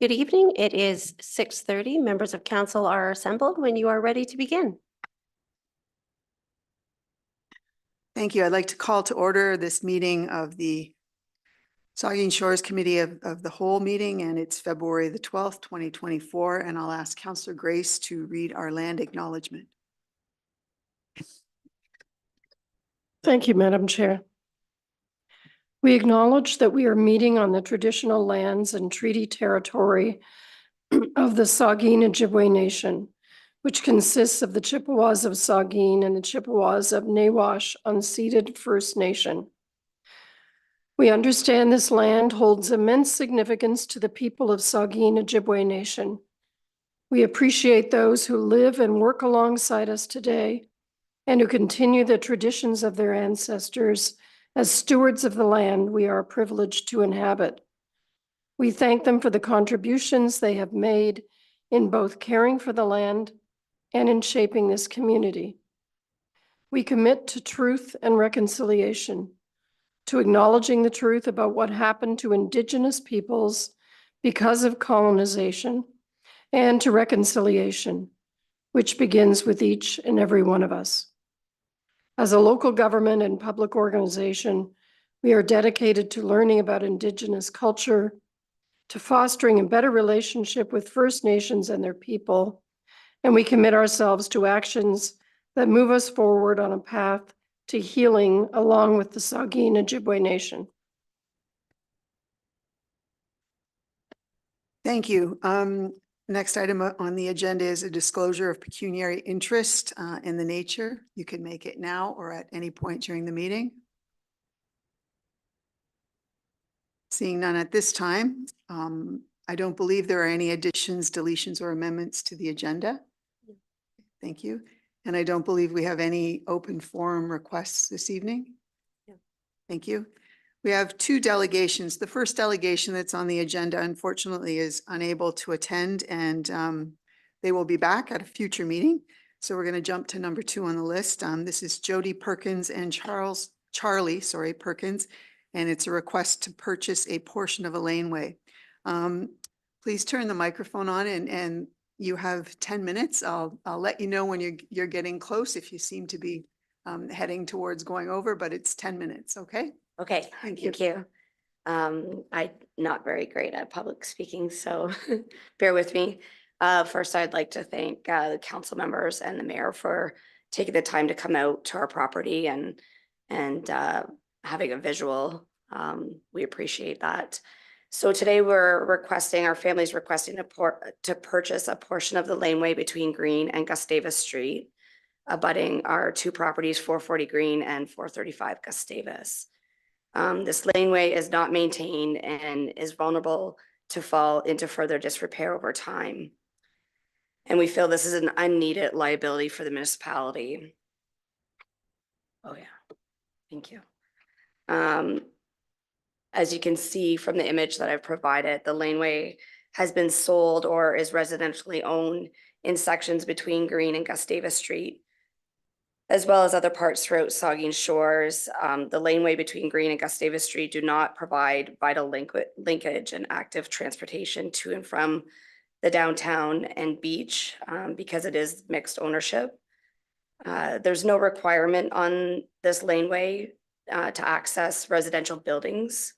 Good evening. It is 6:30. Members of council are assembled when you are ready to begin. Thank you. I'd like to call to order this meeting of the Saugeen Shores Committee of the Whole meeting, and it's February the 12th, 2024, and I'll ask Councillor Grace to read our land acknowledgement. Thank you, Madam Chair. We acknowledge that we are meeting on the traditional lands and treaty territory of the Saugeen Ojibwe Nation, which consists of the Chippewas of Saugeen and the Chippewas of Nawash unceded First Nation. We understand this land holds immense significance to the people of Saugeen Ojibwe Nation. We appreciate those who live and work alongside us today and who continue the traditions of their ancestors as stewards of the land we are privileged to inhabit. We thank them for the contributions they have made in both caring for the land and in shaping this community. We commit to truth and reconciliation, to acknowledging the truth about what happened to Indigenous peoples because of colonization, and to reconciliation, which begins with each and every one of us. As a local government and public organization, we are dedicated to learning about Indigenous culture, to fostering a better relationship with First Nations and their people, and we commit ourselves to actions that move us forward on a path to healing along with the Saugeen Ojibwe Nation. Thank you. Next item on the agenda is a disclosure of pecuniary interest in the nature. You can make it now or at any point during the meeting. Seeing none at this time, I don't believe there are any additions, deletions, or amendments to the agenda. Thank you. And I don't believe we have any open forum requests this evening. Yeah. Thank you. We have two delegations. The first delegation that's on the agenda, unfortunately, is unable to attend, and they will be back at a future meeting. So we're going to jump to number 2 on the list. This is Jody Perkins and Charlie Perkins, and it's a request to purchase a portion of a laneway. Please turn the microphone on, and you have 10 minutes. I'll let you know when you're getting close if you seem to be heading towards going over, but it's 10 minutes, okay? Okay, Thank you. I'm not very great at public speaking, so bear with me. First, I'd like to thank the council members and the mayor for taking the time to come out to our property and having a visual. We appreciate that. So today our family's requesting to purchase a portion of the laneway between Green and Gustavus Street, abutting our two properties, 440 Green and 435 Gustavus. This laneway is not maintained and is vulnerable to fall into further disrepair over time. And we feel this is an unneeded liability for the municipality. Oh yeah, thank you. As you can see from the image that I've provided, the laneway has been sold or is residentially owned in sections between Green and Gustavus Street, as well as other parts throughout Saugeen Shores. The laneway between Green and Gustavus Street do not provide vital linkage and active transportation to and from the downtown and beach because it is mixed ownership. There's no requirement on this laneway to access residential buildings.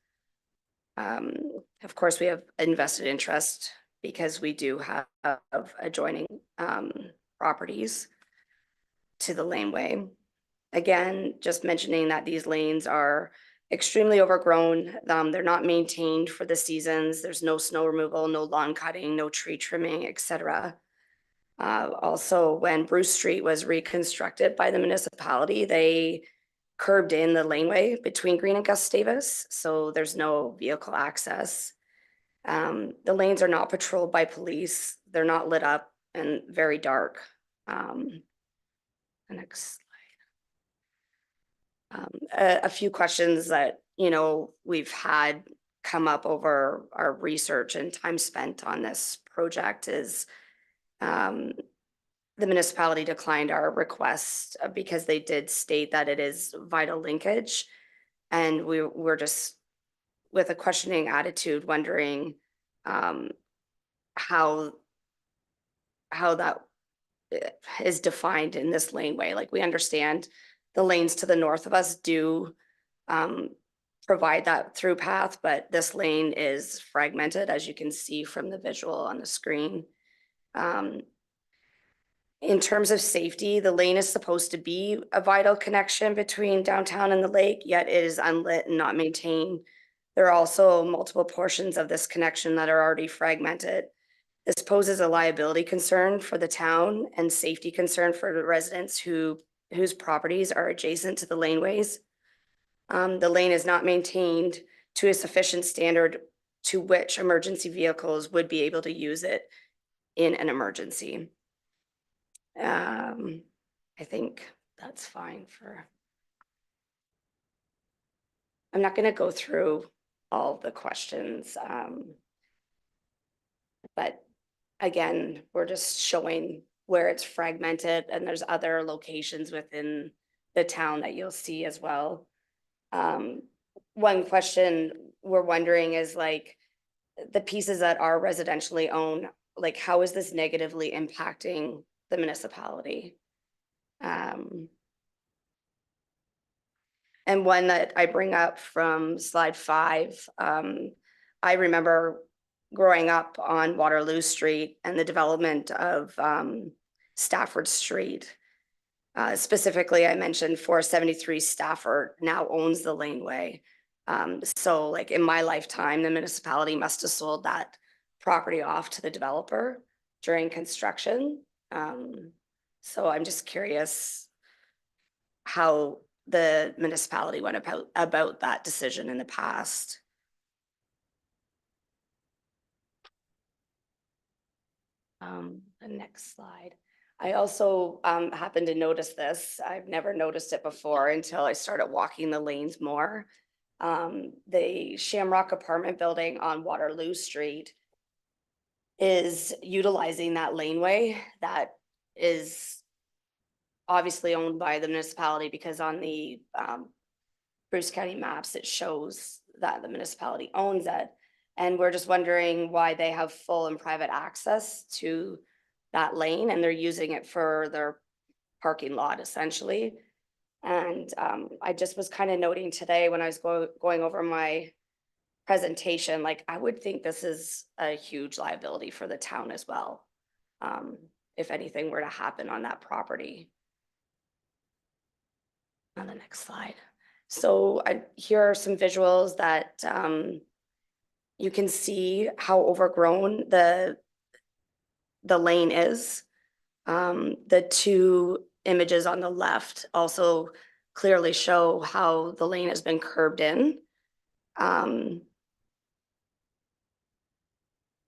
Of course, we have invested interest because we do have adjoining properties to the laneway. Again, just mentioning that these lanes are extremely overgrown. They're not maintained for the seasons. There's no snow removal, no lawn cutting, no tree trimming, etc. Also, when Bruce Street was reconstructed by the municipality, they curbed in the laneway between Green and Gustavus, so there's no vehicle access. The lanes are not patrolled by police. They're not lit up and very dark. The next slide. A few questions that we've had come up over our research and time spent on this project is the municipality declined our request because they did state that it is vital linkage, and we're just with a questioning attitude wondering how that is defined in this laneway. Like, we understand the lanes to the north of us do provide that through path, but this lane is fragmented, as you can see from the visual on the screen. In terms of safety, the lane is supposed to be a vital connection between downtown and the lake, yet it is unlit and not maintained. There are also multiple portions of this connection that are already fragmented. This poses a liability concern for the town and safety concern for the residents whose properties are adjacent to the laneways. The lane is not maintained to a sufficient standard to which emergency vehicles would be able to use it in an emergency. I think that's fine for. I'm not going to go through all the questions, but again, we're just showing where it's fragmented, and there's other locations within the town that you'll see as well. One question we're wondering is, like, the pieces that are residentially owned, like, how is this negatively impacting the municipality? And one that I bring up from slide 5, I remember growing up on Waterloo Street and the development of Stafford Street. Specifically, I mentioned 473 Stafford now owns the laneway. So, like, in my lifetime, the municipality must have sold that property off to the developer during construction. So I'm just curious how the municipality went about that decision in the past. The next slide. I also happened to notice this. I've never noticed it before until I started walking the lanes more. The Shamrock apartment building on Waterloo Street is utilizing that laneway that is obviously owned by the municipality, because on the Bruce County maps, it shows that the municipality owns it. And we're just wondering why they have full and private access to that lane, and they're using it for their parking lot essentially. And I just was kind of noting today when I was going over my presentation, like, I would think this is a huge liability for the town as well, if anything were to happen on that property. On the next slide. So here are some visuals that you can see how overgrown the lane is. The two images on the left also clearly show how the lane has been curbed in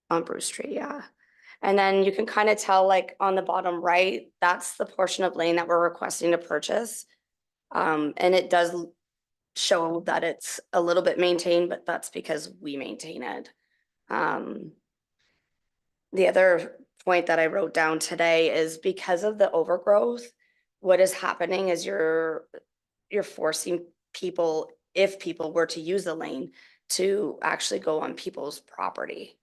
on Bruce Street, yeah. And then you can kind of tell, like, on the bottom right, that's the portion of lane that we're requesting to purchase. And it does show that it's a little bit maintained, but that's because we maintain it. The other point that I wrote down today is, because of the overgrowth, what is happening is you're forcing people, if people were to use the lane, to actually go on people's property,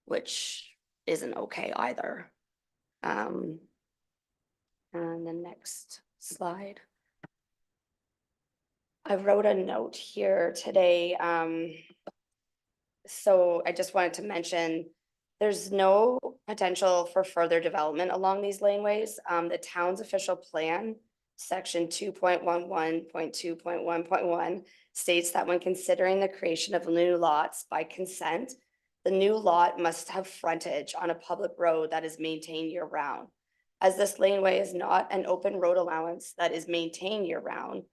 which isn't okay either. And the next slide. I wrote a note here today. So I just wanted to mention, there's no potential for further development along these laneways. The town's official plan, section 2.11.2.1.1, states that when considering the creation of new lots by consent, the new lot must have frontage on a public road that is maintained year round. As this laneway is not an open road allowance that is maintained year round,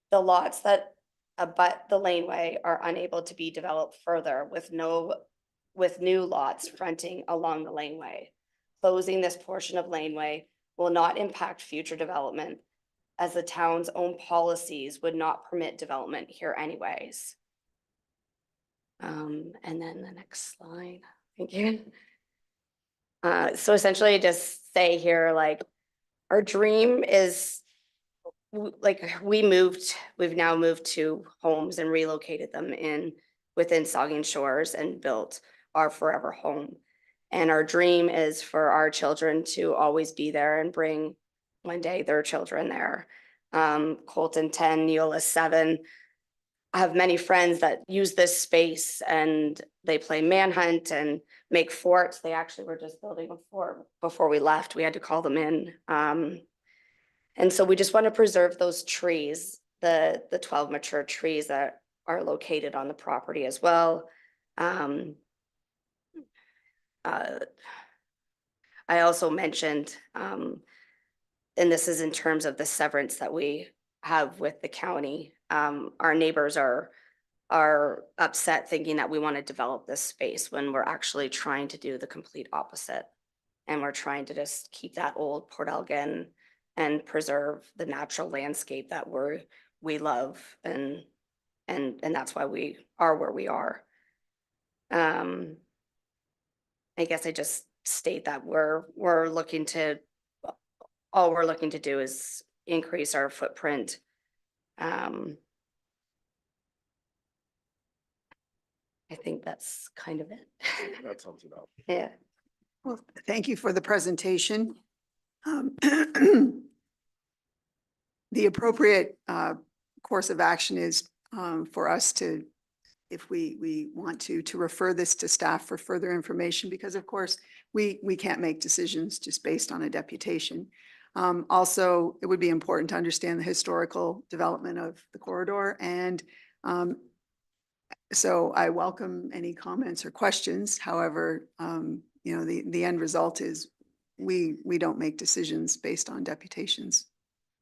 the lots that abut the laneway are unable to be developed further with new lots fronting along the laneway. Closing this portion of laneway will not impact future development, as the town's own policies would not permit development here anyways. And then the next slide. Thank you. So essentially, just say here, like, our dream is, like, we've now moved to homes and relocated them within Saugeen Shores and built our forever home. And our dream is for our children to always be there and bring one day their children there. Colton 10, Neola 7. I have many friends that use this space and they play manhunt and make forts. They actually were just building a fort before we left. We had to call them in. And so we just want to preserve those trees, the 12 mature trees that are located on the property as well. I also mentioned, and this is in terms of the severance that we have with the county. Our neighbors are upset thinking that we want to develop this space when we're actually trying to do the complete opposite. And we're trying to just keep that old Port Elgin and preserve the natural landscape that we love, and that's why we are where we are. I guess I just state that we're looking to, all we're looking to do is increase our footprint. I think that's kind of it. That sums it up. Yeah. Well, thank you for the presentation. The appropriate course of action is for us to, if we want to refer this to staff for further information, because of course, we can't make decisions just based on a deputation. Also, it would be important to understand the historical development of the corridor. And so I welcome any comments or questions. However, you know, the end result is we don't make decisions based on deputations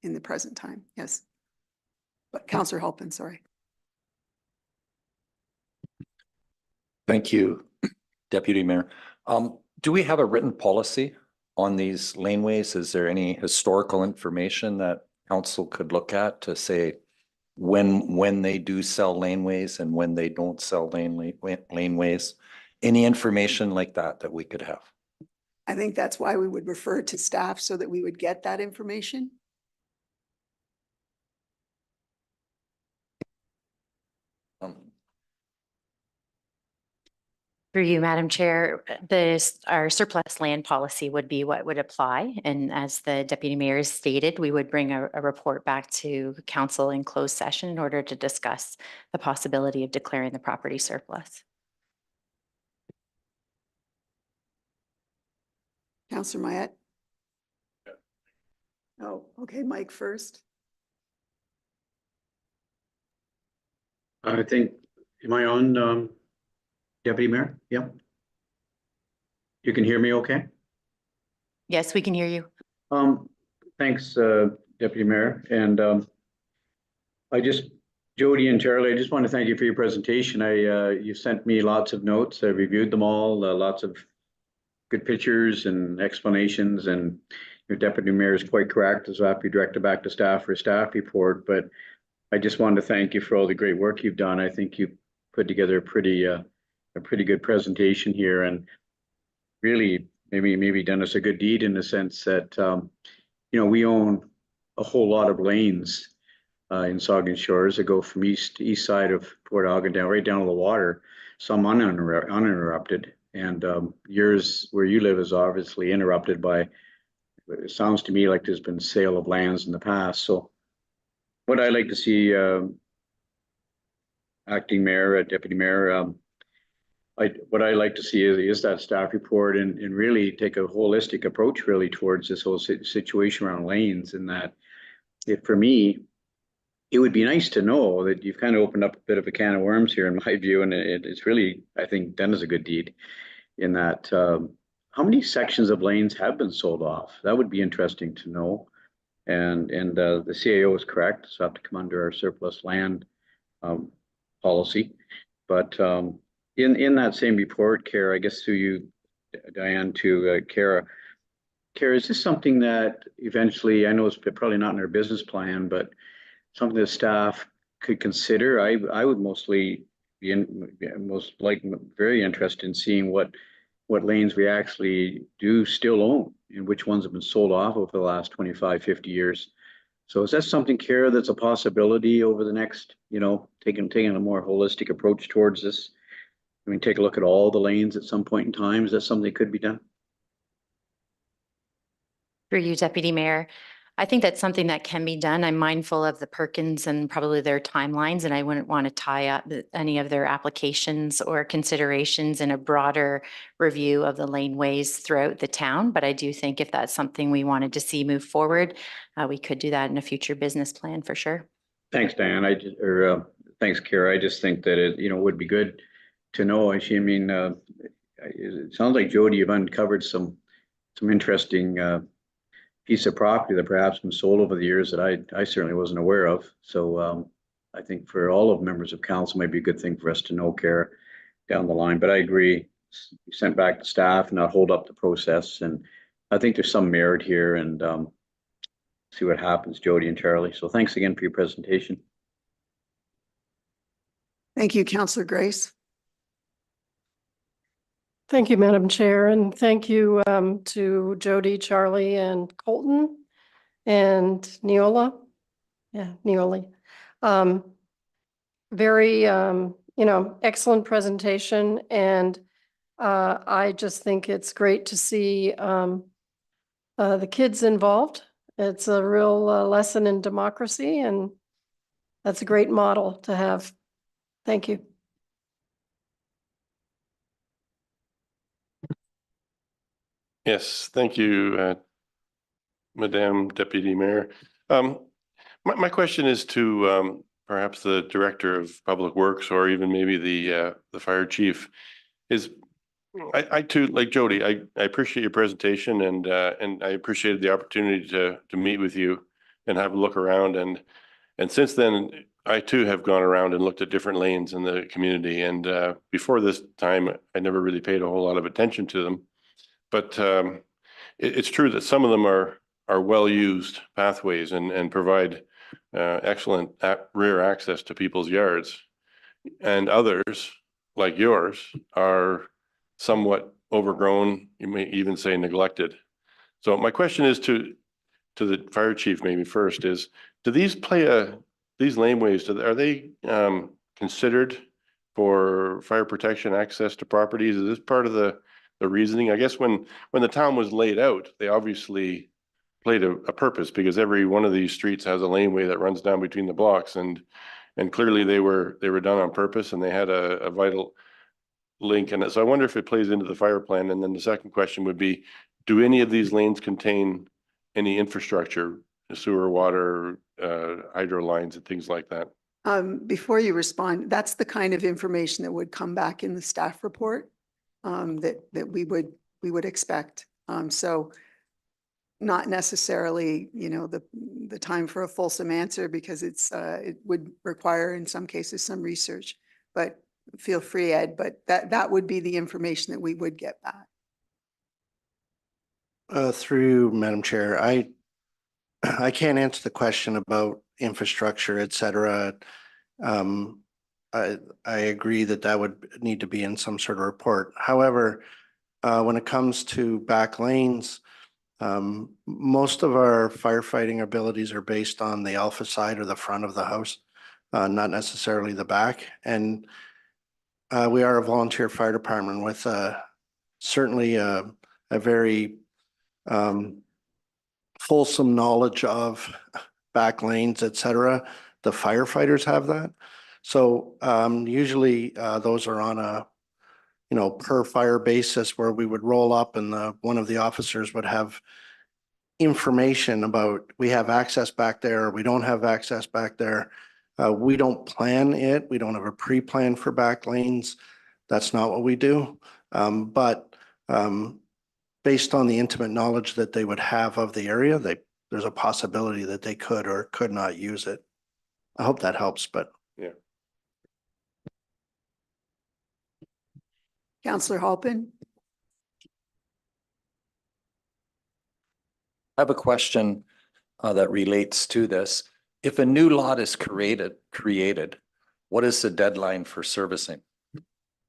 in the present time. Yes. But Councillor Halpin, sorry. Thank you, Deputy Mayor. Do we have a written policy on these laneways? Is there any historical information that council could look at to say when they do sell laneways and when they don't sell laneways? Any information like that we could have? I think that's why we would refer to staff so that we would get that information. Through you, Madam Chair, our surplus land policy would be what would apply. And as the Deputy Mayor stated, we would bring a report back to council in closed session in order to discuss the possibility of declaring the property surplus. Councillor Mayette? Oh, okay, Mike first. I think, am I on, Deputy Mayor? Yep. You can hear me okay? Yes, we can hear you. Thanks, Deputy Mayor. And Jody and Charlie, I just want to thank you for your presentation. You sent me lots of notes. I reviewed them all, lots of good pictures and explanations, and your Deputy Mayor is quite correct. So I have to be directed back to staff for a staff report, but I just wanted to thank you for all the great work you've done. I think you put together a pretty good presentation here, and really maybe done us a good deed in the sense that you know, we own a whole lot of lanes in Saugeen Shores that go from east side of Port Elgin down right down to the water, some uninterrupted, and yours where you live is obviously interrupted by. It sounds to me like there's been sale of lands in the past. So what I like to see, acting mayor, deputy mayor, what I like to see is that staff report and really take a holistic approach really towards this whole situation around lanes. And that for me, it would be nice to know that you've kind of opened up a bit of a can of worms here in my view. And it's really, I think, done as a good deed in that how many sections of lanes have been sold off? That would be interesting to know. And the CAO is correct. So have to come under our surplus land policy. But in that same report, Kara, I guess through you, Diane, to Kara, is this something that eventually, I know it's probably not in our business plan, but something that staff could consider? I would mostly be very interested in seeing what lanes we actually do still own and which ones have been sold off over the last 25, 50 years. So is that something, Kara, that's a possibility over the next, you know, taking a more holistic approach towards this? I mean, take a look at all the lanes at some point in time? Is that something that could be done? Through you, Deputy Mayor. I think that's something that can be done. I'm mindful of the Perkins and probably their timelines, and I wouldn't want to tie up any of their applications or considerations in a broader review of the laneways throughout the town. But I do think if that's something we wanted to see move forward, we could do that in a future business plan for sure. Thanks, Dan. Thanks, Kara. I just think that it, would be good to know. It sounds like Jody, you've uncovered some interesting, piece of property that perhaps been sold over the years that I certainly wasn't aware of. So, I think for all of members of council, might be a good thing for us to know, Kara, down the line. But I agree, sent back to staff and not hold up the process. And I think there's some merit here, and, see what happens, Jody and Charlie. So thanks again for your presentation. Thank you, Councillor Grace. Thank you, Madam Chair, and thank you to Jody, Charlie, and Colton, and Neola. Yeah, Neoli. Very, excellent presentation, and I just think it's great to see the kids involved. It's a real lesson in democracy, and that's a great model to have. Thank you. Yes, thank you, Madam Deputy Mayor. My question is to perhaps the Director of Public Works, or even maybe the Fire Chief. I too, like Jody, I appreciate your presentation, and I appreciated the opportunity to meet with you and have a look around. And since then, I too have gone around and looked at different lanes in the community. And before this time, I never really paid a whole lot of attention to them. But it's true that some of them are well-used pathways and provide excellent rear access to people's yards. And others, like yours, are somewhat overgrown, you may even say neglected. So my question is to the Fire Chief maybe first is, do these these laneways, are they considered for fire protection access to properties? Is this part of the reasoning? I guess when the town was laid out, they obviously played a purpose, because every one of these streets has a laneway that runs down between the blocks, and clearly they were done on purpose, and they had a vital link in it. So I wonder if it plays into the fire plan. And then the second question would be, do any of these lanes contain any infrastructure, sewer, water, hydro lines and things like that? Before you respond, that's the kind of information that would come back in the staff report that we would expect. So not necessarily, the time for a fulsome answer, because it would require in some cases some research, but feel free, Ed, but that would be the information that we would get back. Through Madam Chair, I can't answer the question about infrastructure, et cetera. I agree that would need to be in some sort of report. However, when it comes to back lanes, most of our firefighting abilities are based on the alpha side or the front of the house, not necessarily the back. And we are a volunteer fire department with certainly a very fulsome knowledge of back lanes, et cetera. The firefighters have that. So usually those are on a per fire basis, where we would roll up and one of the officers would have information about, we have access back there, or we don't have access back there. We don't plan it. We don't have a pre-plan for back lanes. That's not what we do. But based on the intimate knowledge that they would have of the area, there's a possibility that they could or could not use it. I hope that helps, but. Yeah. Councillor Halpin. I have a question that relates to this. If a new lot is created, what is the deadline for servicing?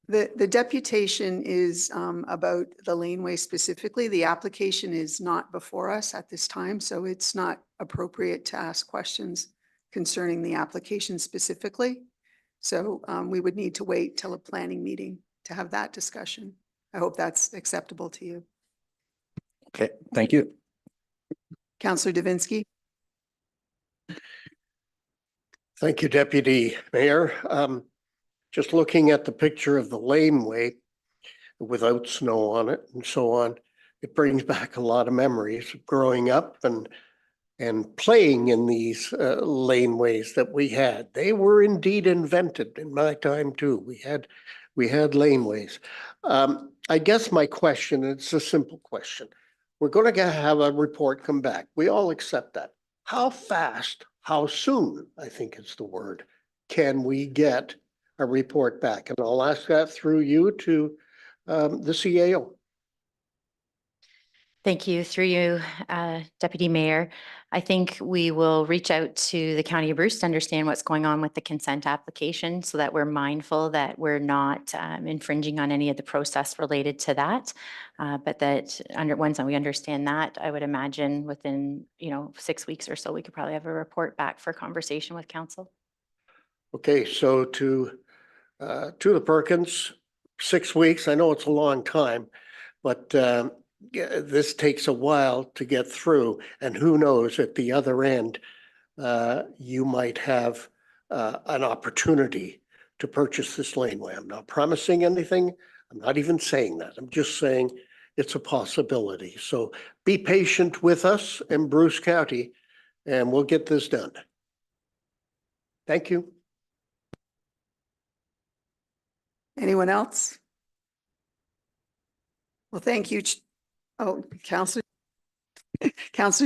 The deputation is about the laneway specifically. The application is not before us at this time, so it's not appropriate to ask questions concerning the application specifically. So we would need to wait till a planning meeting to have that discussion. I hope that's acceptable to you. Okay, thank you. Councillor Davinsky. Thank you, Deputy Mayor. Just looking at the picture of the laneway without snow on it and so on, it brings back a lot of memories of growing up and playing in these laneways that we had. They were indeed invented in my time too. We had laneways. I guess my question, it's a simple question. We're going to have a report come back. We all accept that. How fast, how soon, I think is the word, can we get a report back? And I'll ask that through you to the CAO. Thank you. Through you, Deputy Mayor. I think we will reach out to the County of Bruce to understand what's going on with the consent application so that we're mindful that we're not infringing on any of the process related to that. But that once we understand that, I would imagine within 6 weeks or so, we could probably have a report back for conversation with council. Okay, so to the Perkins, 6 weeks, I know it's a long time, but yeah, this takes a while to get through, and who knows, at the other end, you might have an opportunity to purchase this laneway. I'm not promising anything. I'm not even saying that. I'm just saying it's a possibility. So be patient with us in Bruce County, and we'll get this done. Thank you. Anyone else? Well, thank you. Oh, Councillor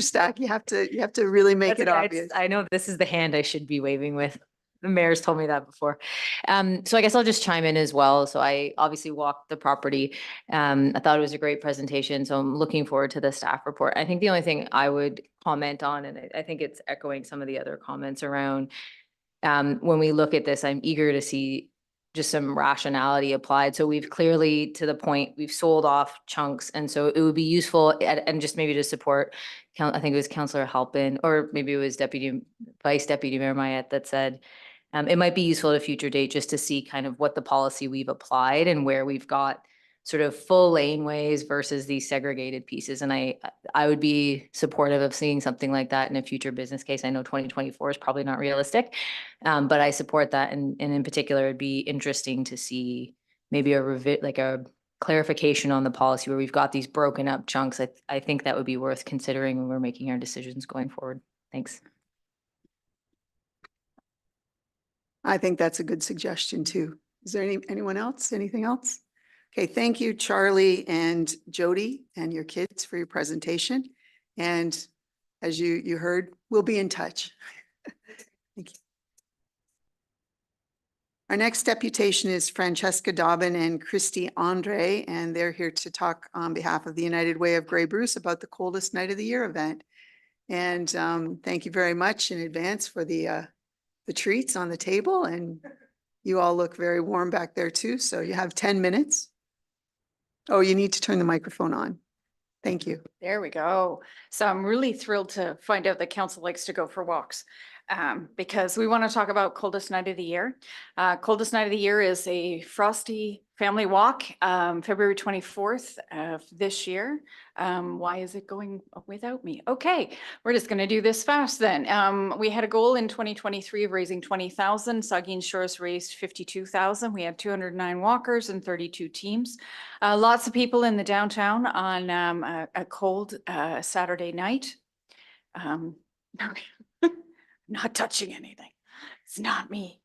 Stack, you have to really make it obvious. I know this is the hand I should be waving with. The mayor's told me that before. So I guess I'll just chime in as well. So I obviously walked the property. I thought it was a great presentation. So I'm looking forward to the staff report. I think the only thing I would comment on, and I think it's echoing some of the other comments around, when we look at this, I'm eager to see just some rationality applied. So we've clearly, to the point, we've sold off chunks. And so it would be useful and just maybe to support, I think it was Councillor Halpin, or maybe it was Vice Deputy Mayor Mayette that said, it might be useful at a future date just to see kind of what the policy we've applied and where we've got sort of full laneways versus these segregated pieces. And I would be supportive of seeing something like that in a future business case. I know 2024 is probably not realistic, but I support that. And in particular, it'd be interesting to see maybe a clarification on the policy where we've got these broken up chunks. I think that would be worth considering when we're making our decisions going forward. Thanks. I think that's a good suggestion too. Is there anyone else? Anything else? Okay, thank you, Charlie and Jody and your kids for your presentation. And as you heard, we'll be in touch. Thank you. Our next deputation is Francesca Dobbin and Christy Andre, and they're here to talk on behalf of the United Way of Grey Bruce about the Coldest Night of the Year event. And thank you very much in advance for the treats on the table, and you all look very warm back there too. So you have 10 minutes. Oh, you need to turn the microphone on. Thank you. There we go. So I'm really thrilled to find out that council likes to go for walks because we want to talk about Coldest Night of the Year. Coldest Night of the Year is a frosty family walk, February 24th of this year. Why is it going without me? Okay, we're just going to do this fast then. We had a goal in 2023 of raising 20,000. Saugeen Shores raised 52,000. We had 209 walkers and 32 teams. Lots of people in the downtown on a cold Saturday night. Not touching anything. It's not me.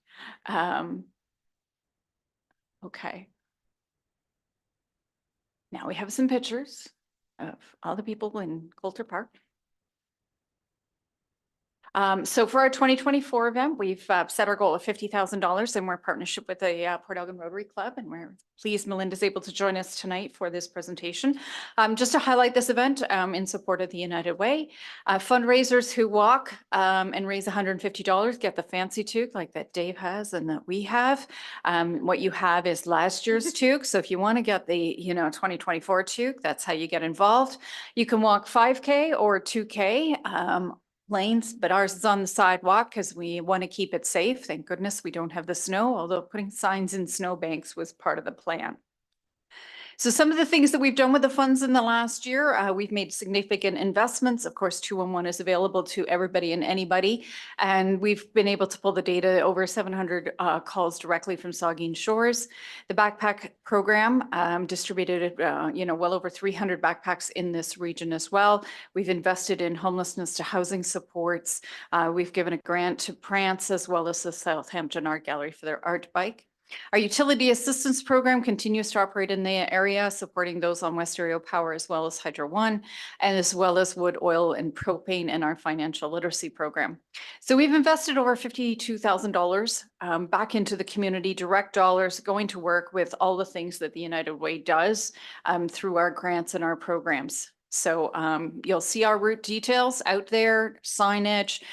Okay. Now we have some pictures of all the people in Coulter Park. So for our 2024 event, we've set our goal of $50,000 and we're in partnership with the Port Elgin Rotary Club, and we're pleased Melinda's able to join us tonight for this presentation. Just to highlight this event in support of the United Way, fundraisers who walk and raise $150 get the fancy toque like that Dave has and that we have. What you have is last year's toque. So if you want to get the 2024 toque, that's how you get involved. You can walk 5K or 2K. lanes, but ours is on the sidewalk because we want to keep it safe. Thank goodness we don't have the snow, although putting signs in snowbanks was part of the plan. So some of the things that we've done with the funds in the last year, we've made significant investments. Of course, 211 is available to everybody and anybody. And we've been able to pull the data, over 700 calls directly from Saugeen Shores. The backpack program distributed, well over 300 backpacks in this region as well. We've invested in homelessness to housing supports. We've given a grant to Prance as well as the Southampton Art Gallery for their art bike. Our utility assistance program continues to operate in the area, supporting those on West Area Power as well as Hydro One, and as well as wood, oil, and propane in our financial literacy program. So we've invested over $52,000 back into the community, direct dollars going to work with all the things that the United Way does through our grants and our programs. So you'll see our route details out there, signage,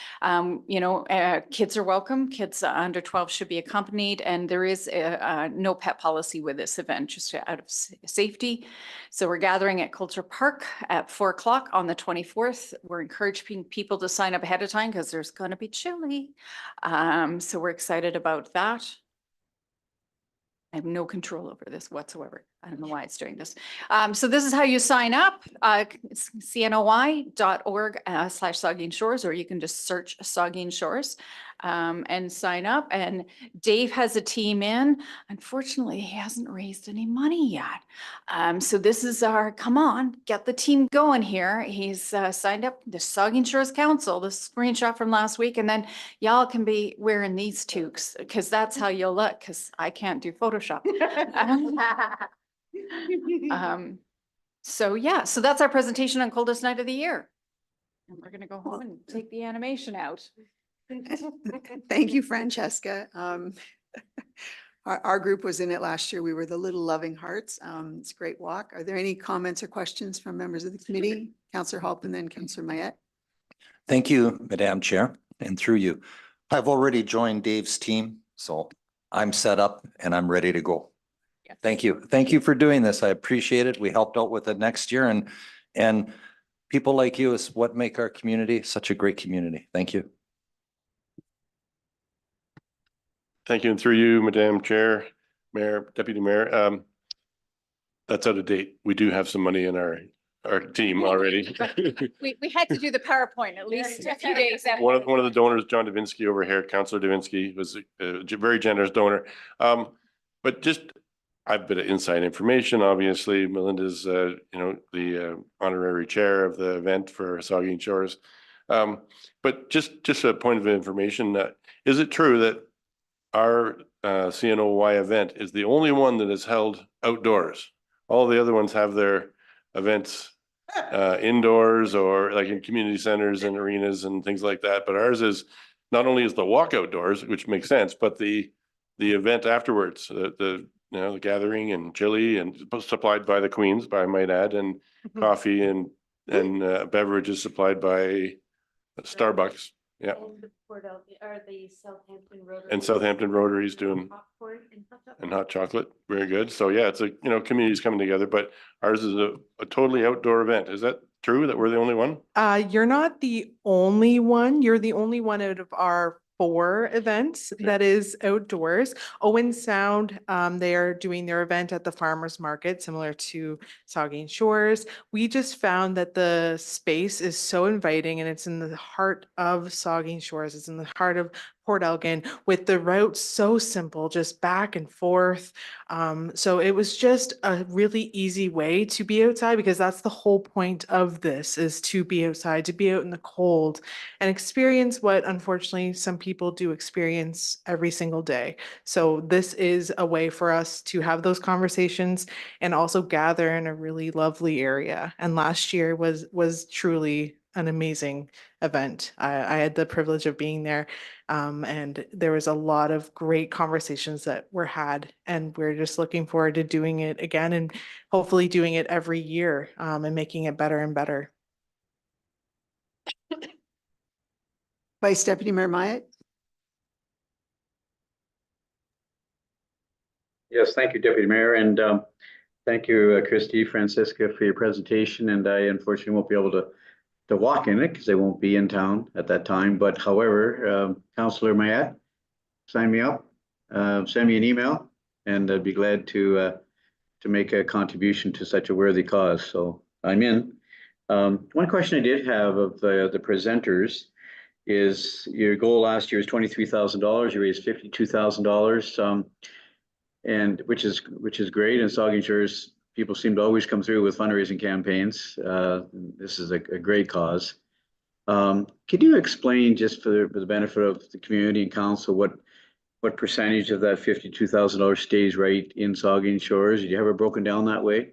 kids are welcome. Kids under 12 should be accompanied, and there is a no pet policy with this event, just out of safety. So we're gathering at Culture Park at 4 o'clock on the 24th. We're encouraging people to sign up ahead of time because there's going to be chilly. So we're excited about that. I have no control over this whatsoever. I don't know why it's doing this. So this is how you sign up. It's cnoy.org/Saugeen Shores, or you can just search Saugeen Shores and sign up. And Dave has a team in. Unfortunately, he hasn't raised any money yet. So this is our, come on, get the team going here. He's signed up the Saugeen Shores Council, the screenshot from last week. And then y'all can be wearing these toques because that's how you'll look, because I can't do Photoshop. So yeah, so that's our presentation on coldest night of the year. And we're gonna go home and take the animation out. Thank you, Francesca. Our group was in it last year. We were the Little Loving Hearts. It's a great walk. Are there any comments or questions from members of the committee? Councillor Halp and then Councillor Mayette. Thank you, Madam Chair, and through you. I've already joined Dave's team, so I'm set up and I'm ready to go. Yes. Thank you. Thank you for doing this. I appreciate it. We helped out with it next year, and people like you is what make our community such a great community. Thank you. Thank you. And through you, Madam Chair, Mayor, Deputy Mayor, that's out of date. We do have some money in our team already. We had to do the PowerPoint at least a few days after. One of the donors, John Davinsky over here, Councillor Davinsky, was a very generous donor. But just a bit of inside information. Obviously, Melinda's, the honorary chair of the event for Saugeen Shores. But just a point of information, is it true that our CNOY event is the only one that is held outdoors? All the other ones have their events indoors or like in community centers and arenas and things like that. But ours is not only is the walk outdoors, which makes sense, but the event afterwards, the gathering and chili and supplied by the Queens, I might add, and coffee and beverages supplied by Starbucks. Yeah. And Southampton Rotary's doing and hot chocolate. Very good. So yeah, it's a, communities coming together, but ours is a totally outdoor event. Is that true that we're the only one? You're not the only one. You're the only one out of our 4 events that is outdoors. Owen Sound, they are doing their event at the farmers market, similar to Saugeen Shores. We just found that the space is so inviting, and it's in the heart of Saugeen Shores. It's in the heart of Port Elgin, with the route so simple, just back and forth. So it was just a really easy way to be outside, because that's the whole point of this, is to be outside, to be out in the cold and experience what unfortunately some people do experience every single day. So this is a way for us to have those conversations and also gather in a really lovely area. And last year was truly an amazing event. I had the privilege of being there, and there was a lot of great conversations that were had, and we're just looking forward to doing it again, and hopefully doing it every year, and making it better and better. Vice Deputy Mayor Myatt. Yes, thank you, Deputy Mayor, and thank you, Christy, Francisca, for your presentation. And I unfortunately won't be able to walk in it because they won't be in town at that time. But however, Councillor Mayette, sign me up, send me an email, and I'd be glad to make a contribution to such a worthy cause. So I'm in. One question I did have of the presenters is your goal last year is $23,000. You raised $52,000, and which is great. And Saugeen Shores people seem to always come through with fundraising campaigns. This is a great cause. Could you explain, just for the benefit of the community and council, what percentage of that $52,000 stays right in Saugeen Shores? Did you have it broken down that way?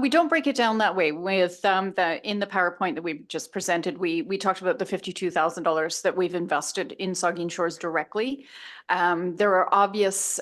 We don't break it down that way. With in the PowerPoint that we just presented, we talked about the $52,000 that we've invested in Saugeen Shores directly. There are obvious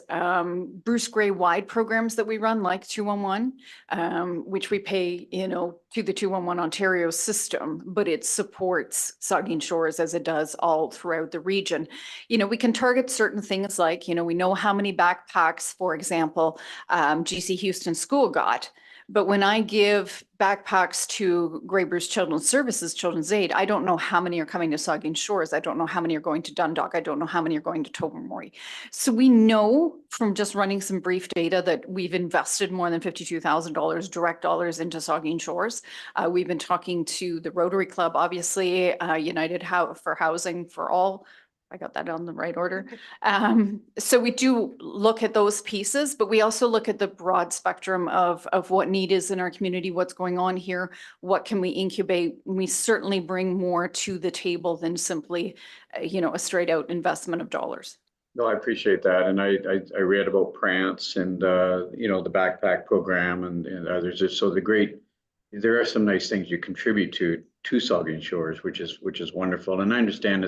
Bruce Gray wide programs that we run, like 211, which we pay, to the 211 Ontario system, but it supports Saugeen Shores as it does all throughout the region. We can target certain things like, we know how many backpacks, for example, GC Houston School got. But when I give backpacks to Grey Bruce Children's Services, Children's Aid, I don't know how many are coming to Saugeen Shores. I don't know how many are going to Dundalk. I don't know how many are going to Tobermory. So we know from just running some brief data that we've invested more than $52,000 direct dollars into Saugeen Shores. We've been talking to the Rotary Club, obviously, United for Housing for All. I got that on the right order. So we do look at those pieces, but we also look at the broad spectrum of what need is in our community, what's going on here, what can we incubate. We certainly bring more to the table than simply, a straight out investment of dollars. No, I appreciate that. And I read about Prance and, the backpack program and others. So there are some nice things you contribute to Saugeen Shores, which is wonderful. And I understand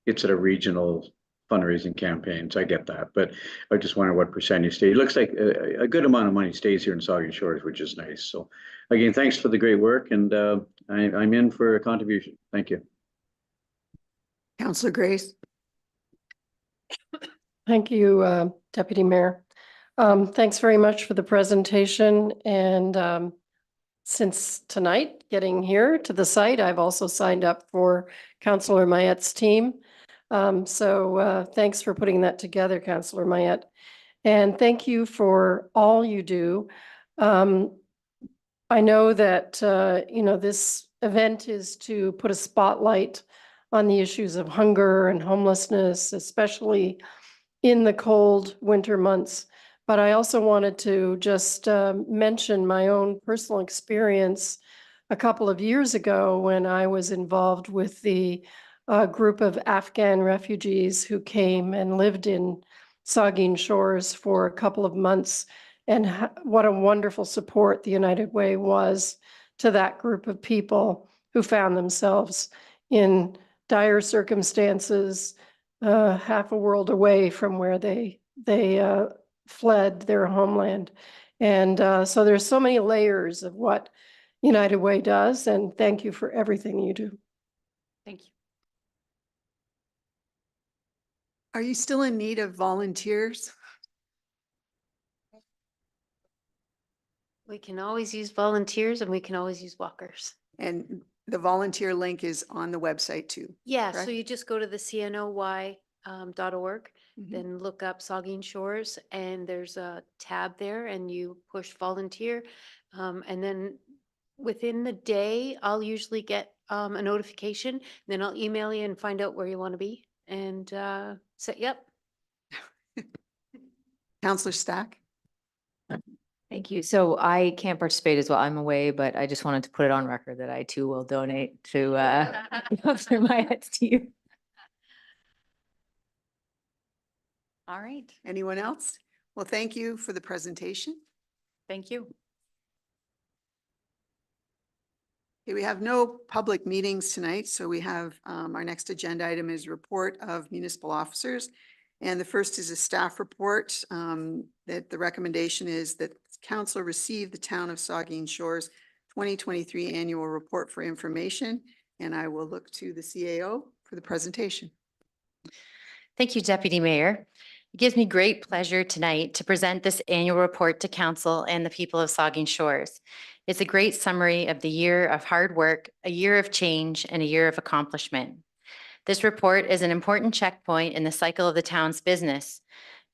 it's at a regional fundraising campaign, so I get that. But I just wonder what percentage stays. It looks like a good amount of money stays here in Saugeen Shores, which is nice. So again, thanks for the great work, and I'm in for a contribution. Thank you. Councillor Grace. Thank you, Deputy Mayor. Thanks very much for the presentation. And since tonight, getting here to the site, I've also signed up for Councillor Mayette's team. So thanks for putting that together, Councillor Mayette. And thank you for all you do. I know that, this event is to put a spotlight on the issues of hunger and homelessness, especially in the cold winter months. But I also wanted to just mention my own personal experience a couple of years ago when I was involved with the group of Afghan refugees who came and lived in Saugeen Shores for a couple of months. And what a wonderful support the United Way was to that group of people who found themselves in dire circumstances, half a world away from where they fled their homeland. And so there's so many layers of what United Way does, and thank you for everything you do. Thank you. Are you still in need of volunteers? We can always use volunteers and we can always use walkers. And the volunteer link is on the website too. Yeah, so correct? you just go to the cnoy.org, Mhm. then look up Saugeen Shores, and there's a tab there, and you push volunteer. And then within the day, I'll usually get a notification. Then I'll email you and find out where you want to be and set you up. Councillor Stack. Thank you. So I can't participate as well. I'm away, but I just wanted to put it on record that I too will donate to Councillor Mayette's team. All right. Anyone else? Well, thank you for the presentation. Thank you. Okay, we have no public meetings tonight, so we have our next agenda item is report of municipal officers. And the first is a staff report that the recommendation is that council receive the town of Saugeen Shores 2023 annual report for information. And I will look to the CAO for the presentation. Thank you, Deputy Mayor. It gives me great pleasure tonight to present this annual report to Council and the people of Saugeen Shores. It's a great summary of the year of hard work, a year of change, and a year of accomplishment. This report is an important checkpoint in the cycle of the town's business.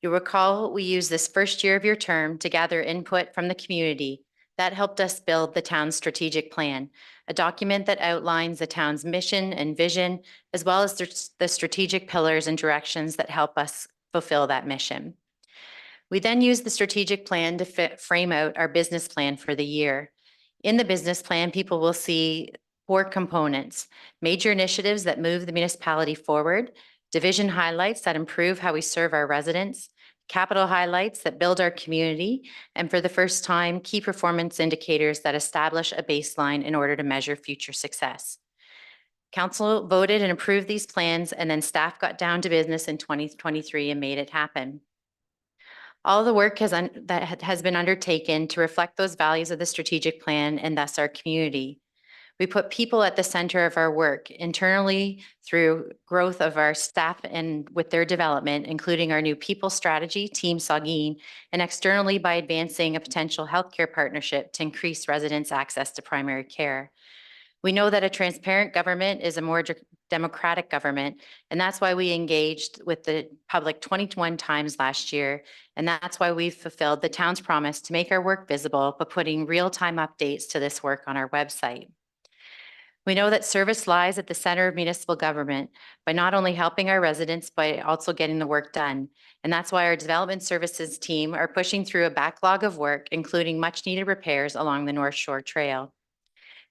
You'll recall we used this first year of your term to gather input from the community. That helped us build the town's strategic plan, a document that outlines the town's mission and vision, as well as the strategic pillars and directions that help us fulfill that mission. We then used the strategic plan to frame out our business plan for the year. In the business plan, people will see 4 components: major initiatives that move the municipality forward, division highlights that improve how we serve our residents, capital highlights that build our community, and for the first time, key performance indicators that establish a baseline in order to measure future success. Council voted and approved these plans, and then staff got down to business in 2023 and made it happen. All the work that has been undertaken to reflect those values of the strategic plan and thus our community. We put people at the center of our work internally through growth of our staff and with their development, including our new people strategy, Team Saugeen, and externally by advancing a potential healthcare partnership to increase residents' access to primary care. We know that a transparent government is a more democratic government, and that's why we engaged with the public 21 times last year, and that's why we've fulfilled the town's promise to make our work visible by putting real-time updates to this work on our website. We know that service lies at the center of municipal government by not only helping our residents, but also getting the work done. And that's why our development services team are pushing through a backlog of work, including much needed repairs along the North Shore Trail.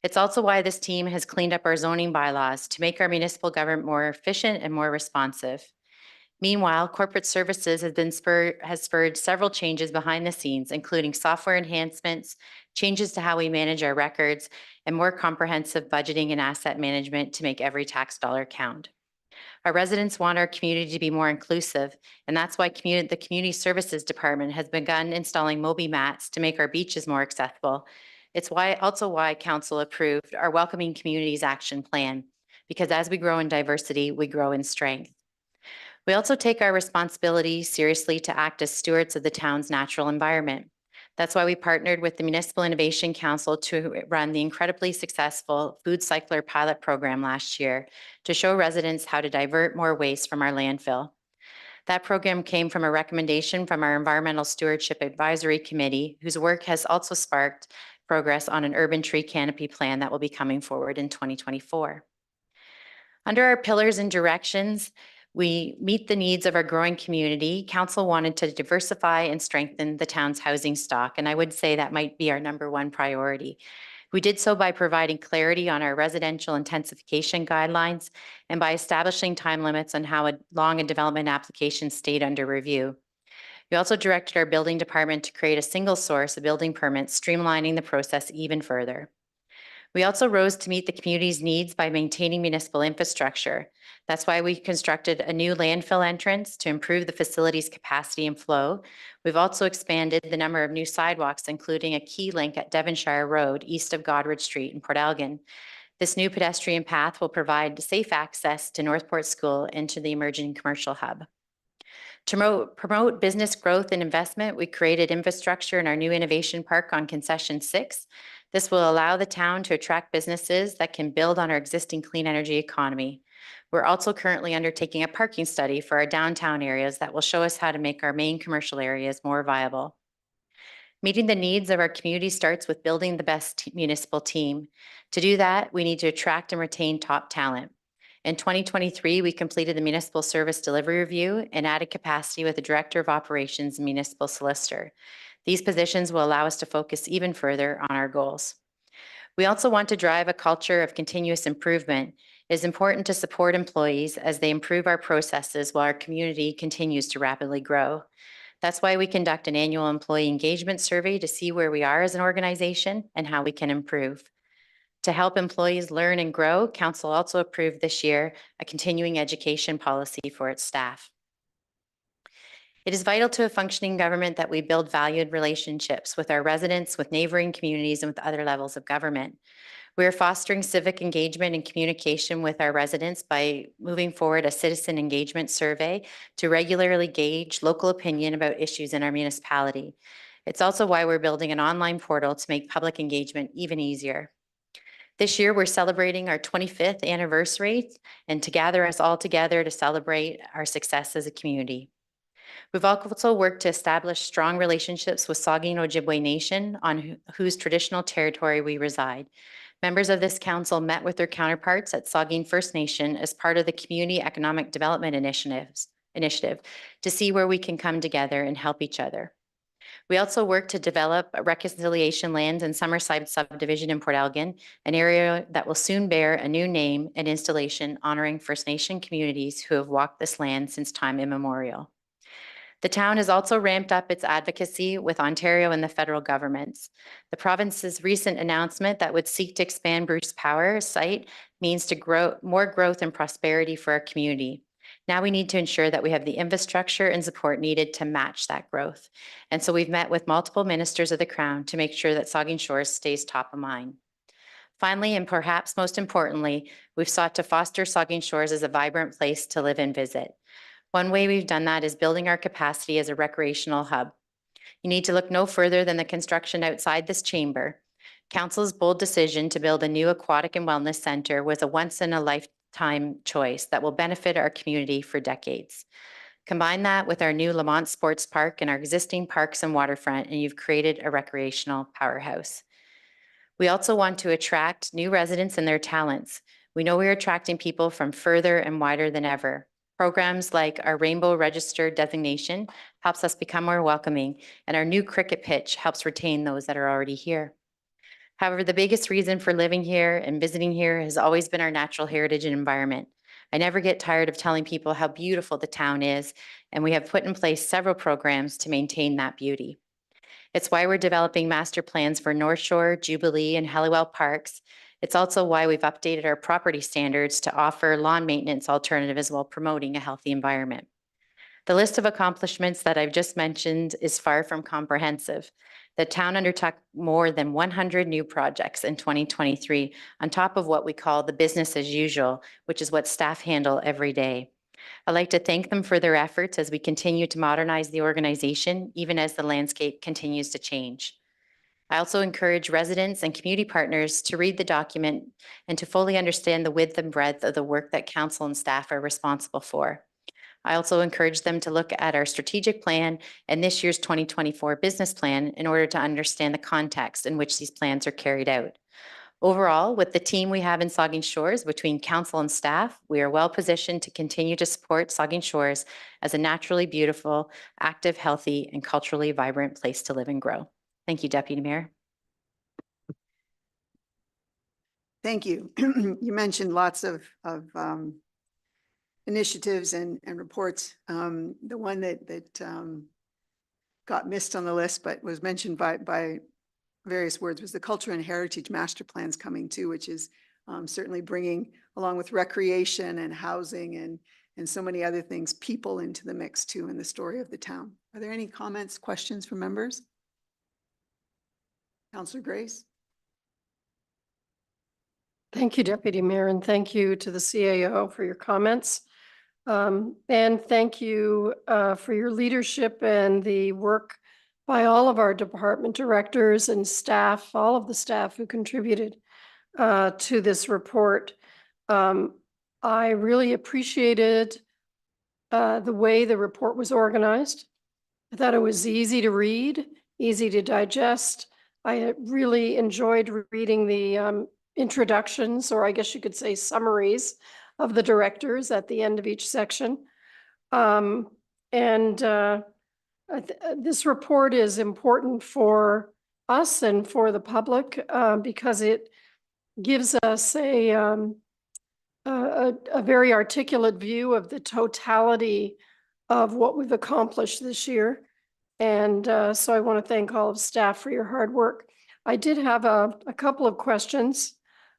It's also why this team has cleaned up our zoning bylaws to make our municipal government more efficient and more responsive. Meanwhile, corporate services has spurred several changes behind the scenes, including software enhancements, changes to how we manage our records, and more comprehensive budgeting and asset management to make every tax dollar count. Our residents want our community to be more inclusive, and that's why the Community Services Department has begun installing Moby mats to make our beaches more accessible. It's also why Council approved our Welcoming Communities Action Plan, because as we grow in diversity, we grow in strength. We also take our responsibility seriously to act as stewards of the town's natural environment. That's why we partnered with the Municipal Innovation Council to run the incredibly successful Food Cycler pilot program last year to show residents how to divert more waste from our landfill. That program came from a recommendation from our Environmental Stewardship Advisory Committee, whose work has also sparked progress on an urban tree canopy plan that will be coming forward in 2024. Under our pillars and directions, we meet the needs of our growing community. Council wanted to diversify and strengthen the town's housing stock, and I would say that might be our #1 priority. We did so by providing clarity on our residential intensification guidelines and by establishing time limits on how long a development application stayed under review. We also directed our building department to create a single source of building permits, streamlining the process even further. We also rose to meet the community's needs by maintaining municipal infrastructure. That's why we constructed a new landfill entrance to improve the facility's capacity and flow. We've also expanded the number of new sidewalks, including a key link at Devonshire Road, east of Godward Street in Port Elgin. This new pedestrian path will provide safe access to Northport School and to the emerging commercial hub. To promote business growth and investment, we created infrastructure in our new innovation park on Concession 6. This will allow the town to attract businesses that can build on our existing clean energy economy. We're also currently undertaking a parking study for our downtown areas that will show us how to make our main commercial areas more viable. Meeting the needs of our community starts with building the best municipal team. To do that, we need to attract and retain top talent. In 2023, we completed the Municipal Service Delivery Review and added capacity with the Director of Operations and Municipal Solicitor. These positions will allow us to focus even further on our goals. We also want to drive a culture of continuous improvement. It is important to support employees as they improve our processes while our community continues to rapidly grow. That's why we conduct an annual employee engagement survey to see where we are as an organization and how we can improve. To help employees learn and grow, Council also approved this year a continuing education policy for its staff. It is vital to a functioning government that we build valued relationships with our residents, with neighboring communities, and with other levels of government. We are fostering civic engagement and communication with our residents by moving forward a citizen engagement survey to regularly gauge local opinion about issues in our municipality. It's also why we're building an online portal to make public engagement even easier. This year, we're celebrating our 25th anniversary and to gather us all together to celebrate our success as a community. We've also worked to establish strong relationships with Saugeen Ojibwe Nation on whose traditional territory we reside. Members of this council met with their counterparts at Saugeen First Nation as part of the Community Economic Development Initiative to see where we can come together and help each other. We also work to develop reconciliation lands in Summerside subdivision in Port Elgin, an area that will soon bear a new name and installation honoring First Nation communities who have walked this land since time immemorial. The town has also ramped up its advocacy with Ontario and the federal governments. The province's recent announcement that would seek to expand Bruce Power site means to grow more growth and prosperity for our community. Now we need to ensure that we have the infrastructure and support needed to match that growth. And so we've met with multiple ministers of the Crown to make sure that Saugeen Shores stays top of mind. Finally, and perhaps most importantly, we've sought to foster Saugeen Shores as a vibrant place to live and visit. One way we've done that is building our capacity as a recreational hub. You need to look no further than the construction outside this chamber. Council's bold decision to build a new aquatic and wellness center was a once-in-a-lifetime choice that will benefit our community for decades. Combine that with our new Lamont Sports Park and our existing parks and waterfront, and you've created a recreational powerhouse. We also want to attract new residents and their talents. We know we are attracting people from further and wider than ever. Programs like our Rainbow Registered designation helps us become more welcoming, and our new cricket pitch helps retain those that are already here. However, the biggest reason for living here and visiting here has always been our natural heritage and environment. I never get tired of telling people how beautiful the town is, and we have put in place several programs to maintain that beauty. It's why we're developing master plans for North Shore, Jubilee, and Halliwell Parks. It's also why we've updated our property standards to offer lawn maintenance alternatives while promoting a healthy environment. The list of accomplishments that I've just mentioned is far from comprehensive. The town undertook more than 100 new projects in 2023, on top of what we call the business as usual, which is what staff handle every day. I'd like to thank them for their efforts as we continue to modernize the organization, even as the landscape continues to change. I also encourage residents and community partners to read the document and to fully understand the width and breadth of the work that council and staff are responsible for. I also encourage them to look at our strategic plan and this year's 2024 business plan in order to understand the context in which these plans are carried out. Overall, with the team we have in Saugeen Shores, between council and staff, we are well positioned to continue to support Saugeen Shores as a naturally beautiful, active, healthy, and culturally vibrant place to live and grow. Thank you, Deputy Mayor. Thank you. You mentioned lots of initiatives and reports. The one that got missed on the list, but was mentioned by various words, was the Culture and Heritage Master Plans coming too, which is certainly bringing, along with recreation and housing and so many other things, people into the mix too in the story of the town. Are there any comments, questions from members? Councillor Grace? Thank you, Deputy Mayor, and thank you to the CAO for your comments. And thank you for your leadership and the work by all of our department directors and staff, all of the staff who contributed to this report. I really appreciated the way the report was organized. I thought it was easy to read, easy to digest. I really enjoyed reading the introductions, or I guess you could say summaries of the directors at the end of each section. This report is important for us and for the public because it gives us a very articulate view of the totality of what we've accomplished this year. And so I want to thank all of staff for your hard work. I did have a couple of questions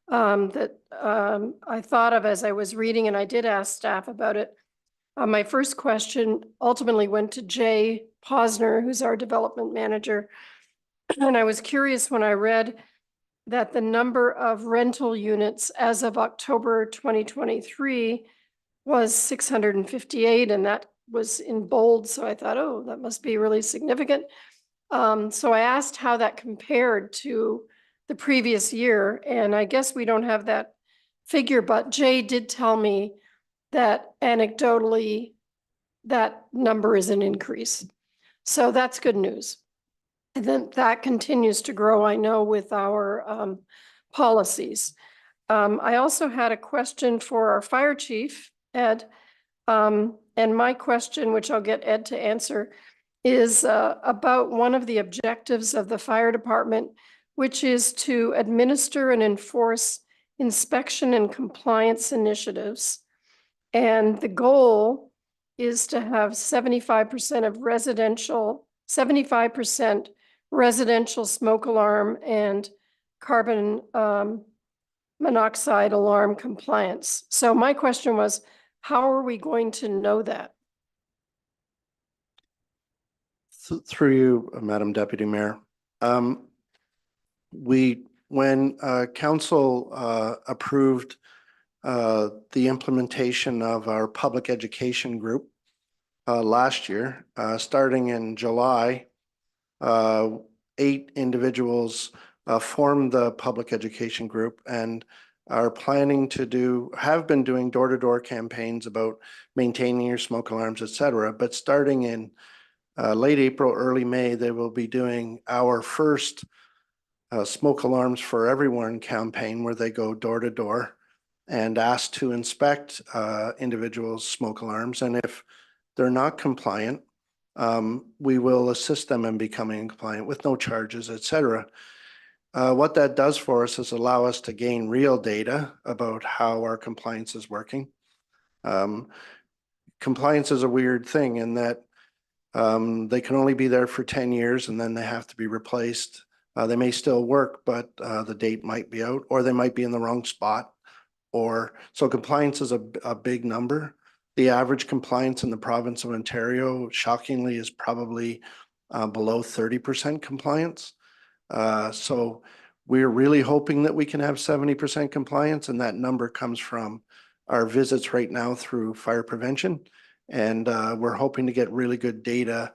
that I thought of as I was reading, and I did ask staff about it. My first question ultimately went to Jay Posner, who's our development manager. And I was curious when I read that the number of rental units as of October 2023 was 658, and that was in bold. So I thought, oh, that must be really significant. So I asked how that compared to the previous year, and I guess we don't have that figure, but Jay did tell me that anecdotally that number is an increase. So that's good news. And then that continues to grow, I know, with our policies. I also had a question for our fire chief, Ed. And my question, which I'll get Ed to answer, is about one of the objectives of the fire department, which is to administer and enforce inspection and compliance initiatives. And the goal is to have 75% of residential, 75% residential smoke alarm and carbon monoxide alarm compliance. So my question was, how are we going to know that? Through you, Madam Deputy Mayor. When council approved the implementation of our public education group last year, starting in July, 8 individuals formed the public education group and are planning to have been doing door-to-door campaigns about maintaining your smoke alarms, et cetera. But starting in late April, early May, they will be doing our first Smoke Alarms for Everyone campaign, where they go door to door and ask to inspect individuals' smoke alarms. And if they're not compliant, we will assist them in becoming compliant with no charges, et cetera. What that does for us is allow us to gain real data about how our compliance is working. Compliance is a weird thing in that they can only be there for 10 years and then they have to be replaced. They may still work, but the date might be out, or they might be in the wrong spot. So compliance is a big number. The average compliance in the province of Ontario, shockingly, is probably below 30% compliance. So we're really hoping that we can have 70% compliance, and that number comes from our visits right now through fire prevention. And we're hoping to get really good data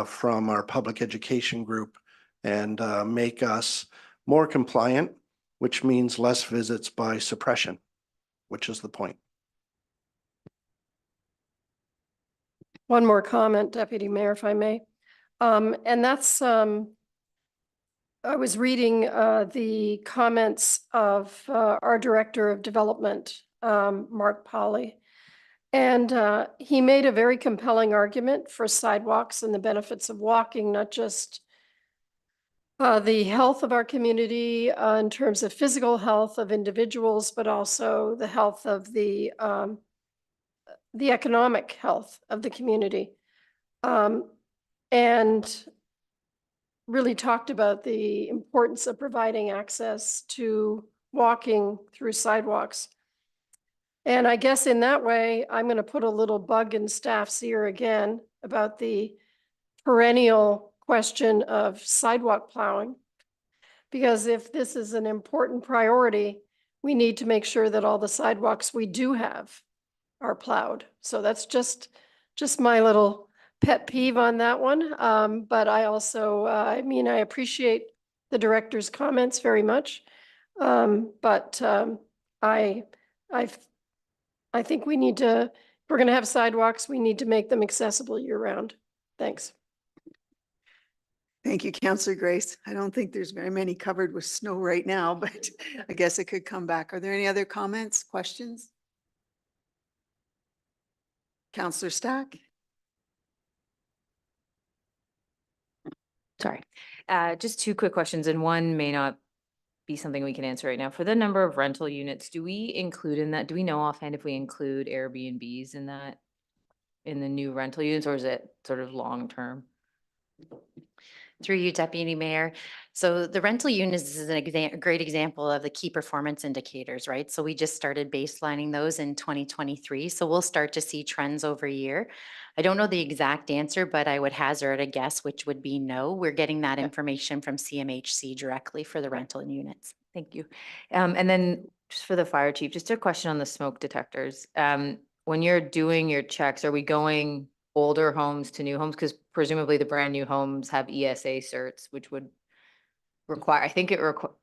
from our public education group and make us more compliant, which means less visits by suppression, which is the point. One more comment, Deputy Mayor, if I may. And that's, I was reading the comments of our Director of Development, Mark Polly. And he made a very compelling argument for sidewalks and the benefits of walking, not just the health of our community in terms of physical health of individuals, but also the health of the economic health of the community. And really talked about the importance of providing access to walking through sidewalks. And I guess in that way, I'm going to put a little bug in staff's ear again about the perennial question of sidewalk plowing. Because if this is an important priority, we need to make sure that all the sidewalks we do have are plowed. So that's just my little pet peeve on that one. But I also, I appreciate the director's comments very much. But I think we need to, if we're going to have sidewalks, we need to make them accessible year round. Thanks. Thank you, Councillor Grace. I don't think there's very many covered with snow right now, but I guess it could come back. Are there any other comments, questions? Councillor Stack? Sorry, just 2 quick questions, and one may not be something we can answer right now. For the number of rental units, do we include in that, do we know offhand if we include Airbnbs in that, in the new rental units, or is it sort of long-term? Through you, Deputy Mayor. So the rental units is a great example of the key performance indicators, right? So we just started baselining those in 2023. So we'll start to see trends over year. I don't know the exact answer, but I would hazard a guess, which would be no. We're getting that information from CMHC directly for the rental units. Thank you. And then just for the fire chief, just a question on the smoke detectors. When you're doing your checks, are we going older homes to new homes? Because presumably the brand new homes have ESA certs, which would require, I think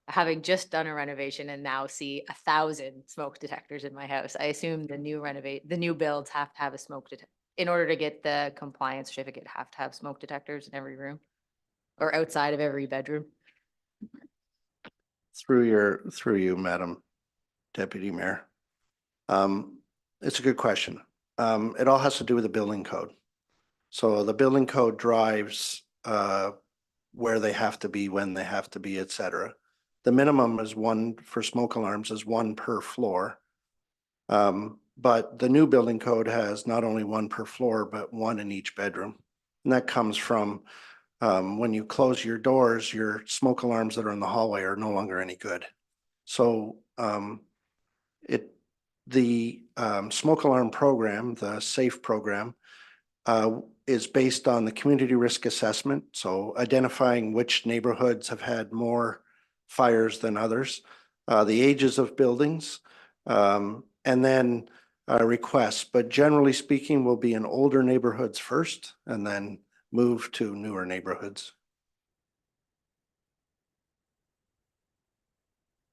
having just done a renovation and now see 1,000 smoke detectors in my house. I assume the new builds have to have a smoke detector. In order to get the compliance certificate, have to have smoke detectors in every room or outside of every bedroom. Through you, Madam Deputy Mayor. It's a good question. It all has to do with the building code. So the building code drives where they have to be, when they have to be, et cetera. The minimum is one for smoke alarms is one per floor. But the new building code has not only one per floor, but one in each bedroom. And that comes from when you close your doors, your smoke alarms that are in the hallway are no longer any good. So the smoke alarm program, the SAFE program, is based on the community risk assessment. So identifying which neighborhoods have had more fires than others, the ages of buildings, and then requests. But generally speaking, we'll be in older neighborhoods first and then move to newer neighborhoods.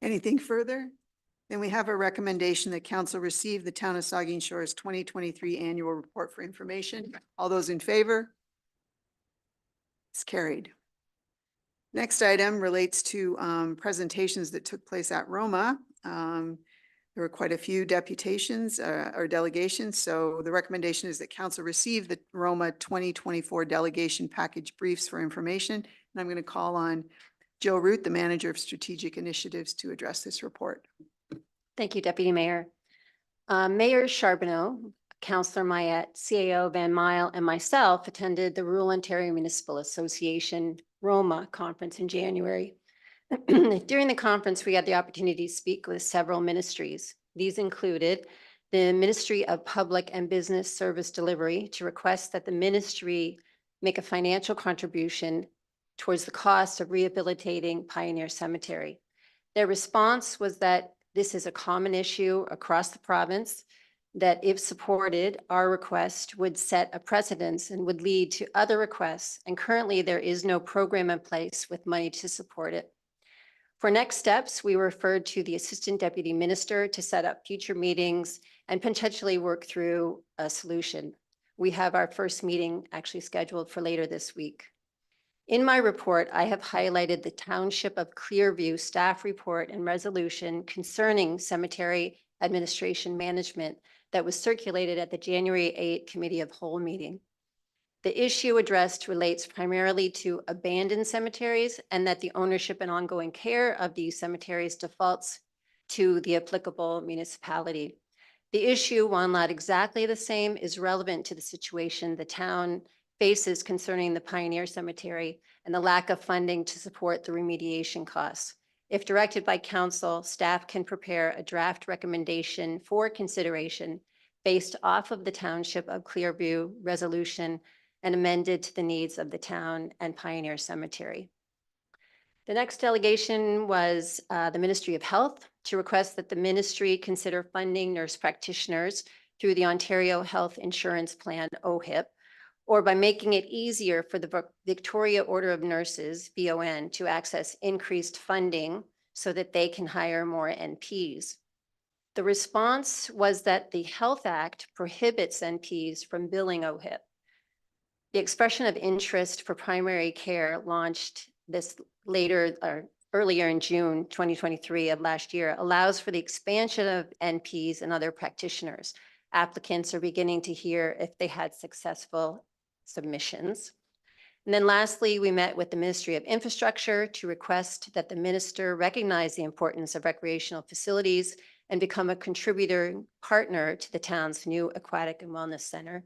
Anything further? Then we have a recommendation that council receive the Town of Saugeen Shores 2023 Annual Report for information. All those in favor? It's carried. Next item relates to presentations that took place at Roma. There were quite a few deputations or delegations, so the recommendation is that council receive the Roma 2024 delegation package briefs for information. And I'm going to call on Jill Root, the Manager of Strategic Initiatives, to address this report. Thank you, Deputy Mayor. Mayor Charbonneau, Councillor Mayette, CAO Van Mile, and myself attended the Rural Ontario Municipal Association Roma conference in January. During the conference, we had the opportunity to speak with several ministries. These included the Ministry of Public and Business Service Delivery to request that the ministry make a financial contribution towards the cost of rehabilitating Pioneer Cemetery. Their response was that this is a common issue across the province, that if supported, our request would set a precedence and would lead to other requests. And currently there is no program in place with money to support it. For next steps, we referred to the Assistant Deputy Minister to set up future meetings and potentially work through a solution. We have our first meeting actually scheduled for later this week. In my report, I have highlighted the Township of Clearview staff report and resolution concerning cemetery administration management that was circulated at the January 8 Committee of Whole meeting. The issue addressed relates primarily to abandoned cemeteries and that the ownership and ongoing care of these cemeteries defaults to the applicable municipality. The issue, while not exactly the same, is relevant to the situation the town faces concerning the Pioneer Cemetery and the lack of funding to support the remediation costs. If directed by council, staff can prepare a draft recommendation for consideration based off of the Township of Clearview resolution and amended to the needs of the town and Pioneer Cemetery. The next delegation was the Ministry of Health to request that the ministry consider funding nurse practitioners through the Ontario Health Insurance Plan, OHIP, or by making it easier for the Victoria Order of Nurses, VON, to access increased funding so that they can hire more NPs. The response was that the Health Act prohibits NPs from billing OHIP. The expression of interest for primary care launched this earlier in June 2023 of last year allows for the expansion of NPs and other practitioners. Applicants are beginning to hear if they had successful submissions. And then lastly, we met with the Ministry of Infrastructure to request that the minister recognize the importance of recreational facilities and become a contributor partner to the town's new aquatic and wellness center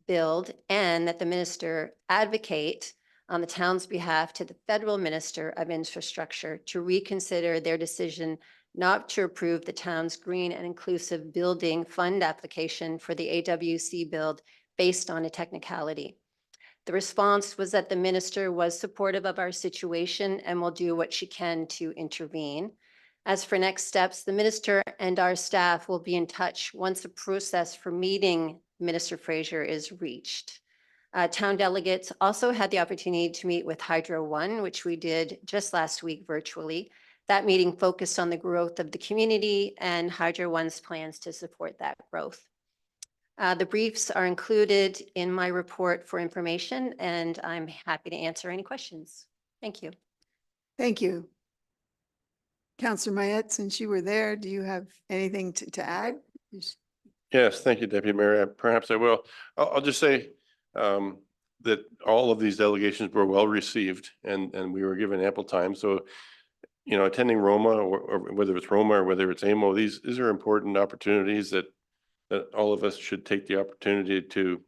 build, and that the minister advocate on the town's behalf to the Federal Minister of Infrastructure to reconsider their decision not to approve the town's Green and Inclusive Building Fund application for the AWC build based on a technicality. The response was that the minister was supportive of our situation and will do what she can to intervene. As for next steps, the minister and our staff will be in touch once a process for meeting Minister Fraser is reached. Town delegates also had the opportunity to meet with Hydro One, which we did just last week virtually. That meeting focused on the growth of the community and Hydro One's plans to support that growth. The briefs are included in my report for information, and I'm happy to answer any questions. Thank you. Thank you. Councillor Mayette, since you were there, do you have anything to add? Yes, thank you, Deputy Mayor. Perhaps I will. I'll just say that all of these delegations were well received and we were given ample time. So, you know, attending Roma or whether it's Roma or whether it's AMO, these are important opportunities that all of us should take the opportunity to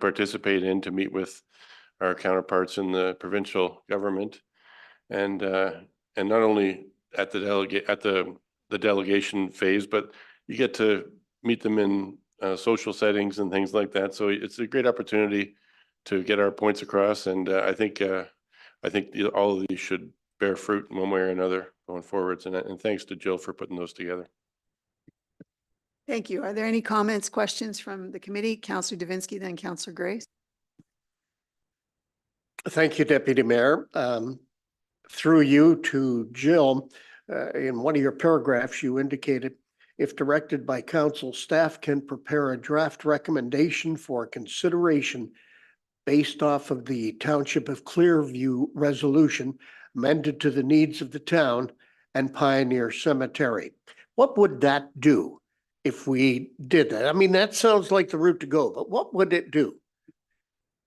participate in, to meet with our counterparts in the provincial government. And not only at the delegation phase, but you get to meet them in social settings and things like that. So it's a great opportunity to get our points across. And I think all of these should bear fruit in one way or another going forwards. And thanks to Jill for putting those together. Thank you. Are there any comments, questions from the committee? Councillor Davinsky, then Councillor Grace. Thank you, Deputy Mayor. Through you to Jill, in one of your paragraphs, you indicated, if directed by council, staff can prepare a draft recommendation for consideration based off of the Township of Clearview resolution amended to the needs of the town and Pioneer Cemetery. What would that do if we did that? I mean, that sounds like the route to go, but what would it do?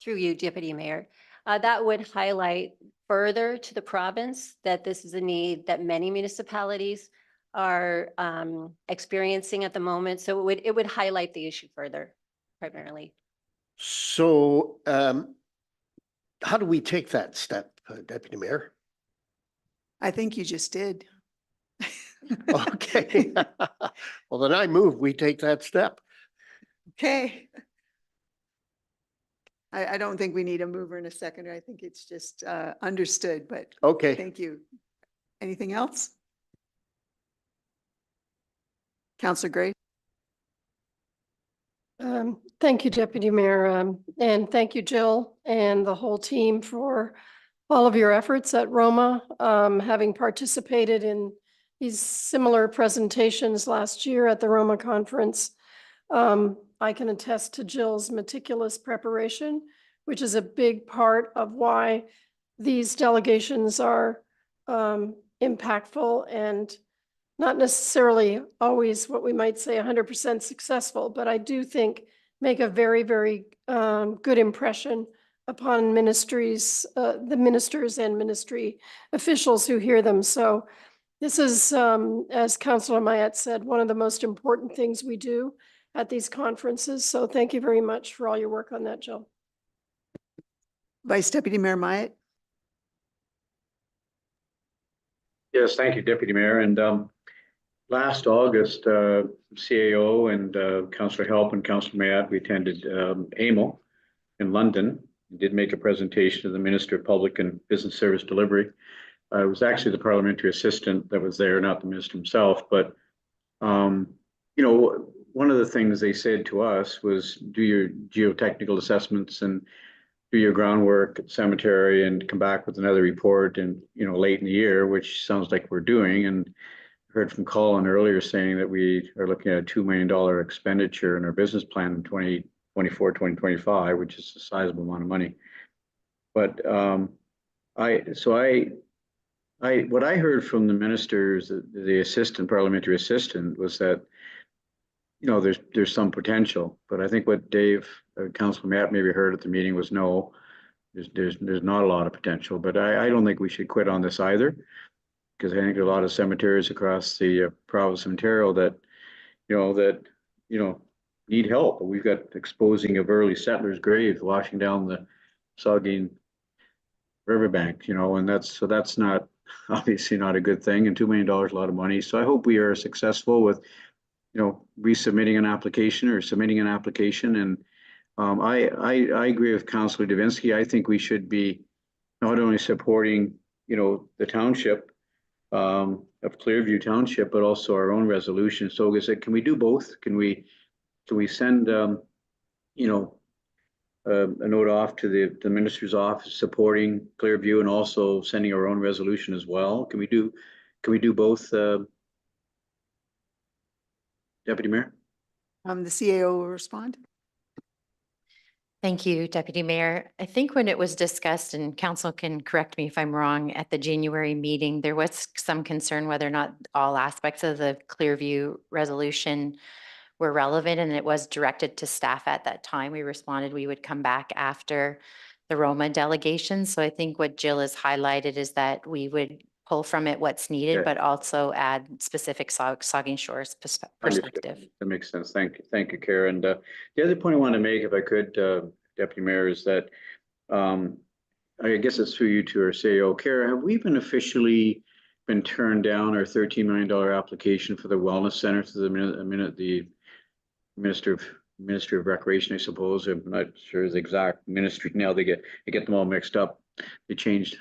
Through you, Deputy Mayor. That would highlight further to the province that this is a need that many municipalities are experiencing at the moment. So it would highlight the issue further, primarily. So how do we take that step, Deputy Mayor? I think you just did. Okay. Well, then I move we take that step. Okay. I don't think we need a mover and a seconder. I think it's just understood, but Okay. thank you. Anything else? Councillor Gray. Thank you, Deputy Mayor, and thank you, Jill, and the whole team for all of your efforts at Roma, having participated in these similar presentations last year at the Roma conference. I can attest to Jill's meticulous preparation, which is a big part of why these delegations are impactful and not necessarily always what we might say 100% successful, but I do think make a very, very good impression upon ministries, the ministers and ministry officials who hear them. So this is, as Councillor Mayette said, one of the most important things we do at these conferences. So thank you very much for all your work on that, Jill. Vice Deputy Mayor Myatt. Yes, thank you, Deputy Mayor. And last August, CAO and Councillor Help and Councillor Mayat, we attended AMO in London. We did make a presentation to the Minister of Public and Business Service Delivery. It was actually the parliamentary assistant that was there, not the minister himself. But, you know, one of the things they said to us was do your geotechnical assessments and do your groundwork at the cemetery and come back with another report and, you know, late in the year, which sounds like we're doing. And heard from Colin earlier saying that we are looking at a $2 million expenditure in our business plan in 2024, 2025, which is a sizable amount of money. But what I heard from the ministers, the parliamentary assistant, was that, you know, there's some potential, but I think what Dave, Councilor Matt maybe heard at the meeting was no, there's not a lot of potential. But I don't think we should quit on this either, because I think there are a lot of cemeteries across the province of Ontario that need help. We've got exposing of early settlers' graves, washing down the Saugeen riverbank, you know, and that's not, obviously not a good thing, and $2 million is a lot of money. So I hope we are successful with, you know, resubmitting an application or submitting an application. And I agree with Councillor Davinsky. I think we should be not only supporting, you know, the township of Clearview Township, but also our own resolution. So is it, can we do both? Can we send, you know, a note off to the minister's office supporting Clearview and also sending our own resolution as well? Can we do both, Deputy Mayor? The CAO will respond. Thank you, Deputy Mayor. I think when it was discussed, and council can correct me if I'm wrong, at the January meeting, there was some concern whether or not all aspects of the Clearview resolution were relevant, and it was directed to staff at that time. We responded we would come back after the Roma delegation. So I think what Jill has highlighted is that we would pull from it what's needed, Okay. but also add specific Saugeen Shores perspective. Understood. That makes sense. Thank you, Karen. And the other point I want to make, if I could, Deputy Mayor, is that I guess it's through you to our CEO, Kara, have we been officially been turned down our $13 million application for the wellness center to the Minister of Recreation, I suppose. I'm not sure the exact ministry now. They get them all mixed up. They change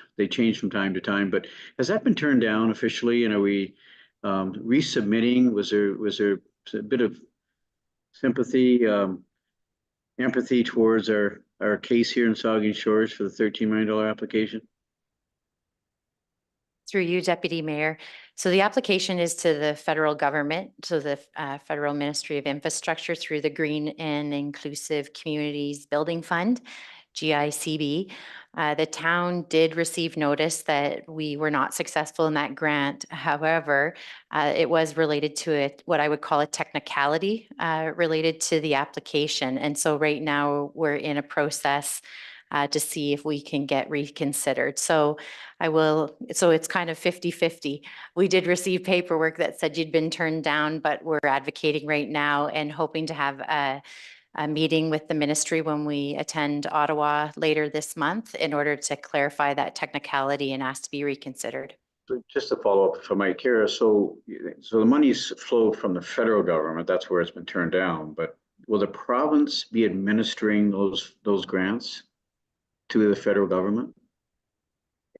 from time to time. But has that been turned down officially? And are we resubmitting? Was there a bit of sympathy, empathy towards our case here in Saugeen Shores for the $13 million application? Through you, Deputy Mayor. So the application is to the federal government, to the Federal Ministry of Infrastructure through the Green and Inclusive Communities Building Fund, GICB. The town did receive notice that we were not successful in that grant. However, it was related to what I would call a technicality related to the application. And so right now we're in a process to see if we can get reconsidered. So it's kind of 50-50. We did receive paperwork that said you'd been turned down, but we're advocating right now and hoping to have a meeting with the ministry when we attend Ottawa later this month in order to clarify that technicality and ask to be reconsidered. So just to follow up from Mike, Kara, so the monies flow from the federal government. That's where it's been turned down. But will the province be administering those grants to the federal government?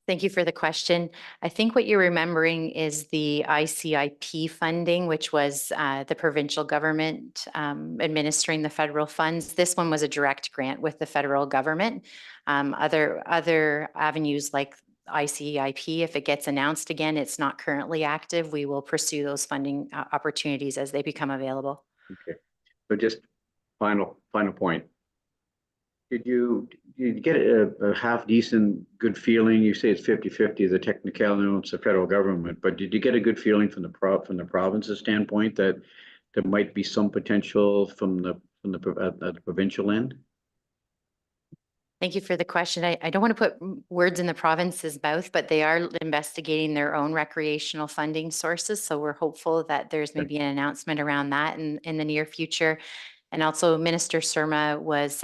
Thank you for the question. I think what you're remembering is the ICIP funding, which was the provincial government administering the federal funds. This one was a direct grant with the federal government. Other avenues like ICIP, if it gets announced again, it's not currently active. We will pursue those funding opportunities as they become available. Okay. So just final point. Did you get a half decent good feeling? You say it's 50-50, the technicality, it's the federal government, but did you get a good feeling from the province's standpoint that there might be some potential from the provincial end? Thank you for the question. I don't want to put words in the province's mouth, but they are investigating their own recreational funding sources. So we're hopeful that there's maybe an announcement around that in the near future. And also Minister Surma was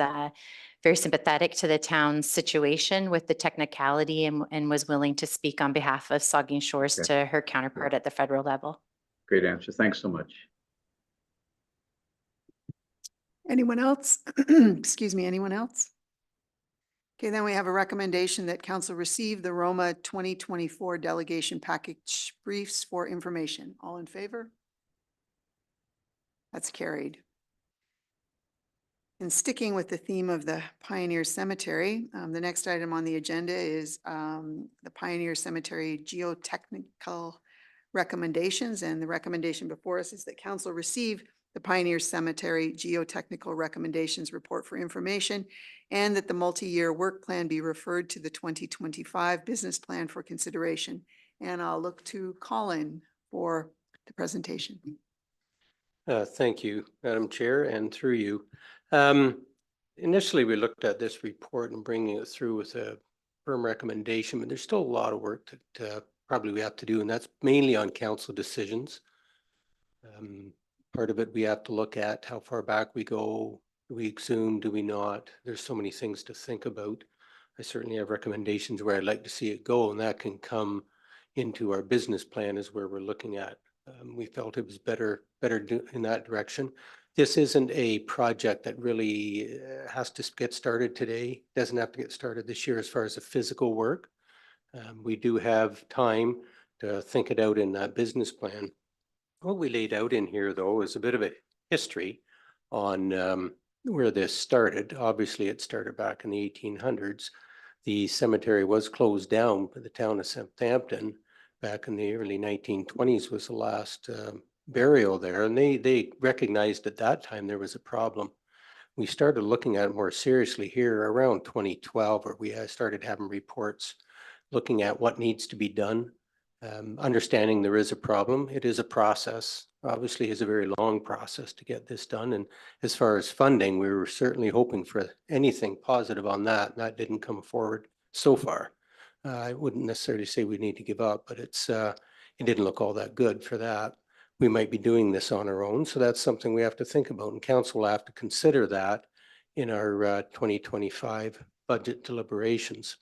very sympathetic to the town's situation with the technicality and was willing to speak on behalf of Saugeen Shores to her counterpart at the federal level. Great answer. Thanks so much. Anyone else? Excuse me, anyone else? Okay, then we have a recommendation that council receive the Roma 2024 delegation package briefs for information. All in favor? That's carried. And sticking with the theme of the Pioneer Cemetery, the next item on the agenda is the Pioneer Cemetery geotechnical recommendations. And the recommendation before us is that council receive the Pioneer Cemetery geotechnical recommendations report for information, and that the multi-year work plan be referred to the 2025 business plan for consideration. And I'll look to Colin for the presentation. Thank you, Madam Chair, and through you. Initially, we looked at this report and bringing it through with a firm recommendation, but there's still a lot of work that probably we have to do, and that's mainly on council decisions. Part of it we have to look at how far back we go. Do we exhume? Do we not? There's so many things to think about. I certainly have recommendations where I'd like to see it go, and that can come into our business plan is where we're looking at. We felt it was better in that direction. This isn't a project that really has to get started today. Doesn't have to get started this year as far as the physical work. We do have time to think it out in that business plan. What we laid out in here, though, is a bit of a history on where this started. Obviously, it started back in the 1800s. The cemetery was closed down by the town of Southampton back in the early 1920s was the last burial there. And they recognized at that time there was a problem. We started looking at it more seriously here around 2012, where we started having reports looking at what needs to be done. Understanding there is a problem. It is a process. Obviously, it's a very long process to get this done. And as far as funding, we were certainly hoping for anything positive on that. And that didn't come forward so far. I wouldn't necessarily say we need to give up, but it didn't look all that good for that. We might be doing this on our own. So that's something we have to think about. And council will have to consider that in our 2025 budget deliberations.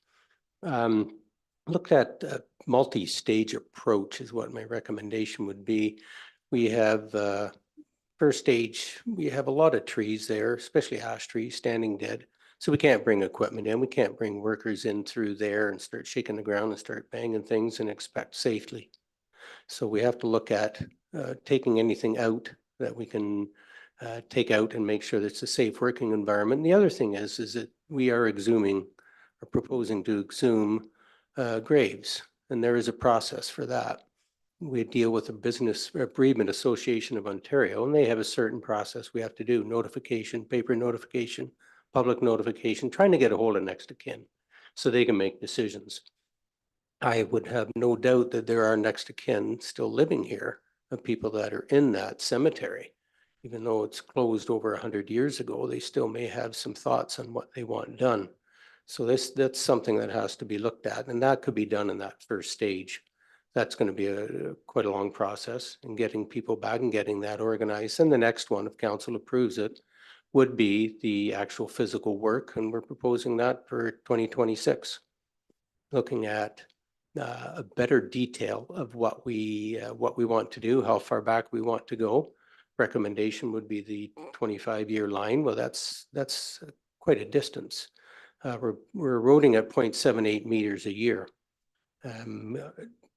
Looked at a multi-stage approach is what my recommendation would be. We have first stage, we have a lot of trees there, especially ash trees standing dead. So we can't bring equipment in. We can't bring workers in through there and start shaking the ground and start banging things and expect safely. So we have to look at taking anything out that we can take out and make sure that it's a safe working environment. And the other thing is that we are exhuming or proposing to exhume graves, and there is a process for that. We deal with the Business Bereavement Association of Ontario, and they have a certain process we have to do: notification, paper notification, public notification, trying to get a hold of next of kin so they can make decisions. I would have no doubt that there are next of kin still living here of people that are in that cemetery. Even though it's closed over 100 years ago, they still may have some thoughts on what they want done. So that's something that has to be looked at, and that could be done in that first stage. That's going to be quite a long process in getting people back and getting that organized. And the next one, if council approves it, would be the actual physical work, and we're proposing that for 2026. Looking at a better detail of what we want to do, how far back we want to go. Recommendation would be the 25-year line. Well, that's quite a distance. We're eroding at 0.78 meters a year.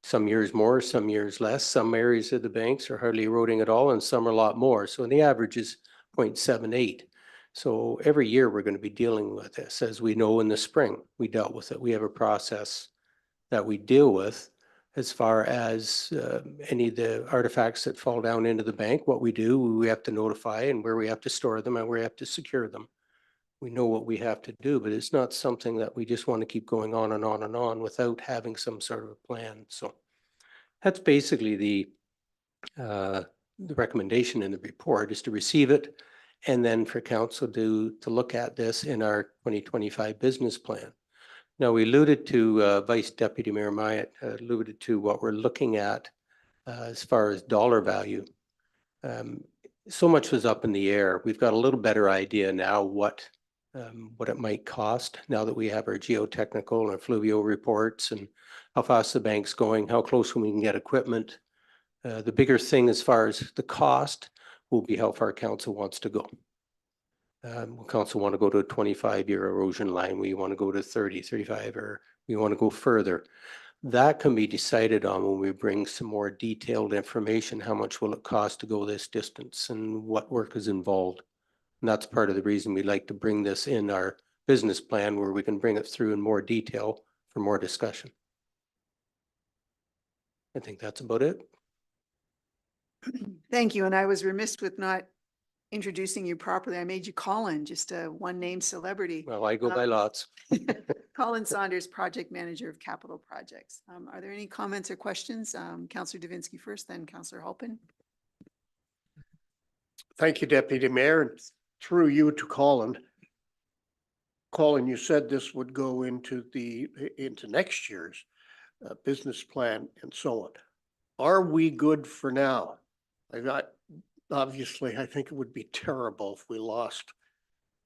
Some years more, some years less. Some areas of the banks are hardly eroding at all, and some are a lot more. So the average is 0.78. So every year we're going to be dealing with this. As we know, in the spring, we dealt with it. We have a process that we deal with as far as any of the artifacts that fall down into the bank. What we do, we have to notify, and where we have to store them and where we have to secure them. We know what we have to do, but it's not something that we just want to keep going on and on and on without having some sort of a plan. So that's basically the recommendation in the report, is to receive it and then for council to look at this in our 2025 business plan. Now, we alluded to, Vice Deputy Mayor Myatt alluded to what we're looking at as far as dollar value. So much was up in the air. We've got a little better idea now what it might cost now that we have our geotechnical and fluvio reports and how fast the bank's going, how close we can get equipment. The bigger thing as far as the cost will be how far council wants to go. Will council want to go to a 25-year erosion line? We want to go to 30, 35, or we want to go further? That can be decided on when we bring some more detailed information. How much will it cost to go this distance and what work is involved? And that's part of the reason we like to bring this in our business plan, where we can bring it through in more detail for more discussion. I think that's about it. Thank you. And I was remiss with not introducing you properly. I made you Colin, just a one-name celebrity. Well, I go by lots. Colin Saunders, Project Manager of Capital Projects. Are there any comments or questions? Councillor Davinsky first, then Councillor Halpin. Thank you, Deputy Mayor. And through you to Colin. Colin, you said this would go into next year's business plan and so on. Are we good for now? Obviously, I think it would be terrible if we lost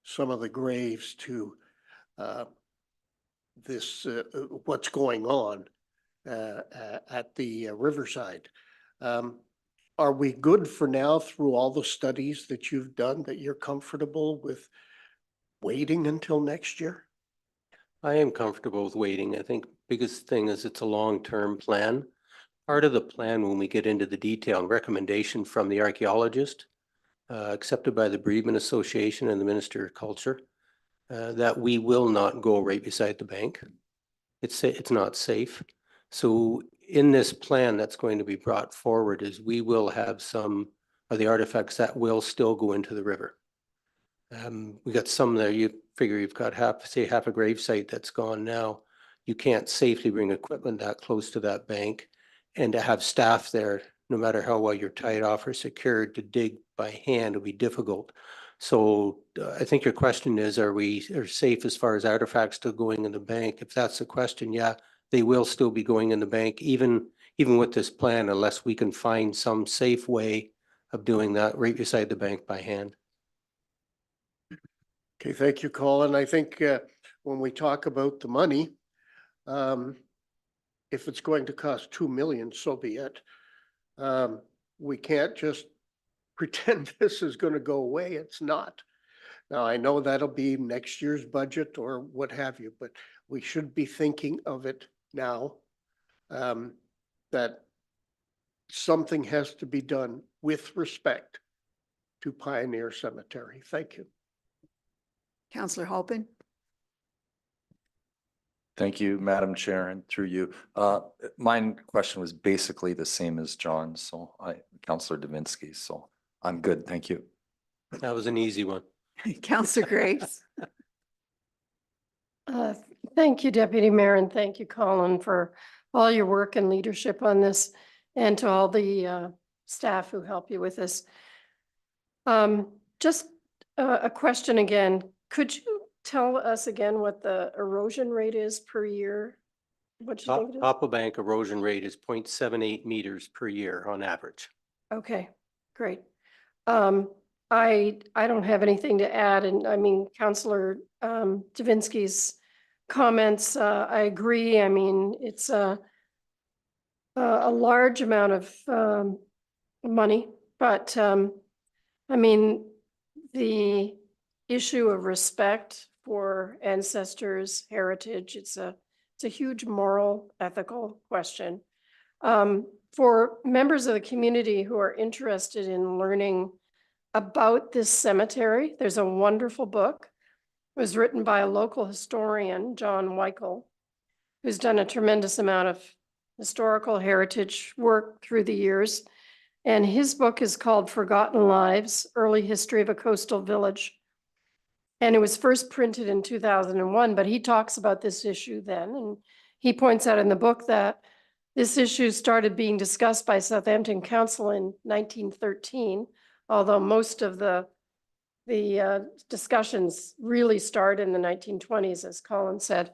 some of the graves to this, what's going on at the Riverside. Are we good for now through all the studies that you've done, that you're comfortable with waiting until next year? I am comfortable with waiting. I think biggest thing is it's a long-term plan. Part of the plan, when we get into the detail and recommendation from the archaeologist, accepted by the Bereavement Association and the Minister of Culture, that we will not go right beside the bank. It's not safe. So in this plan that's going to be brought forward is we will have some of the artifacts that will still go into the river. We got some there, you figure you've got half a grave site that's gone now. You can't safely bring equipment that close to that bank, and to have staff there, no matter how well you're tied off or secured, to dig by hand will be difficult. So I think your question is, are safe as far as artifacts still going in the bank? If that's the question, yeah, they will still be going in the bank, even with this plan, unless we can find some safe way of doing that right beside the bank by hand. Okay, thank you, Colin. I think when we talk about the money, if it's going to cost 2 million, so be it. We can't just pretend this is going to go away. It's not. Now, I know that'll be next year's budget or what have you, but we should be thinking of it now, that something has to be done with respect to Pioneer Cemetery. Thank you. Councillor Halpin. Thank you, Madam Chair, and through you. My question was basically the same as John's, so Councillor Davinsky, so I'm good, thank you. That was an easy one. Councillor Graves. Thank you, Deputy Mayor, and thank you, Colin, for all your work and leadership on this, and to all the staff who help you with this. Just a question again. Could you tell us again what the erosion rate is per year? What do you think it is? Top of bank erosion rate is 0.78 meters per year on average. Okay, great. I don't have anything to add, and I mean, Councillor Davinsky's comments, I agree. I mean, it's a large amount of money, but I mean, the issue of respect for ancestors, heritage, it's a huge moral, ethical question. For members of the community who are interested in learning about this cemetery, there's a wonderful book. It was written by a local historian, John Weichel, who's done a tremendous amount of historical heritage work through the years. And his book is called Forgotten Lives, Early History of a Coastal Village. And it was first printed in 2001, but he talks about this issue then. And he points out in the book that this issue started being discussed by Southampton Council in 1913, although most of the discussions really start in the 1920s, as Colin said.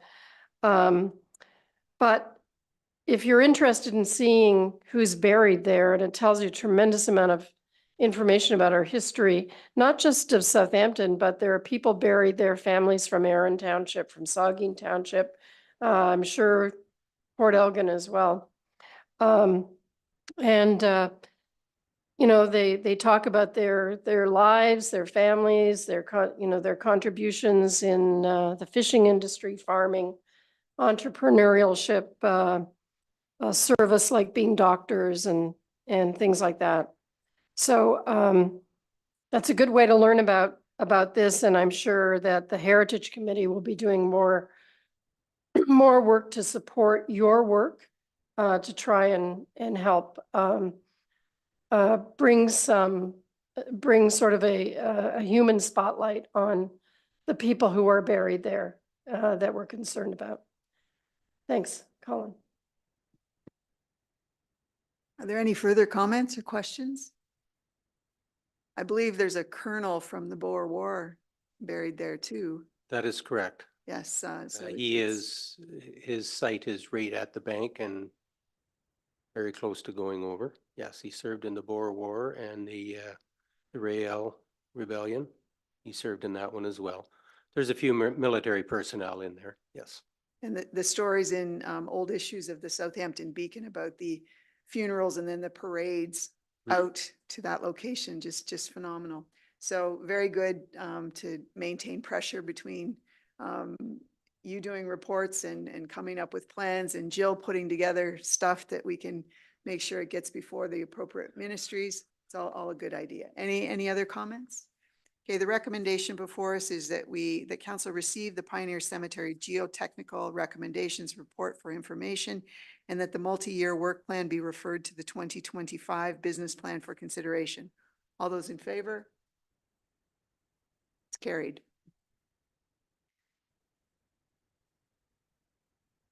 But if you're interested in seeing who's buried there, and it tells you a tremendous amount of information about our history, not just of Southampton, but there are people buried there, families from Erin Township, from Saugeen Township, I'm sure Port Elgin as well. You know, they talk about their lives, their families, their contributions in the fishing industry, farming, entrepreneurship, service like being doctors and things like that. So that's a good way to learn about this, and I'm sure that the Heritage Committee will be doing more work to support your work to try and help bring sort of a human spotlight on the people who are buried there that we're concerned about. Thanks, Colin. Are there any further comments or questions? I believe there's a colonel from the Boer War buried there too. That is correct. Yes. So His site is right at the bank and very close to going over. Yes, he served in the Boer War and the Rael Rebellion. He served in that one as well. There's a few military personnel in there. Yes. And the stories in old issues of the Southampton Beacon about the funerals and then the parades out to that location, just phenomenal. So very good to maintain pressure between you doing reports and coming up with plans and Jill putting together stuff that we can make sure it gets before the appropriate ministries. It's all a good idea. Any other comments? Okay, the recommendation before us is that the council receive the Pioneer Cemetery geotechnical recommendations report for information and that the multi-year work plan be referred to the 2025 business plan for consideration. All those in favor? It's carried.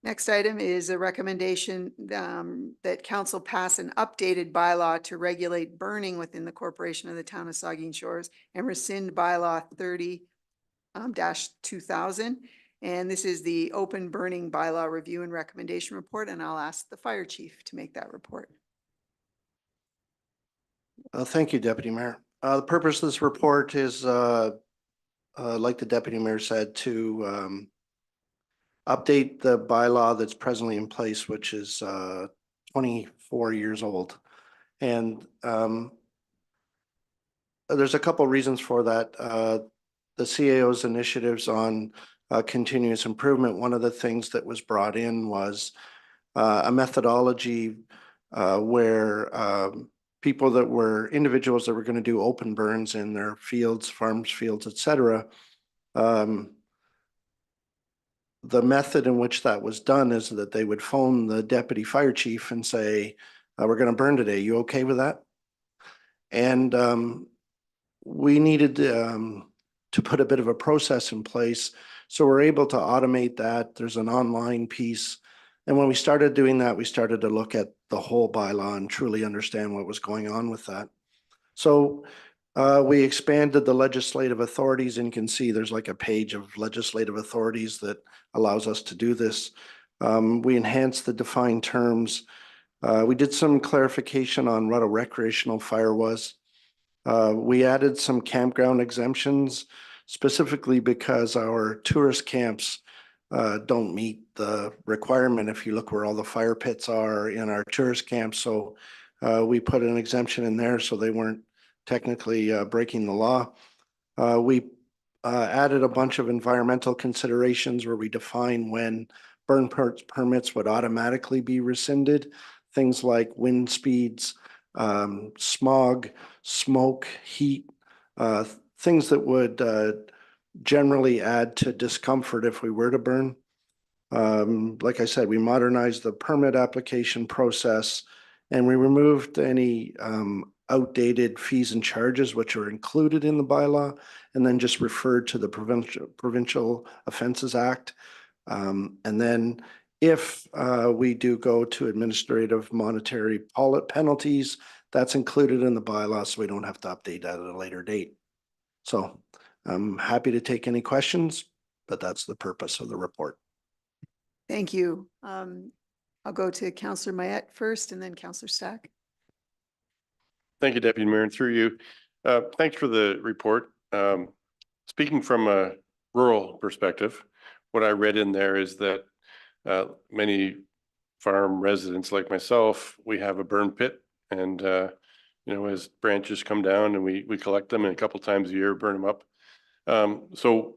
Next item is a recommendation that council pass an updated bylaw to regulate burning within the corporation of the town of Saugeen Shores and rescind bylaw 30-2000. And this is the open burning bylaw review and recommendation report. And I'll ask the fire chief to make that report. Thank you, Deputy Mayor. The purpose of this report is, like the Deputy Mayor said, to update the bylaw that's presently in place, which is 24 years old. And there's a couple reasons for that. The CAO's initiatives on continuous improvement, one of the things that was brought in was a methodology where people that were individuals that were going to do open burns in their fields, farms, fields, et cetera, the method in which that was done is that they would phone the deputy fire chief and say, we're going to burn today. You okay with that? And we needed to put a bit of a process in place. So we're able to automate that. There's an online piece. And when we started doing that, we started to look at the whole bylaw and truly understand what was going on with that. So we expanded the legislative authorities, and you can see there's like a page of legislative authorities that allows us to do this. We enhanced the defined terms. We did some clarification on what a recreational fire was. We added some campground exemptions, specifically because our tourist camps don't meet the requirement if you look where all the fire pits are in our tourist camps. So we put an exemption in there so they weren't technically breaking the law. We added a bunch of environmental considerations where we define when burn permits would automatically be rescinded. Things like wind speeds, smog, smoke, heat, things that would generally add to discomfort if we were to burn. Like I said, we modernized the permit application process and we removed any outdated fees and charges which are included in the bylaw and then just referred to the Provincial Offences Act. And then if we do go to administrative monetary penalties, that's included in the bylaw, so we don't have to update that at a later date. So I'm happy to take any questions, but that's the purpose of the report. Thank you. I'll go to Councillor Mayette first and then Councillor Stack. Thank you, Deputy Mayor, and through you. Thanks for the report. Speaking from a rural perspective, what I read in there is that many farm residents like myself, we have a burn pit and, you know, as branches come down and we collect them and a couple times a year, burn them up. So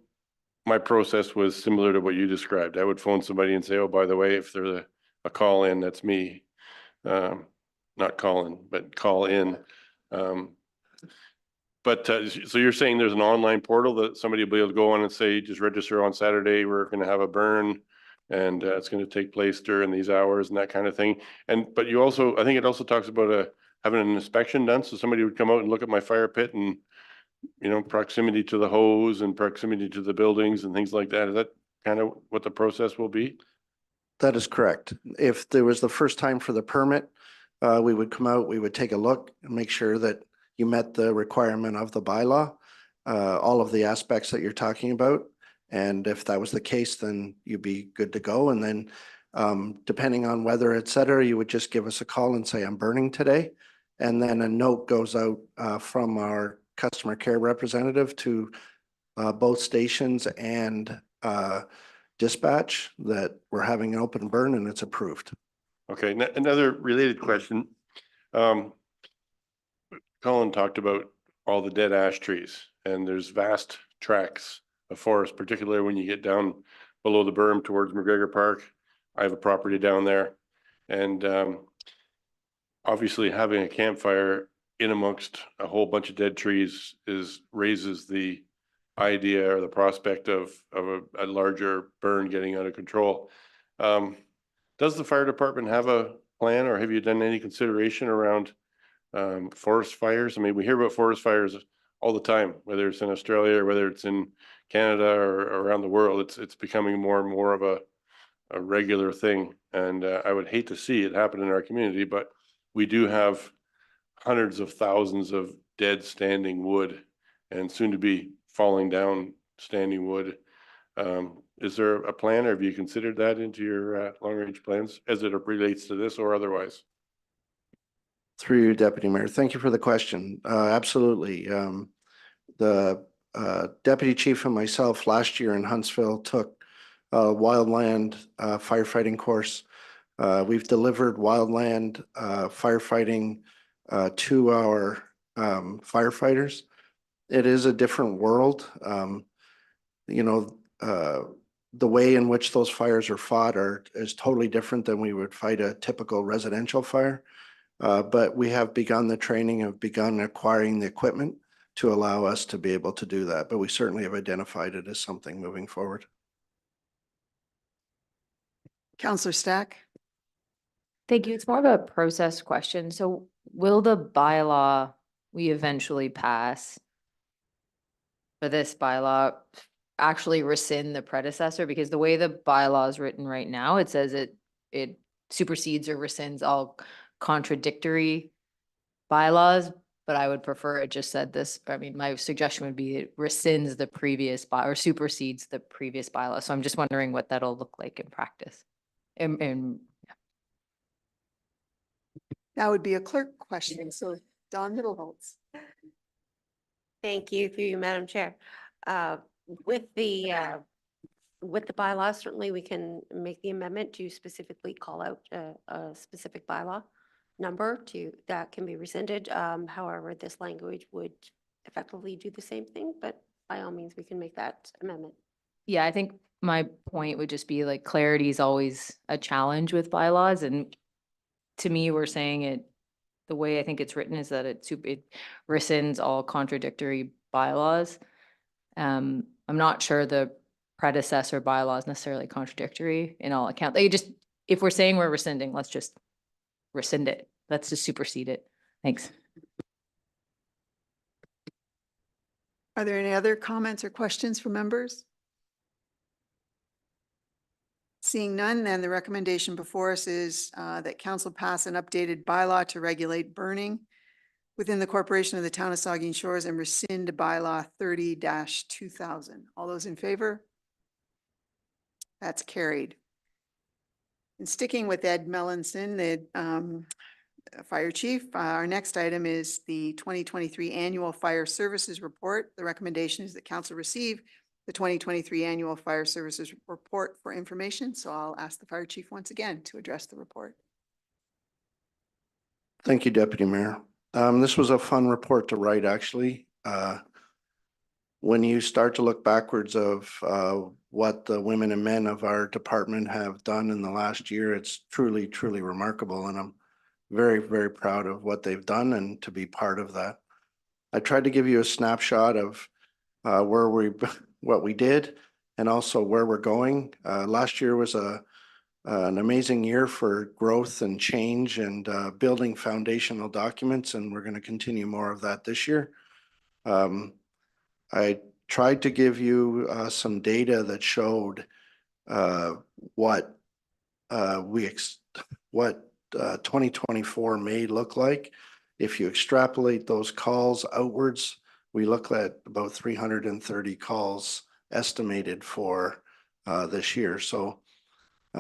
my process was similar to what you described. I would phone somebody and say, oh, by the way, if there's a call in, that's me. Not call in, but call in. So you're saying there's an online portal that somebody will be able to go on and say, just register on Saturday, we're going to have a burn and it's going to take place during these hours and that kind of thing. But you also, I think it also talks about having an inspection done. So somebody would come out and look at my fire pit and, you know, proximity to the hose and proximity to the buildings and things like that. Is that kind of what the process will be? That is correct. If there was the first time for the permit, we would come out, we would take a look and make sure that you met the requirement of the bylaw, all of the aspects that you're talking about. And if that was the case, then you'd be good to go. And then depending on weather, et cetera, you would just give us a call and say, I'm burning today. And then a note goes out from our customer care representative to both stations and dispatch that we're having an open burn and it's approved. Okay, another related question. Colin talked about all the dead ash trees, and there's vast tracts of forest, particularly when you get down below the berm towards McGregor Park. I have a property down there, and obviously having a campfire in amongst a whole bunch of dead trees raises the idea or the prospect of a larger burn getting out of control. Does the fire department have a plan, or have you done any consideration around forest fires? I mean, we hear about forest fires all the time, whether it's in Australia or whether it's in Canada or around the world. It's becoming more and more of a regular thing. And I would hate to see it happen in our community, but we do have hundreds of thousands of dead standing wood and soon to be falling down standing wood. Is there a plan, or have you considered that into your long range plans as it relates to this or otherwise? Through you, Deputy Mayor. Thank you for the question. Absolutely. The Deputy Chief and myself last year in Huntsville took a wildland firefighting course. We've delivered wildland firefighting to our firefighters. It is a different world. You know, the way in which those fires are fought is totally different than we would fight a typical residential fire. But we have begun the training, have begun acquiring the equipment to allow us to be able to do that. But we certainly have identified it as something moving forward. Councillor Stack. Thank you. It's more of a process question. So will the bylaw we eventually pass for this bylaw actually rescind the predecessor? Because the way the bylaw is written right now, it says it supersedes or rescinds all contradictory bylaws, but I would prefer it just said this. I mean, my suggestion would be it rescinds the previous or supersedes the previous bylaw. So I'm just wondering what that'll look like in practice. That would be a clerk question. So Dawn Middleholtz. Thank you, through you, Madam Chair. With the bylaw, certainly we can make the amendment to specifically call out a specific bylaw number that can be rescinded. However, this language would effectively do the same thing, but by all means, we can make that amendment. Yeah, I think my point would just be like clarity is always a challenge with bylaws. And to me, we're saying it, the way I think it's written is that it rescinds all contradictory bylaws. I'm not sure the predecessor bylaw is necessarily contradictory in all accounts. They just, if we're saying we're rescinding, let's just rescind it. Let's just supersede it. Thanks. Are there any other comments or questions from members? Seeing none, then the recommendation before us is that council pass an updated bylaw to regulate burning within the corporation of the town of Saugeen Shores and rescind bylaw 30-2000. All those in favor? That's carried. And sticking with Ed Melanson, the fire chief, our next item is the 2023 annual fire services report. The recommendation is that council receive the 2023 annual fire services report for information. So I'll ask the fire chief once again to address the report. Thank you, Deputy Mayor. This was a fun report to write, actually. When you start to look backwards of what the women and men of our department have done in the last year, it's truly, truly remarkable. And I'm very, very proud of what they've done and to be part of that. I tried to give you a snapshot of what we did and also where we're going. Last year was an amazing year for growth and change and building foundational documents, and we're going to continue more of that this year. I tried to give you some data that showed what 2024 may look like. If you extrapolate those calls outwards, we look at about 330 calls estimated for this year. So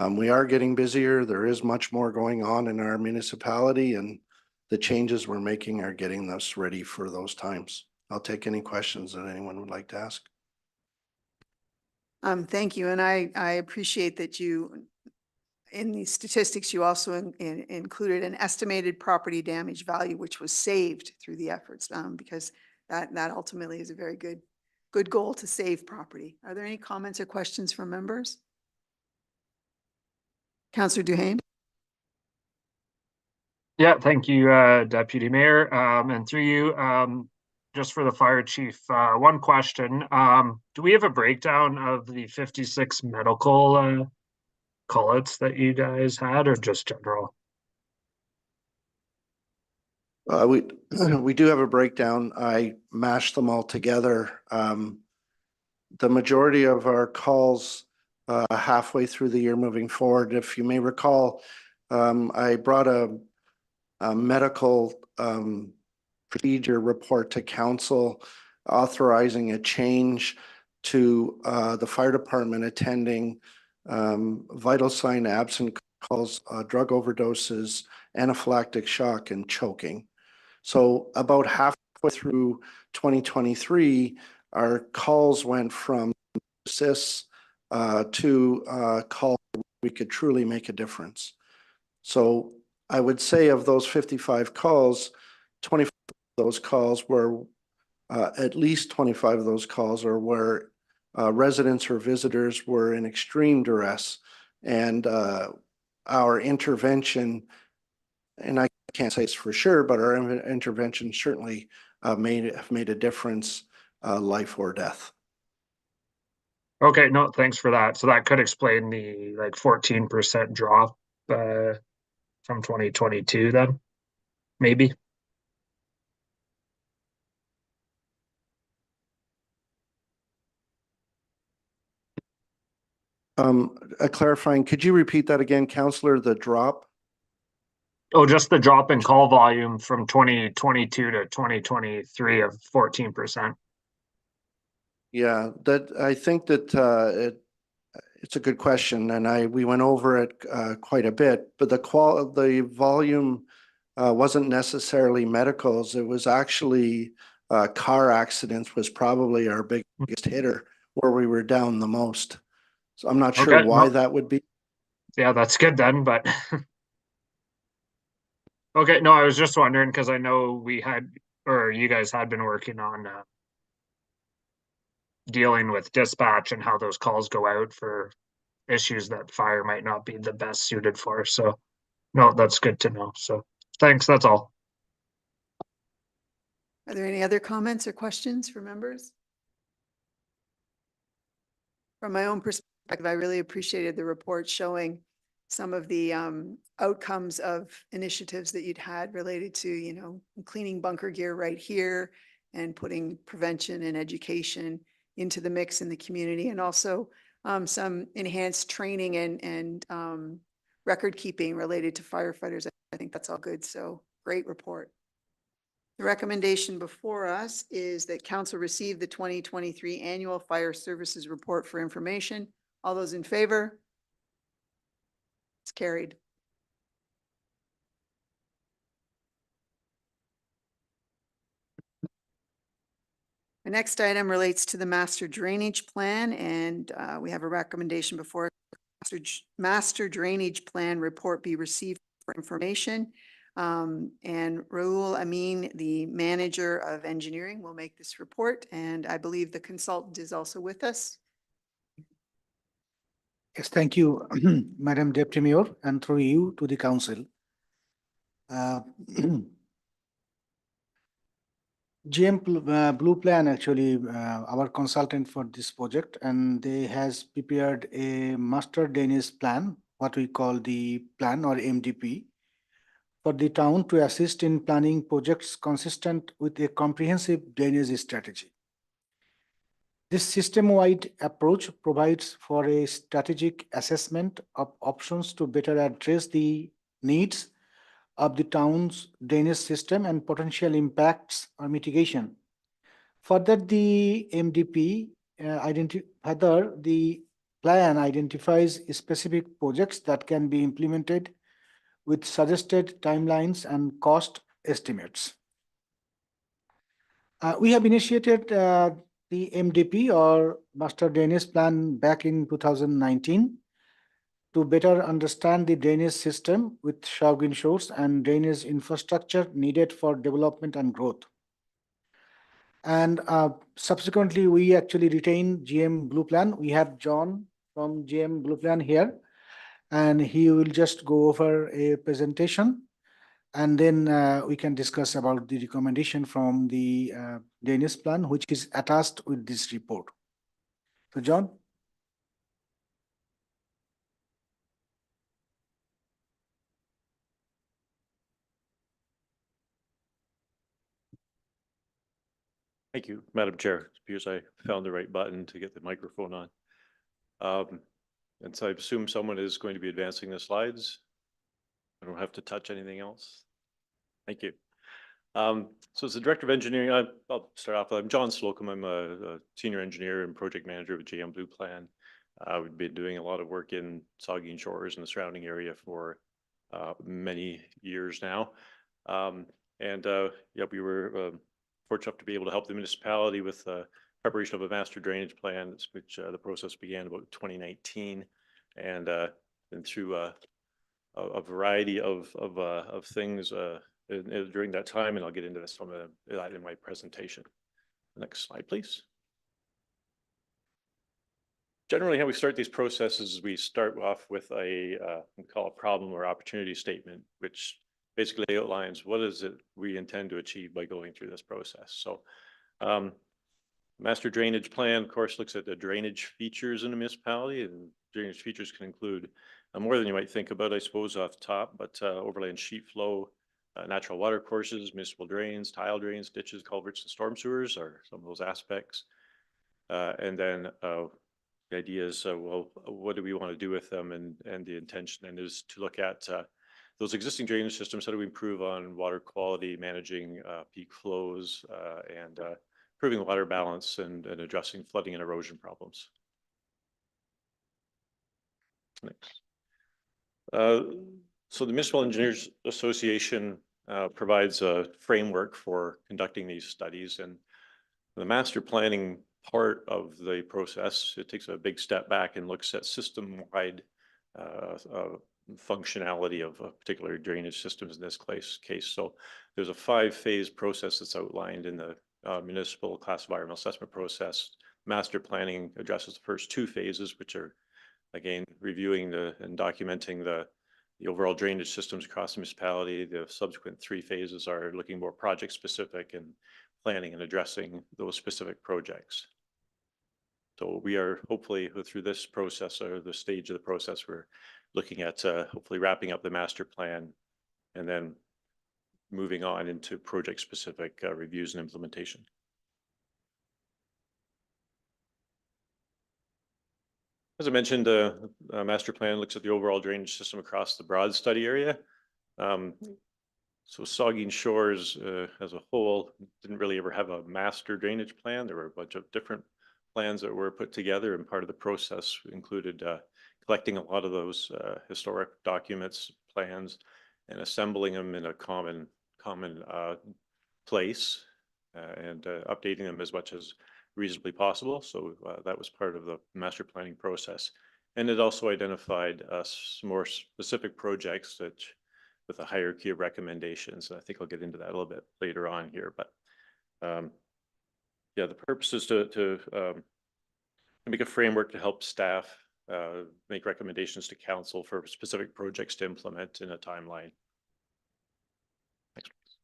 we are getting busier. There is much more going on in our municipality, and the changes we're making are getting us ready for those times. I'll take any questions that anyone would like to ask. Thank you. And I appreciate that you, in the statistics, you also included an estimated property damage value, which was saved through the efforts, because that ultimately is a very good goal to save property. Are there any comments or questions from members? Councillor Duhaime? Yeah, thank you, Deputy Mayor. And through you, just for the fire chief, one question. Do we have a breakdown of the 56 medical call-outs that you guys had, or just general? We do have a breakdown. I mashed them all together. The majority of our calls halfway through the year moving forward, if you may recall, I brought a medical procedure report to council authorizing a change to the fire department attending vital sign absent calls, drug overdoses, anaphylactic shock, and choking. So about halfway through 2023, our calls went from assists to calls where we could truly make a difference. So I would say of those 55 calls, 25 of those calls were, at least 25 of those calls are where residents or visitors were in extreme duress, and our intervention, and I can't say it's for sure, but our intervention certainly have made a difference, life or death. Okay, no, thanks for that. So that could explain the like 14% drop from 2022 then, maybe? Clarifying, could you repeat that again, Councillor, the drop? Oh, just the drop in call volume from 2022 to 2023 of 14%. Yeah, that I think that it's a good question, and we went over it quite a bit. But the volume wasn't necessarily medicals. It was actually car accidents was probably our biggest hitter, where we were down the most. So I'm not sure Okay, why no. that would be. Yeah, that's good then, but okay, no, I was just wondering because I know we had, or you guys had been working on dealing with dispatch and how those calls go out for issues that fire might not be the best suited for. So no, that's good to know. So thanks, that's all. Are there any other comments or questions for members? From my own perspective, I really appreciated the report showing some of the outcomes of initiatives that you'd had related to, you know, cleaning bunker gear right here and putting prevention and education into the mix in the community, and also some enhanced training and record keeping related to firefighters. I think that's all good. So great report. The recommendation before us is that council receive the 2023 Annual Fire Services Report for information. All those in favor? It's carried. The next item relates to the master drainage plan, and we have a recommendation before master drainage plan report be received for information. And Raul Amin, the manager of engineering, will make this report, and I believe the consultant is also with us. Yes, thank you, Madam Deputy Mayor, and through you to the council. Blue Plan, actually, our consultant for this project, and they has prepared a master drainage plan, what we call the plan or MDP, for the town to assist in planning projects consistent with a comprehensive drainage strategy. This system-wide approach provides for a strategic assessment of options to better address the needs of the town's drainage system and potential impacts or mitigation. Further, the MDP the plan identifies specific projects that can be implemented with suggested timelines and cost estimates. We have initiated the MDP or Master Drainage Plan back in 2019 to better understand the drainage system with Saugeen Shores and drainage infrastructure needed for development and growth. And subsequently, we actually retained GM Blue Plan. We have John from GM Blue Plan here, and he will just go over a presentation, and then we can discuss about the recommendation from the drainage plan, which is attached with this report. So, John? Thank you, Madam Chair. It appears I found the right button to get the microphone on. And so I assume someone is going to be advancing the slides. I don't have to touch anything else. Thank you. So as the Director of Engineering, I'll start off. I'm John Slocum. I'm a senior engineer and project manager with GM Blue Plan. We've been doing a lot of work in Saugeen Shores and the surrounding area for many years now. Yeah, we were fortunate to be able to help the municipality with preparation of a master drainage plan, which the process began about 2019, and through a variety of things during that time, and I'll get into this in my presentation. Next slide, please. Generally, how we start these processes is we start off with we call a problem or opportunity statement, which basically outlines what is it we intend to achieve by going through this process. So master drainage plan, of course, looks at the drainage features in a municipality, and drainage features can include more than you might think about, I suppose, off the top, but overlay and sheet flow, natural water courses, municipal drains, tile drains, ditches, culverts, and storm sewers are some of those aspects. And then the idea is, well, what do we want to do with them? And the intention then is to look at those existing drainage systems. How do we improve on water quality, managing peak flows, and improving water balance and addressing flooding and erosion problems? Next. So the Municipal Engineers Association provides a framework for conducting these studies, and the master planning part of the process, it takes a big step back and looks at system-wide functionality of particular drainage systems in this case. So there's a 5-phase process that's outlined in the municipal class environmental assessment process. Master planning addresses the first 2 phases, which are, again, reviewing and documenting the overall drainage systems across the municipality. The subsequent 3 phases are looking more project specific and planning and addressing those specific projects. So we are hopefully through this process, or the stage of the process, we're looking at hopefully wrapping up the master plan and then moving on into project specific reviews and implementation. As I mentioned, the master plan looks at the overall drainage system across the broad study area. So Saugeen Shores as a whole didn't really ever have a master drainage plan. There were a bunch of different plans that were put together, and part of the process included collecting a lot of those historic documents, plans, and assembling them in a common place and updating them as much as reasonably possible. So that was part of the master planning process. And it also identified some more specific projects that with a hierarchy of recommendations. I think I'll get into that a little bit later on here, but yeah, the purpose is to make a framework to help staff make recommendations to council for specific projects to implement in a timeline. Next, please.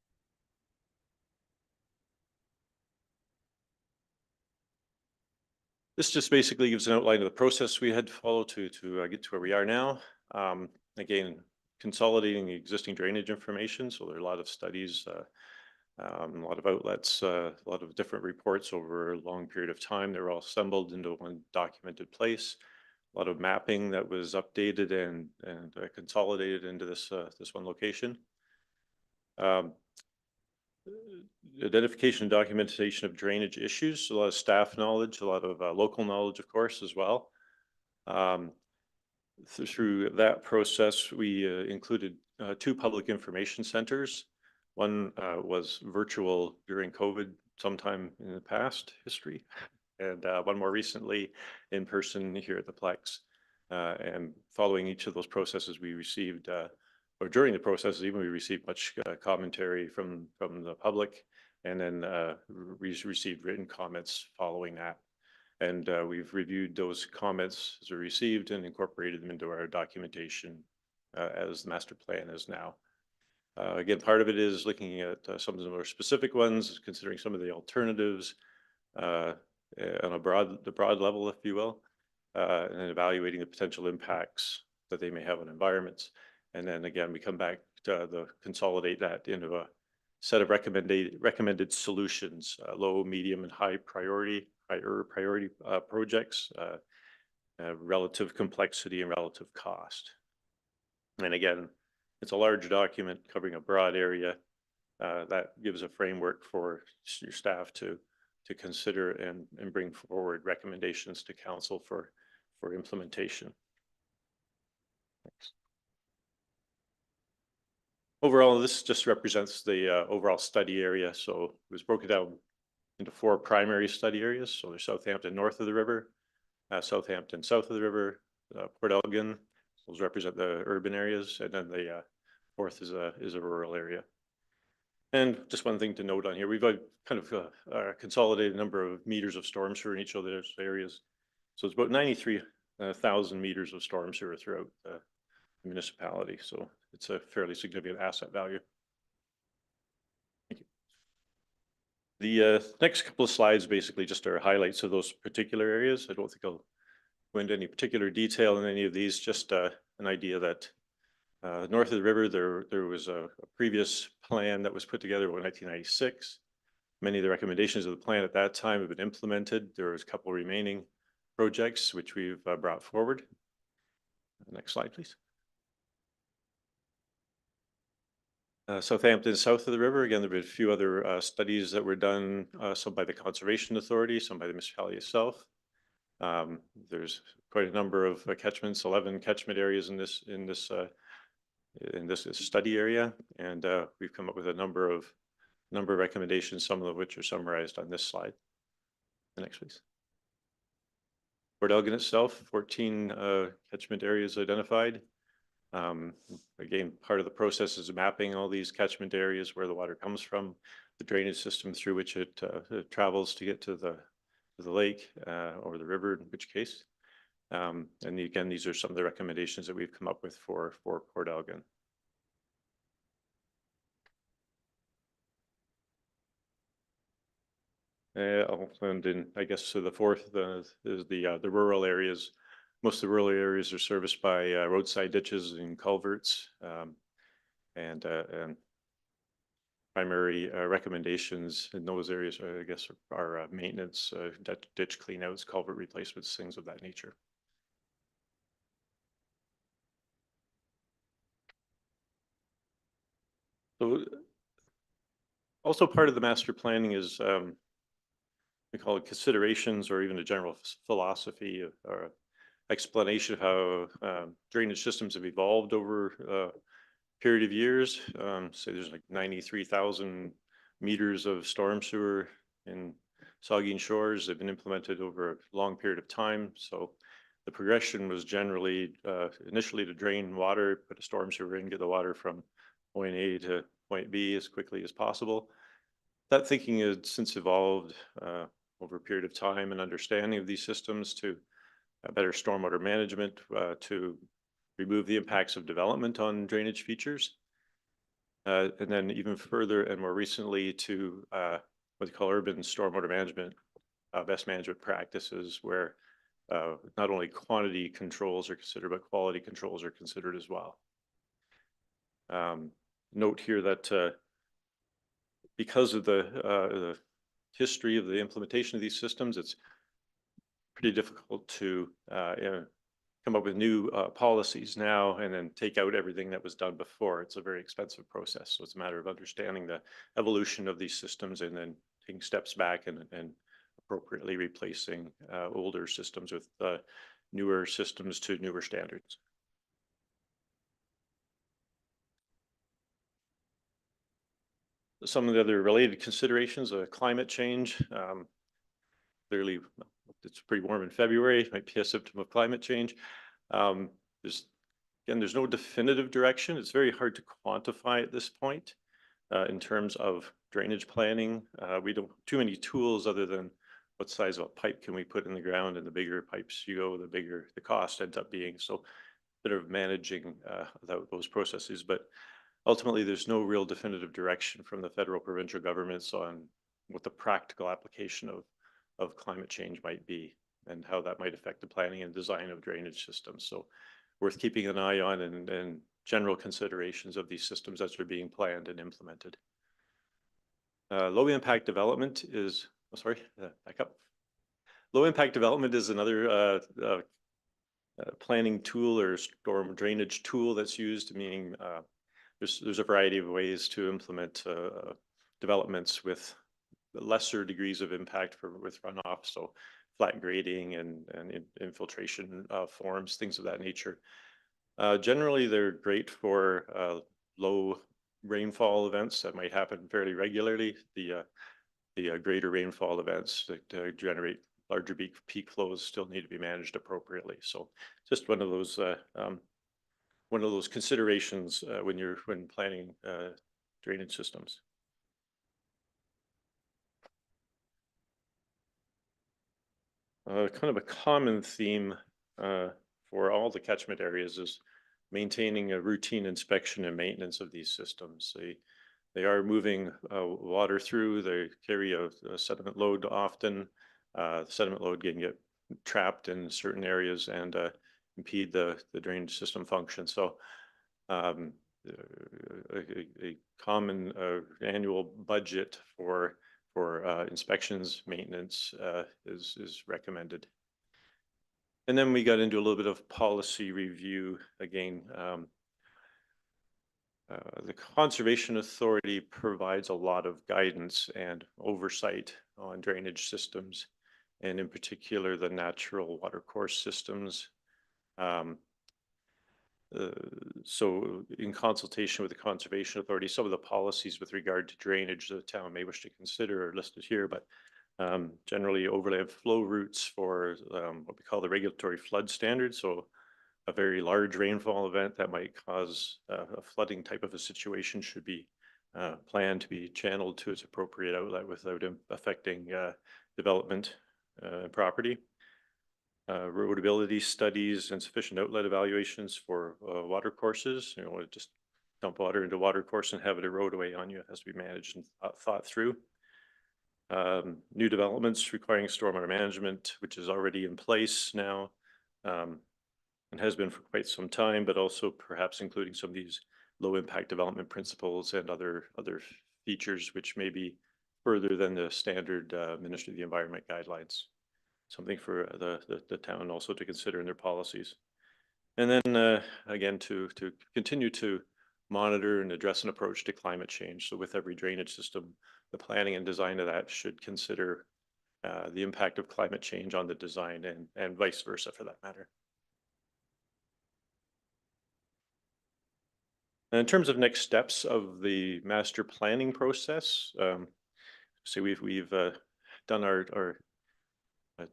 This just basically gives an outline of the process we had to follow to get to where we are now. Again, consolidating the existing drainage information. So there are a lot of studies, a lot of outlets, a lot of different reports over a long period of time. They're all assembled into one documented place. A lot of mapping that was updated and consolidated into this one location. Identification and documentation of drainage issues, a lot of staff knowledge, a lot of local knowledge, of course, as well. Through that process, we included 2 public information centers. One was virtual during COVID sometime in the past history. and one more recently in person here at the Plex. And following each of those processes, we received, or during the processes, even we received much commentary from the public, and then we received written comments following that. And we've reviewed those comments as we received and incorporated them into our documentation as the master plan is now. Again, part of it is looking at some of the more specific ones, considering some of the alternatives on the broad level, if you will, and then evaluating the potential impacts that they may have on environments. And then again, we come back to consolidate that into a set of recommended solutions, low, medium, and higher priority projects, relative complexity and relative cost. And again, it's a large document covering a broad area that gives a framework for your staff to consider and bring forward recommendations to council for implementation. Thanks. Overall, this just represents the overall study area. So it was broken down into 4 primary study areas. So there's Southampton north of the river, Southampton south of the river, Port Elgin. Those represent the urban areas, and then the 4th is a rural area. And just one thing to note on here, we've kind of consolidated a number of meters of storm sewer in each of those areas. So it's about 93,000 meters of storm sewer throughout the municipality. So it's a fairly significant asset value. Thank you. The next couple of slides basically just are highlights of those particular areas. I don't think I'll go into any particular detail in any of these, just an idea that north of the river, there was a previous plan that was put together in 1996. Many of the recommendations of the plan at that time have been implemented. There was a couple remaining projects which we've brought forward. Next slide, please. Southampton south of the river, again, there have been a few other studies that were done, some by the Conservation Authority, some by the municipality itself. There's quite a number of catchments, 11 catchment areas in this study area, and we've come up with a number of recommendations, some of which are summarized on this slide. The next, please. Port Elgin itself, 14 catchment areas identified. Again, part of the process is mapping all these catchment areas, where the water comes from, the drainage system through which it travels to get to the lake or the river, in which case. And again, these are some of the recommendations that we've come up with for Port Elgin. And then I guess so the 4th is the rural areas. Most of the rural areas are serviced by roadside ditches and culverts, and primary recommendations in those areas, I guess, are maintenance, ditch cleanouts, culvert replacements, things of that nature. So also part of the master planning is we call it considerations, or even a general philosophy or explanation of how drainage systems have evolved over a period of years. Say there's like 93,000 meters of storm sewer in Saugeen Shores. They've been implemented over a long period of time. So the progression was generally initially to drain water, put a storm sewer in, get the water from point A to point B as quickly as possible. That thinking has since evolved over a period of time and understanding of these systems to better stormwater management, to remove the impacts of development on drainage features. And then even further and more recently to what they call urban stormwater management, best management practices, where not only quantity controls are considered, but quality controls are considered as well. Note here that because of the history of the implementation of these systems, it's pretty difficult to come up with new policies now and then take out everything that was done before. It's a very expensive process. So it's a matter of understanding the evolution of these systems and then taking steps back and appropriately replacing older systems with newer systems to newer standards. Some of the other related considerations of climate change. clearly it's pretty warm in February, it might be a symptom of climate change. There's no definitive direction. It's very hard to quantify at this point in terms of drainage planning. We don't too many tools other than what size of a pipe can we put in the ground, and the bigger pipes you go, the bigger the cost ends up being. So bit of managing those processes, but ultimately there's no real definitive direction from the federal provincial governments on what the practical application of climate change might be and how that might affect the planning and design of drainage systems. So worth keeping an eye on, and general considerations of these systems as they're being planned and implemented. Low impact development is, back up. Low impact development is another planning tool or storm drainage tool that's used, meaning there's a variety of ways to implement developments with lesser degrees of impact with runoff. So flat grading and infiltration forms, things of that nature. Generally, they're great for low rainfall events that might happen fairly regularly. The greater rainfall events that generate larger peak flows still need to be managed appropriately. So just one of those considerations when planning drainage systems. Kind of a common theme for all the catchment areas is maintaining a routine inspection and maintenance of these systems. They are moving water through, they carry a sediment load often. The sediment load can get trapped in certain areas and impede the drainage system function. So a common annual budget for inspections, maintenance is recommended. And then we got into a little bit of policy review again. The Conservation Authority provides a lot of guidance and oversight on drainage systems, and in particular the natural watercourse systems. So in consultation with the Conservation Authority, some of the policies with regard to drainage the town may wish to consider are listed here, but generally overland flow routes for what we call the regulatory flood standard. So a very large rainfall event that might cause a flooding type of a situation should be planned to be channeled to its appropriate outlet without affecting development property. Roadability studies and sufficient outlet evaluations for water courses. You know, just dump water into water course and have it erode away on you. It has to be managed and thought through. New developments requiring stormwater management, which is already in place now and has been for quite some time, but also perhaps including some of these low impact development principles and other features which may be further than the standard Ministry of the Environment guidelines. Something for the town also to consider in their policies. And then again, to continue to monitor and address an approach to climate change. So with every drainage system, the planning and design of that should consider the impact of climate change on the design and vice versa for that matter. And in terms of next steps of the master planning process, so we've done our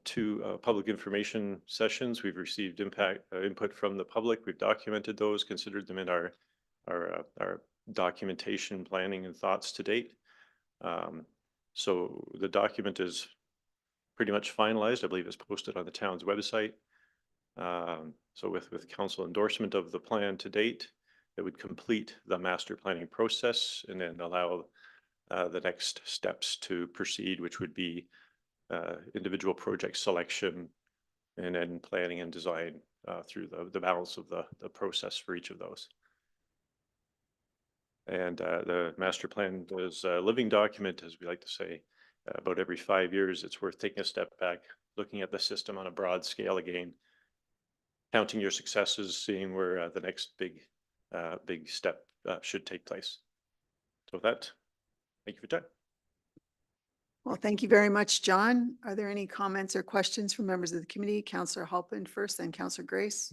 two public information sessions. We've received input from the public. We've documented those, considered them in our documentation, planning, and thoughts to date. So the document is pretty much finalized. I believe it's posted on the town's website. So with council endorsement of the plan to date, it would complete the master planning process and then allow the next steps to proceed, which would be individual project selection and then planning and design through the balance of the process for each of those. And the master plan is a living document, as we like to say. About every 5 years, it's worth taking a step back, looking at the system on a broad scale again, counting your successes, seeing where the next big step should take place. So with that, thank you for your time. Well, thank you very much, John. Are there any comments or questions from members of the committee? Councillor Halpin first, then Councillor Grace.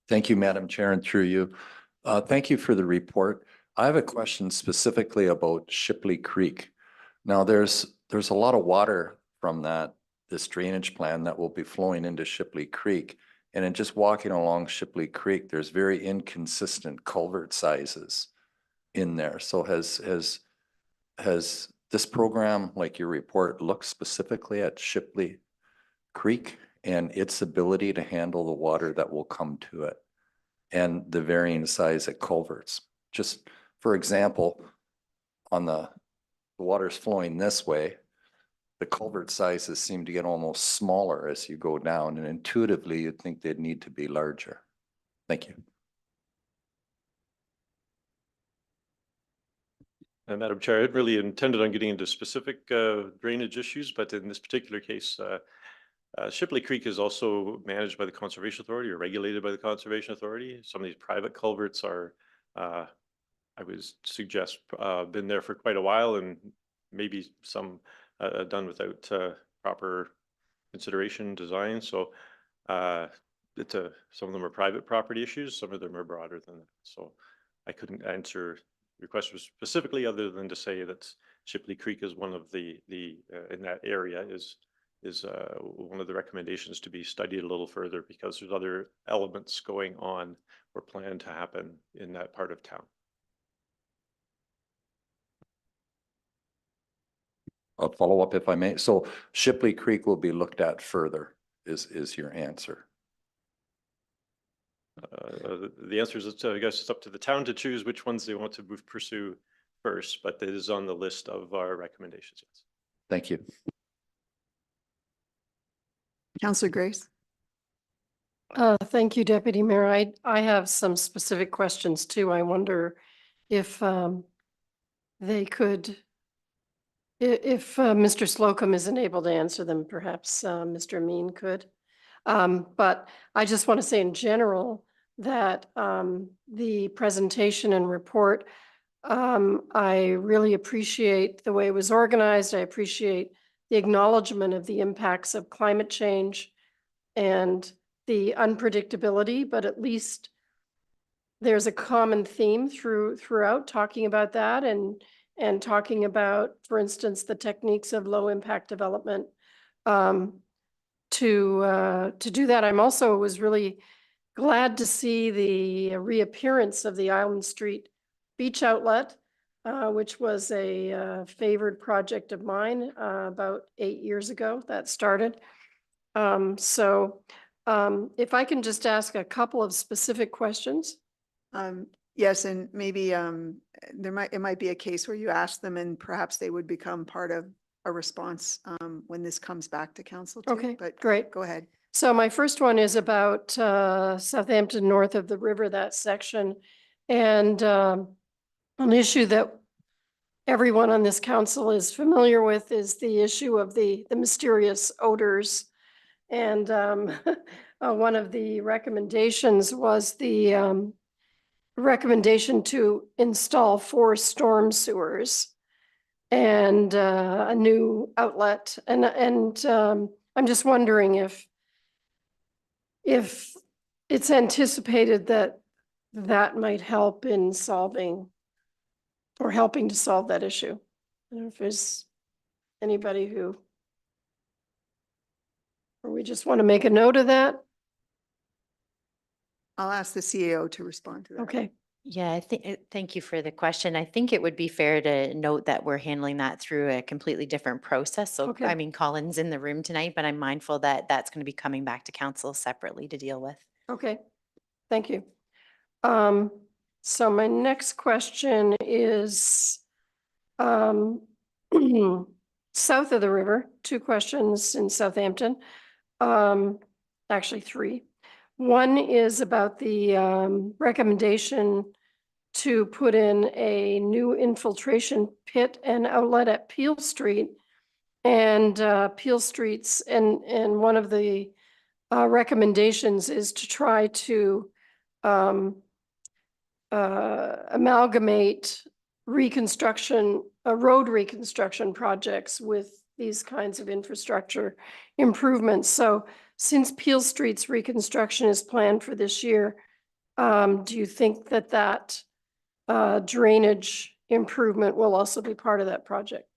Thank you, Madam Chair, and through you. Thank you for the report. I have a question specifically about Shipley Creek. Now, there's there's a lot of water from this drainage plan that will be flowing into Shipley Creek. And in just walking along Shipley Creek, there's very inconsistent culvert sizes in there. So has this program, like your report, looked specifically at Shipley Creek and its ability to handle the water that will come to it and the varying size at culverts? Just for example, on the water's flowing this way, the culvert sizes seem to get almost smaller as you go down, and intuitively you'd think they'd need to be larger. Thank you. Madam Chair, I had really intended on getting into specific drainage issues, but in this particular case, Shipley Creek is also managed by the Conservation Authority or regulated by the Conservation Authority. Some of these private culverts are, I would suggest, been there for quite a while, and maybe some done without proper consideration design. So some of them are private property issues, some of them are broader than that. So I couldn't answer your question specifically, other than to say that Shipley Creek is one of the in that area is one of the recommendations to be studied a little further, because there's other elements going on or planned to happen in that part of town. I'll follow up if I may. So Shipley Creek will be looked at further is your answer. The answer is, I guess it's up to the town to choose which ones they want to pursue first, but it is on the list of our recommendations. Yes. Thank you. Councillor Grace. Thank you, Deputy Mayor. I have some specific questions too. I wonder if they could, if Mr. Slocum isn't able to answer them, perhaps Mr. Amin could. But I just want to say in general that the presentation and report, I really appreciate the way it was organized. I appreciate the acknowledgement of the impacts of climate change and the unpredictability, but at least there's a common theme throughout talking about that and talking about, for instance, the techniques of low impact development. To do that, I'm also was really glad to see the reappearance of the Island Street Beach Outlet, which was a favored project of mine about 8 years ago that started. If I can just ask a couple of specific questions. Yes, and maybe it might be a case where you ask them and perhaps they would become part of a response when this comes back to council too. Okay, but great. Go ahead. So my first one is about Southampton north of the river, that section. And an issue that everyone on this council is familiar with is the issue of the mysterious odors. And one of the recommendations was the recommendation to install 4 storm sewers and a new outlet. And I'm just wondering if it's anticipated that that might help in solving or helping to solve that issue. I don't know if there's anybody who, or we just want to make a note of that. I'll ask the CAO to respond to that. Okay. Yeah, I think, thank you for the question. I think it would be fair to note that we're handling that through a completely different process. So, Okay. I mean, Colin's in the room tonight, but I'm mindful that that's going to be coming back to council separately to deal with. Okay, thank you. So my next question is south of the river, 2 questions in Southampton. Actually 3. One is about the recommendation to put in a new infiltration pit and outlet at Peel Street. And Peel Streets, and one of the recommendations is to try to amalgamate reconstruction, road reconstruction projects with these kinds of infrastructure improvements. So since Peel Street's reconstruction is planned for this year, do you think that drainage improvement will also be part of that project?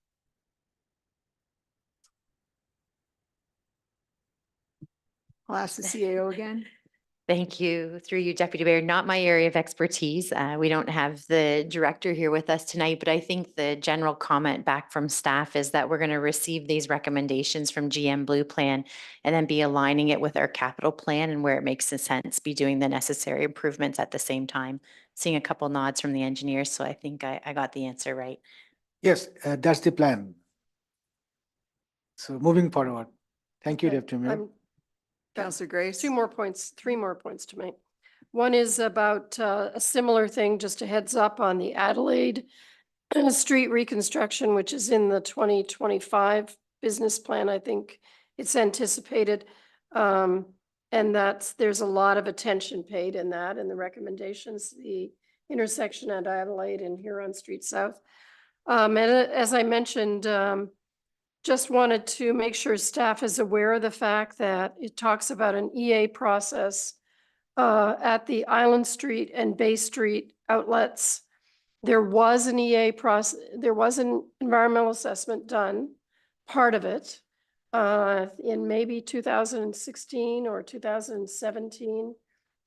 I'll ask the CAO again. Thank you. Through you, Deputy Mayor, not my area of expertise. We don't have the director here with us tonight, but I think the general comment back from staff is that we're going to receive these recommendations from GM Blue Plan and then be aligning it with our capital plan and where it makes sense, be doing the necessary improvements at the same time. Seeing a couple nods from the engineers, so I think I got the answer right. Yes, that's the plan. So moving forward. Thank you, Okay, Deputy Mayor. I'm- Councillor Grace. 3 more points to make. One is about a similar thing, just a heads up on the Adelaide street reconstruction, which is in the 2025 business plan. I think it's anticipated. And there's a lot of attention paid in that and the recommendations, the intersection at Adelaide and Huron Street South. And as I mentioned, just wanted to make sure staff is aware of the fact that it talks about an EA process at the Island Street and Bay Street outlets. There was an EA process, there was an environmental assessment done, part of it, in maybe 2016 or 2017,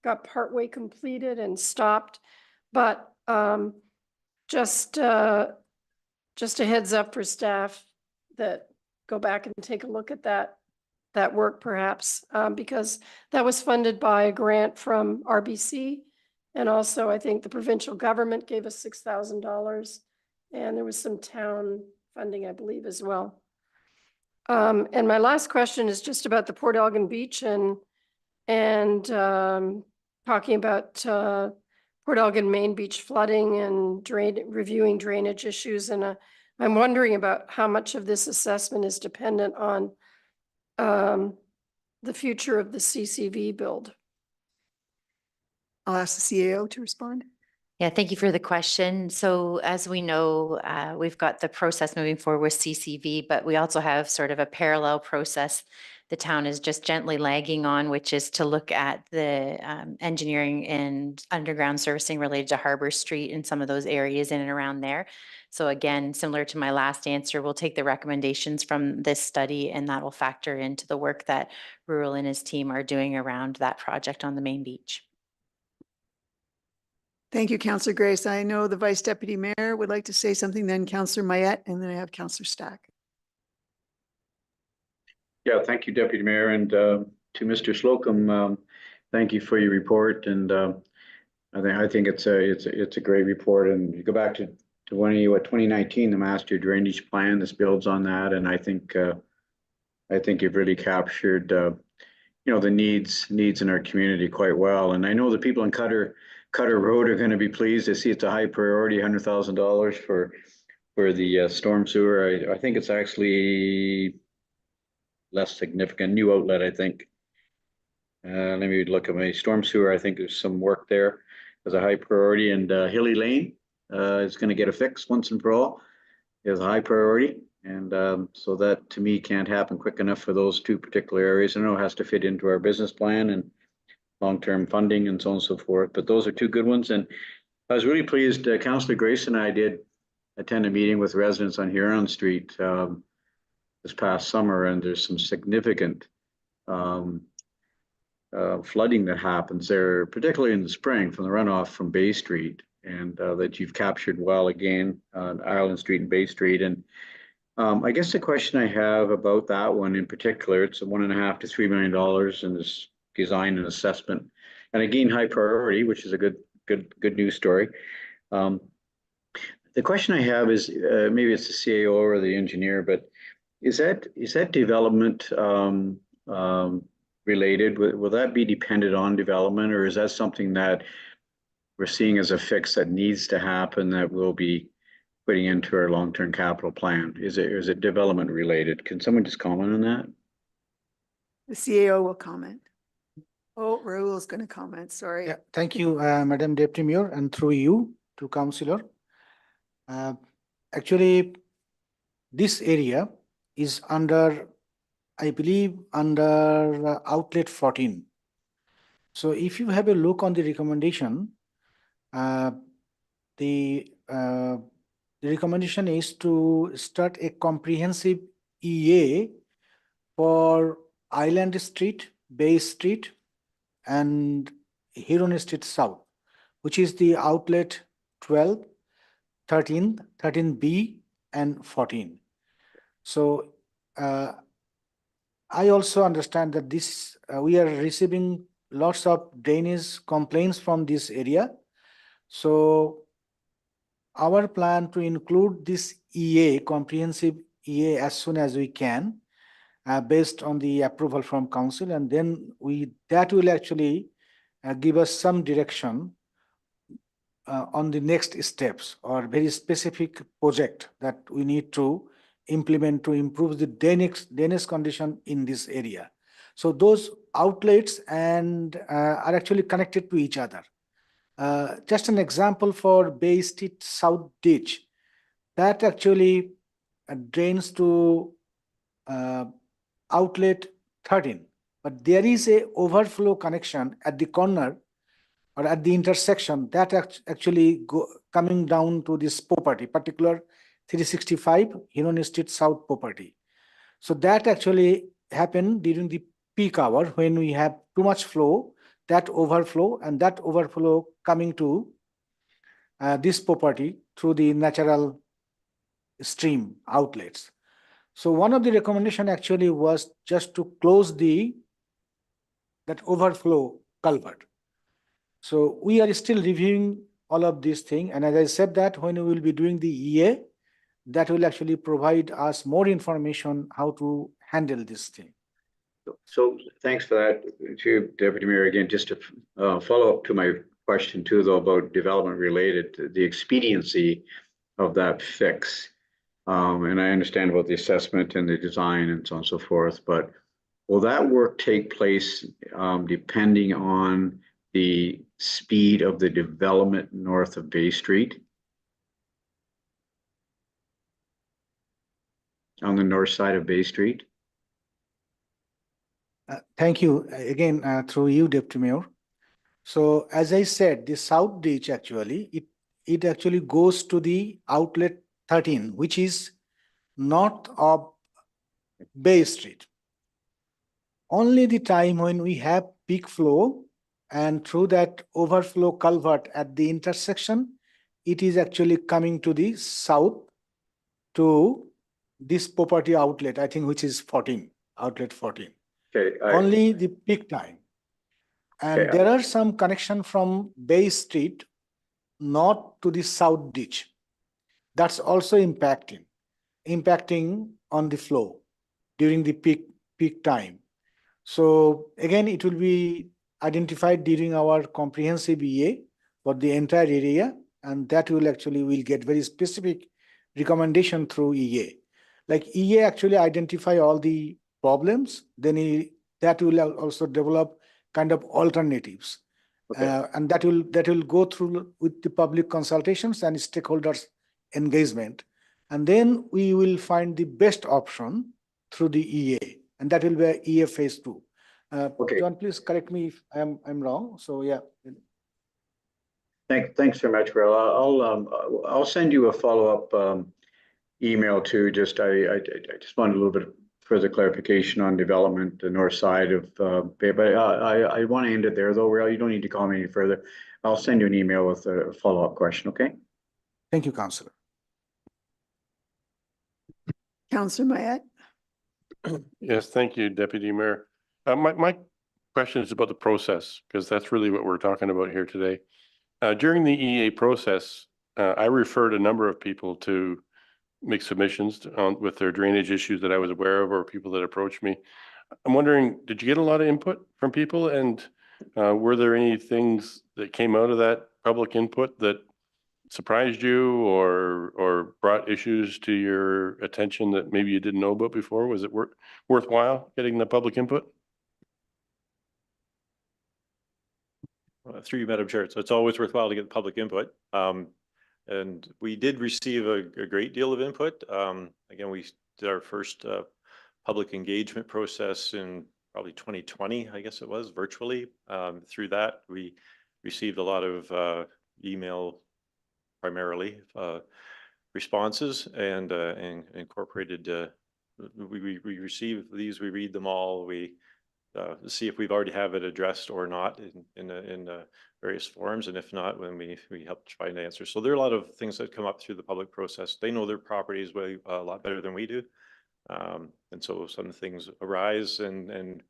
got partway completed and stopped. But just a heads up for staff that go back and take a look at that work perhaps, because that was funded by a grant from RBC. And also I think the provincial government gave us $6,000 and there was some town funding, I believe, as well. And my last question is just about the Port Elgin Beach and talking about Port Elgin Main Beach flooding and reviewing drainage issues. And I'm wondering about how much of this assessment is dependent on the future of the CCV build. I'll ask the CAO to respond. Yeah, thank you for the question. So as we know, we've got the process moving forward with CCV, but we also have sort of a parallel process the town is just gently lagging on, which is to look at the engineering and underground servicing related to Harbor Street and some of those areas in and around there. So again, similar to my last answer, we'll take the recommendations from this study and that will factor into the work that Rural and his team are doing around that project on the main beach. Thank you, Councillor Grace. I know the Vice Deputy Mayor would like to say something, then Councillor Mayette, and then I have Councillor Stack. Yeah, thank you, Deputy Mayor, and to Mr. Slocum, thank you for your report. And I think it's a great report. And you go back to 2019, the Master Drainage Plan. This builds on that, and I think you've really captured the needs in our community quite well. And I know the people in Cutter Road are going to be pleased to see it's a high priority, $100,000 for the storm sewer. I think it's actually less significant new outlet, I think. Let me look at my storm sewer. I think there's some work there as a high priority, and Hilly Lane is going to get a fix once and for all. Is a high priority, and so that to me can't happen quick enough for those two particular areas. I know it has to fit into our business plan and long-term funding and so on and so forth, but those are two good ones. And I was really pleased. Councillor Grace and I did attend a meeting with residents on Huron Street this past summer, and there's some significant flooding that happens there, particularly in the spring from the runoff from Bay Street, and that you've captured well again on Island Street and Bay Street. And I guess the question I have about that one in particular, it's $1.5 to $3 million in this design and assessment, and again high priority, which is a good news story. The question I have is maybe it's the CAO or the engineer, but is that development related? Will that be dependent on development, or is that something that we're seeing as a fix that needs to happen that we'll be putting into our long-term capital plan? Is it development related? Can someone just comment on that? The CAO will comment. Oh, Rahul is going to comment. Sorry. Yeah, thank you, Madam Deputy Mayor, and through you to Councillor. Actually, this area is under, I believe, under outlet 14. So if you have a look on the recommendation, the recommendation is to start a comprehensive EA for Island Street, Bay Street, and Huron Street South, which is the outlet 12, 13, 13B, and 14. So I also understand that this we are receiving lots of drainage complaints from this area. So our plan to include this EA, comprehensive EA, as soon as we can, based on the approval from council, and then that will actually give us some direction on the next steps or very specific project that we need to implement to improve the drainage condition in this area. So those outlets are actually connected to each other. Just an example for Bay Street South Ditch, that actually drains to outlet 13, but there is a overflow connection at the corner or at the intersection that actually coming down to this property, particular 365 Huron Street South property. So that actually happened during the peak hour when we have too much flow, that overflow coming to this property through the natural stream outlets. So one of the recommendation actually was just to close that overflow culvert. So we are still reviewing all of these things. And as I said that when we will be doing the EA, that will actually provide us more information how to handle this thing. So thanks for that, to Deputy Mayor. Again, just to follow up to my question too, though, about development related, the expediency of that fix. And I understand about the assessment and the design and so on and so forth, but will that work take place depending on the speed of the development north of Bay Street? On the north side of Bay Street? Thank you again, through you, Deputy Mayor. So as I said, the South Ditch actually, it actually goes to the outlet 13, which is north of Bay Street. Only the time when we have peak flow and through that overflow culvert at the intersection, it is actually coming to the south to this property outlet, I think, which is 14, outlet 14. Okay. Only the peak time. And Okay. there are some connection from Bay Street north to the South Ditch. That's also impacting on the flow during the peak time. So again, it will be identified during our comprehensive EA for the entire area, and that will get very specific recommendation through EA. Like EA actually identify all the problems, then that will also develop kind of alternatives. Okay. And that will go through with the public consultations and stakeholders engagement. And then we will find the best option through the EA, and that will be EA phase 2. Okay. John, please correct me if I'm wrong. So yeah. Thanks very much, Will. I'll send you a follow-up email too. I just wanted a little bit further clarification on development, the north side of Bay, but I want to end it there though. Will, you don't need to call me any further. I'll send you an email with a follow-up question. Okay. Thank you, Councillor. Councillor Mayette. Yes, thank you, Deputy Mayor. My question is about the process, because that's really what we're talking about here today. During the EA process, I referred a number of people to make submissions with their drainage issues that I was aware of, or people that approached me. I'm wondering, did you get a lot of input from people, and were there any things that came out of that public input that surprised you or brought issues to your attention that maybe you didn't know about before? Was it worthwhile getting the public input? Through you, Madam Chair. So it's always worthwhile to get public input. And we did receive a great deal of input. Again, we did our first public engagement process in probably 2020, I guess it was, virtually. Through that, we received a lot of email, primarily, responses, and incorporated. We receive these, we read them all, we see if we've already have it addressed or not in various forums, and if not, when we help to find answers. So there are a lot of things that come up through the public process. They know their properties way a lot better than we do, and so some things arise, and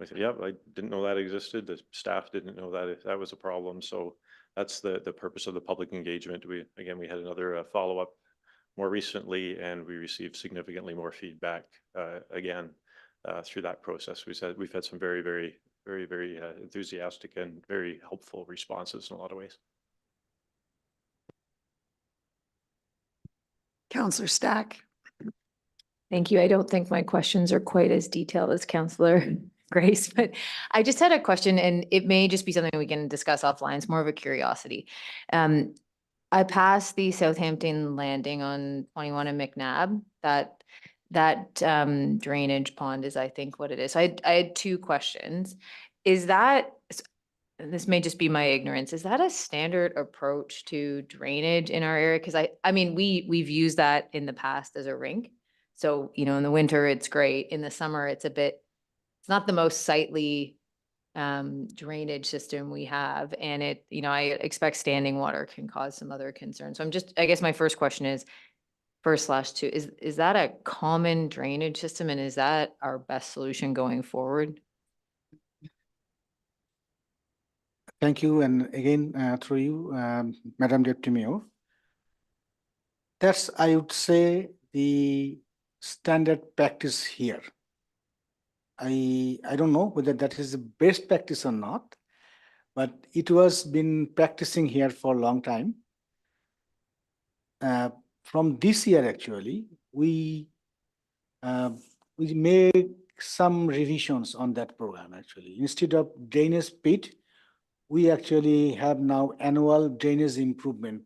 I said, yeah, I didn't know that existed. The staff didn't know that that was a problem. So that's the purpose of the public engagement. We had another follow-up more recently, and we received significantly more feedback again through that process. We've had some very enthusiastic and very helpful responses in a lot of ways. Councillor Stack. Thank you. I don't think my questions are quite as detailed as Councillor Grace, but I just had a question, and it may just be something we can discuss offline. It's more of a curiosity. I passed the Southampton landing on 21 and McNabb. That drainage pond is, I think, what it is. So I had two questions. Is that, and this may just be my ignorance, is that a standard approach to drainage in our area? Because I mean, we've used that in the past as a rink. So, you know, in the winter, it's great. In the summer, it's it's not the most sightly drainage system we have. And it, you know, I expect standing water can cause some other concerns. So I guess my first question is, /2, is that a common drainage system, and is that our best solution going forward? Thank you. And again, through you, Madam Deputy Mayor. That's, I would say, the standard practice here. I don't know whether that is the best practice or not, but it was been practicing here for a long time. From this year, actually, we made some revisions on that program. Actually, instead of drainage pit, we actually have now annual drainage improvement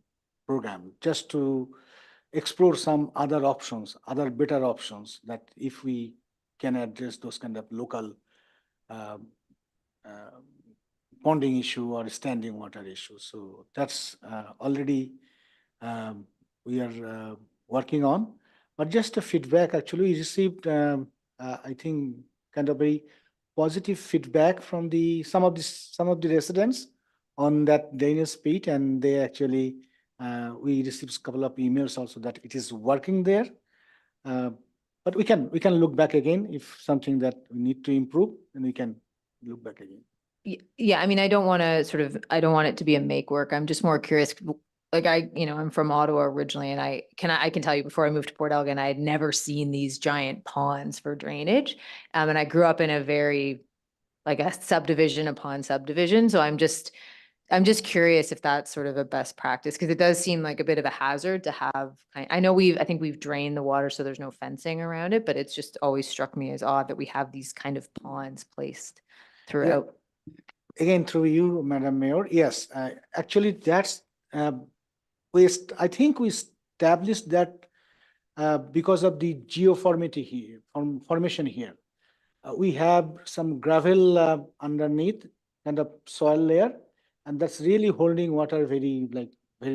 program, just to explore some other options, other better options, that if we can address those kind of local ponding issue or standing water issue. So that's already we are working on. But just a feedback, actually, we received, I think, kind of very positive feedback from some of the residents on that drainage pit, and they actually we received a couple of emails also that it is working there. But we can look back again if something that we need to improve, and we can look back again. Yeah, I mean, I don't want it to be a make work. I'm just more curious. Like I'm from Ottawa originally, and I can tell you, before I moved to Port Elgin, I had never seen these giant ponds for drainage. And I grew up in a very, like, a subdivision upon subdivision. So I'm just curious if that's sort of a best practice, because it does seem like a bit of a hazard to have. I know I think we've drained the water, so there's no fencing around it, but it's just always struck me as odd that we have these kind of ponds placed throughout. Yeah. Again, through you, Madam Mayor, yes, actually that's, I think we established that because of the geoformity here, formation here. We have some gravel underneath, kind of soil layer, and that's really holding water very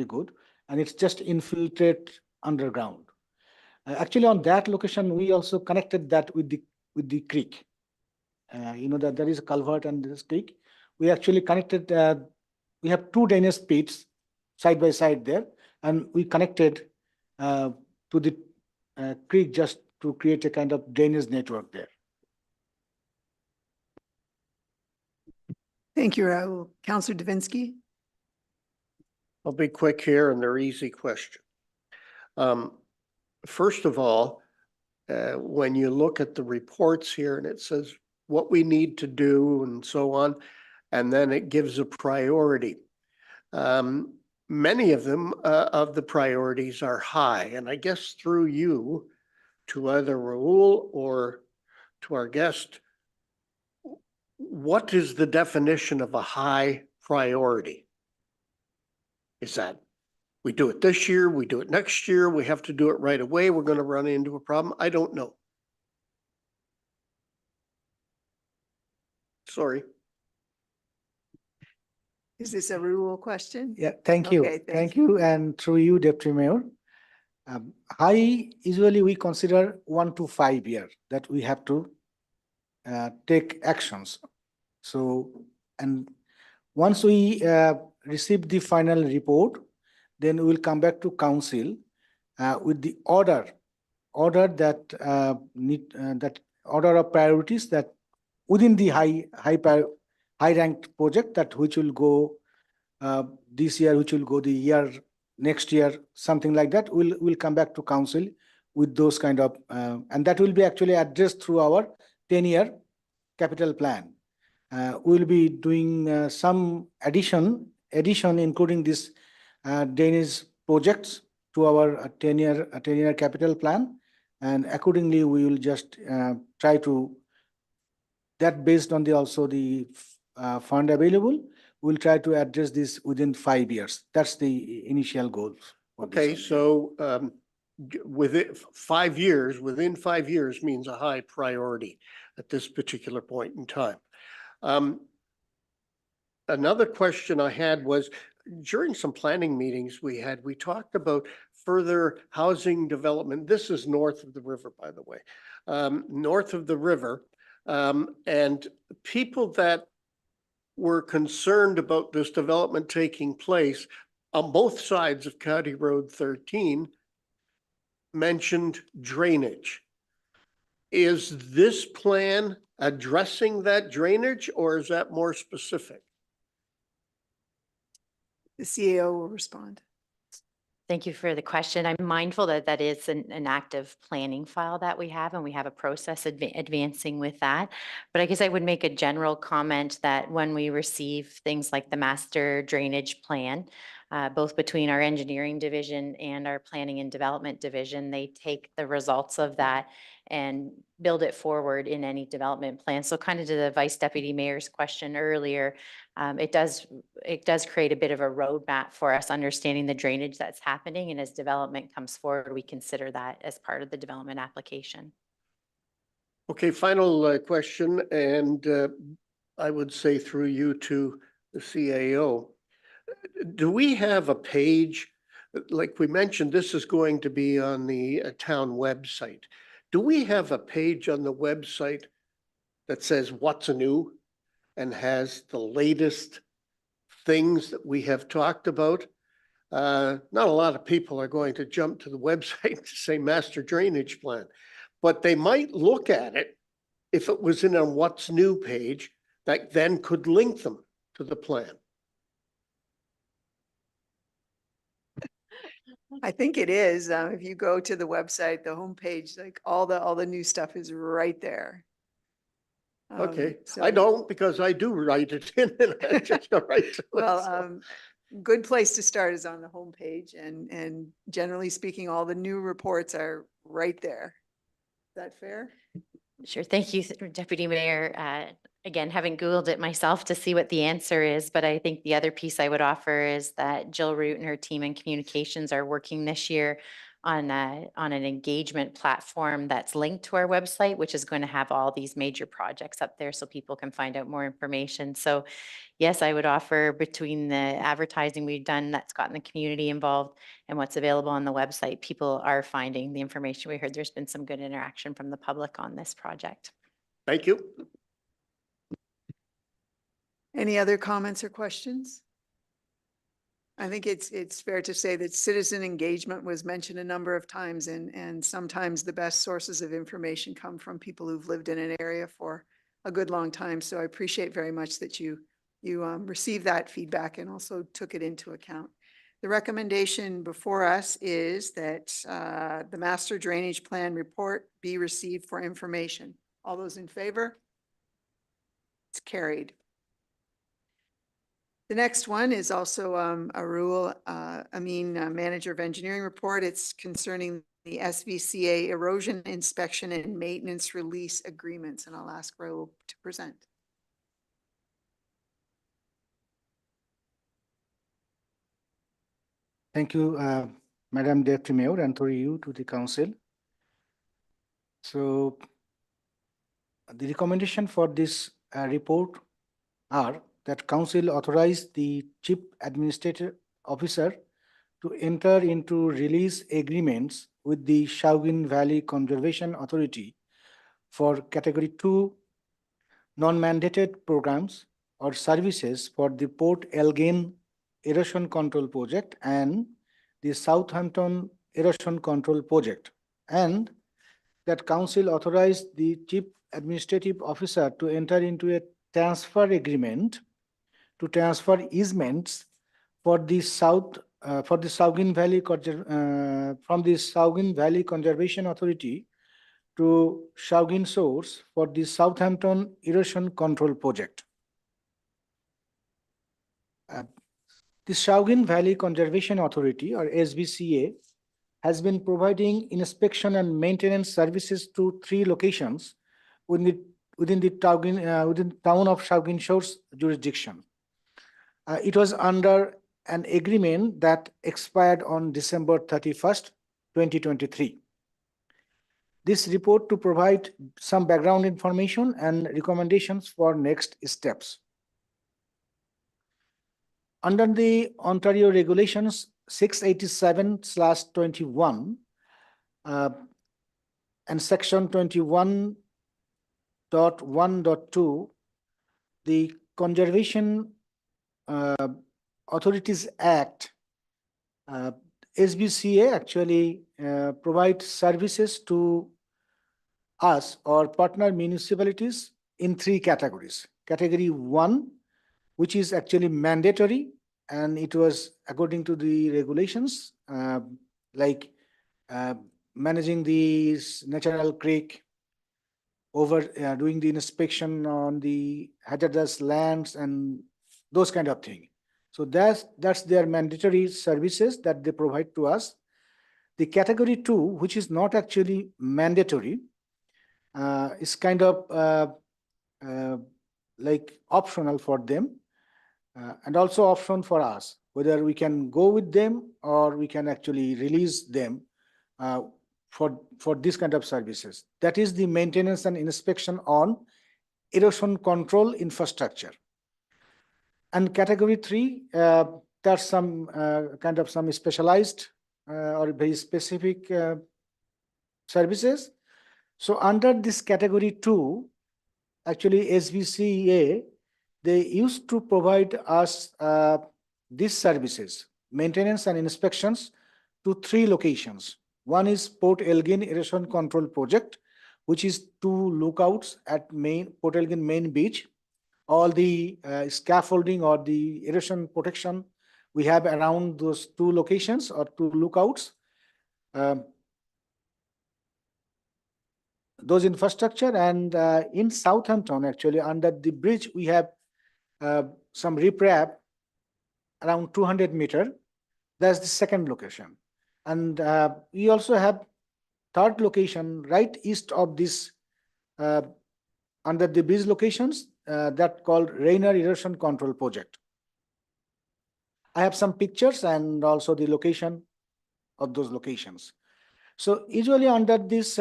good, and it's just infiltrate underground. Actually, on that location, we also connected that with the creek. You know that there is a culvert and this creek. We actually connected. We have two drainage pits side by side there, and we connected to the creek just to create a kind of drainage network there. Thank you, Raul. Councillor Davinsky. I'll be quick here, and they're easy questions. First of all, when you look at the reports here and it says what we need to do and so on, and then it gives a priority. Many of them, of the priorities are high, and I guess through you to either Raul or to our guest, what is the definition of a high priority? Is that we do it this year, we do it next year, we have to do it right away, we're going to run into a problem? I don't know. Sorry. Is this a rule question? Yeah, thank you. Okay, thank you. And through you, Deputy Mayor. High, usually we consider 1 to 5 years that we have to take actions. So, and once we receive the final report, then we will come back to council with the order that that order of priorities that within the high ranked project that which will go this year, which will go the year next year, something like that. We'll come back to council with those kind of and that will be actually addressed through our 10-year capital plan. We'll be doing some addition including this Danish projects to our 10-year capital plan, and accordingly we will just try to that based on the also the fund available. We'll try to address this within 5 years. That's the initial goal. Okay, so within 5 years, within 5 years means a high priority at this particular point in time. Another question I had was, during some planning meetings we talked about further housing development. This is north of the river, by the way, north of the river, and people that were concerned about this development taking place on both sides of County Road 13 mentioned drainage. Is this plan addressing that drainage, or is that more specific? The CAO will respond. Thank you for the question. I'm mindful that that is an active planning file that we have, and we have a process advancing with that. But I guess I would make a general comment that when we receive things like the master drainage plan, both between our engineering division and our planning and development division, they take the results of that and build it forward in any development plan. So kind of to the Vice Deputy Mayor's question earlier, it does create a bit of a roadmap for us understanding the drainage that's happening. And as development comes forward, we consider that as part of the development application. Okay, final question, and I would say through you to the CAO. Do we have a page, like we mentioned, this is going to be on the town website. Do we have a page on the website that says what's new and has the latest things that we have talked about? Not a lot of people are going to jump to the website to say master drainage plan, but they might look at it if it was in a what's new page that then could link them to the plan. I think it is. If you go to the website, the homepage, like all the new stuff is right there. Okay, So- I don't, because I do write it in and I just go right to it. Well, good place to start is on the homepage, and generally speaking, all the new reports are right there. Is that fair? Sure. Thank you, Deputy Mayor. Again, haven't Googled it myself to see what the answer is, but I think the other piece I would offer is that Jill Root and her team in communications are working this year on an engagement platform that's linked to our website, which is going to have all these major projects up there so people can find out more information. So yes, I would offer, between the advertising we've done that's gotten the community involved and what's available on the website, people are finding the information. We heard there's been some good interaction from the public on this project. Thank you. Any other comments or questions? I think it's fair to say that citizen engagement was mentioned a number of times, and sometimes the best sources of information come from people who've lived in an area for a good long time. So I appreciate very much that you received that feedback and also took it into account. The recommendation before us is that the master drainage plan report be received for information. All those in favor? It's carried. The next one is also Manager of Engineering report. It's concerning the SVCA erosion inspection and maintenance release agreements, and I'll ask Raul to present. Thank you, Madam Deputy Mayor, and through you to the council. So the recommendation for this report are that council authorize the chief administrative officer to enter into release agreements with the Saugeen Valley Conservation Authority for category 2 non-mandated programs or services for the Port Elgin Erosion Control Project and the Southampton Erosion Control Project, and that Council authorized the Chief Administrative Officer to enter into a transfer agreement to transfer easements for the Saugeen Valley from the Saugeen Valley Conservation Authority to Saugeen Source for the Southampton Erosion Control Project. The Saugeen Valley Conservation Authority, or SVCA, has been providing inspection and maintenance services to 3 locations within the town of Saugeen Shores jurisdiction. It was under an agreement that expired on December 31st, 2023. This report to provide some background information and recommendations for next steps. Under the Ontario Regulations 687/21 and Section 21.1.2, the Conservation Authorities Act, SBCA actually provides services to us or partner municipalities in 3 categories. Category 1, which is actually mandatory, and it was according to the regulations, like managing the natural creek, doing the inspection on the hazardous lands and those kind of things. So that's their mandatory services that they provide to us. The category 2, which is not actually mandatory, is kind of like optional for them, and also option for us, whether we can go with them or we can actually release them for this kind of services. That is the maintenance and inspection on erosion control infrastructure. And category 3, there's some kind of some specialized or very specific services. So under this category 2, actually SVCA, they used to provide us these services, maintenance and inspections, to 3 locations. One is Port Elgin Erosion Control Project, which is 2 lookouts at Port Elgin main beach. All the scaffolding or the erosion protection we have around those 2 locations or 2 lookouts. Those infrastructure, and in Southampton, actually under the bridge, we have some riprap around 200 meter. That's the second location. And we also have 3rd location right east of this under the bridge locations that called Rainer Erosion Control Project. I have some pictures and also the location of those locations. So usually under this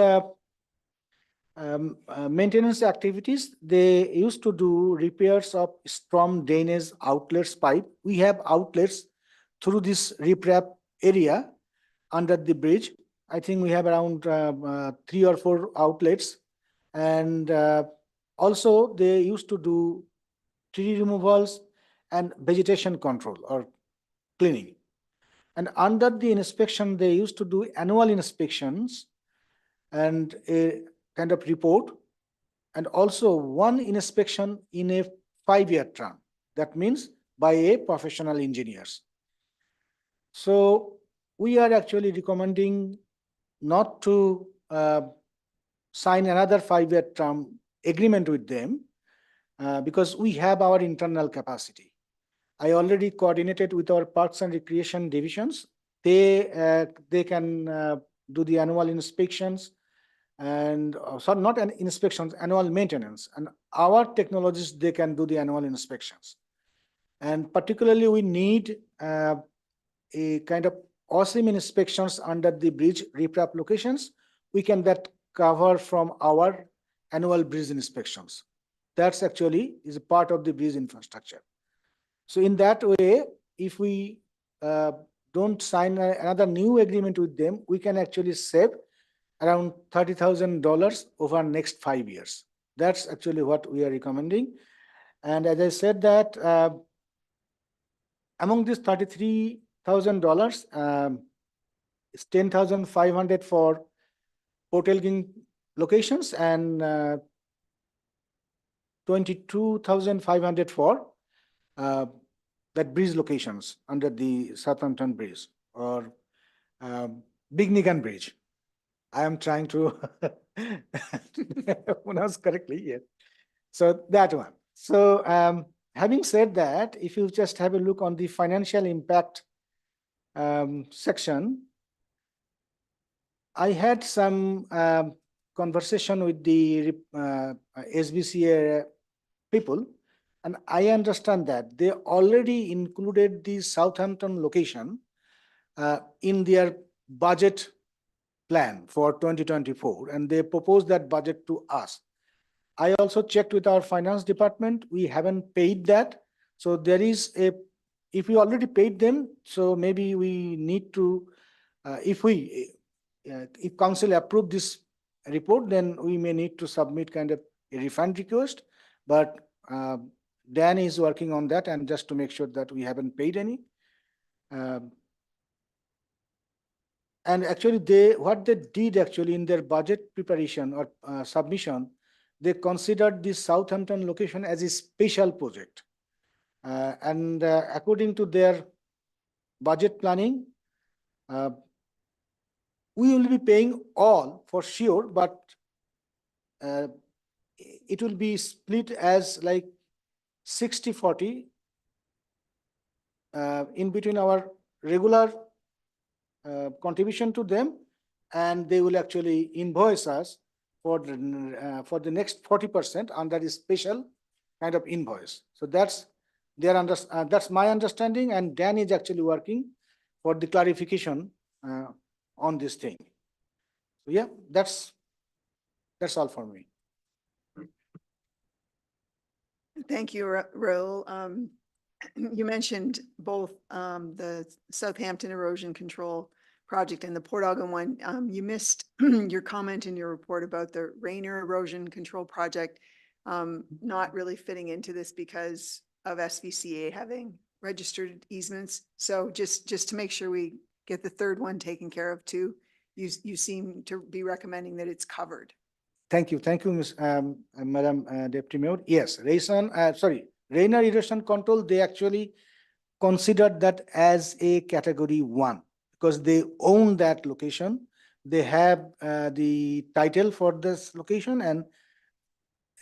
maintenance activities, they used to do repairs of storm drainage outlets pipe. We have outlets through this riprap area under the bridge. I think we have around 3 or 4 outlets. And also they used to do tree removals and vegetation control or cleaning. And under the inspection, they used to do annual inspections and a kind of report, and also 1 inspection in a 5-year term. That means by a professional engineers. So we are actually recommending not to sign another 5-year term agreement with them because we have our internal capacity. I already coordinated with our Parks and Recreation divisions. They can do the annual inspections and sorry, not an inspections, annual maintenance. And our technologists, they can do the annual inspections. And particularly we need a kind of awesome inspections under the bridge riprap locations. We can that cover from our annual bridge inspections. That's actually is a part of the bridge infrastructure. So in that way, if we don't sign another new agreement with them, we can actually save around $30,000 over next 5 years. That's actually what we are recommending. And as I said that, among this $33,000, it's 10,500 for Port Elgin locations and 22,500 for that bridge locations under the Southampton Bridge or Big Nigan Bridge. I am trying to pronounce correctly here. So that one. So having said that, if you just have a look on the financial impact section, I had some conversation with the SBCA people, and I understand that they already included the Southampton location in their budget plan for 2024, and they proposed that budget to us. I also checked with our finance department. We haven't paid that. So there is if we already paid them, so maybe we need to, if council approve this report, then we may need to submit kind of a refund request. But Dan is working on that, and just to make sure that we haven't paid any. And actually, what they did actually in their budget preparation or submission, they considered this Southampton location as a special project. And according to their budget planning, we will be paying all for sure, but it will be split as like 60-40 in between our regular contribution to them, and they will actually invoice us for the next 40% under the special kind of invoice. So that's that's my understanding, and Dan is actually working for the clarification on this thing. So yeah, that's all for me. Thank you, Raul. You mentioned both the Southampton erosion control project and the Port Elgin one. You missed your comment in your report about the Rainier erosion control project not really fitting into this because of SVCA having registered easements. So just to make sure we get the third one taken care of too, you seem to be recommending that it's covered. Thank you, Ms. Madam Deputy Mayor. Yes, Rainier erosion control, they actually considered that as a category 1 because they own that location. They have the title for this location, and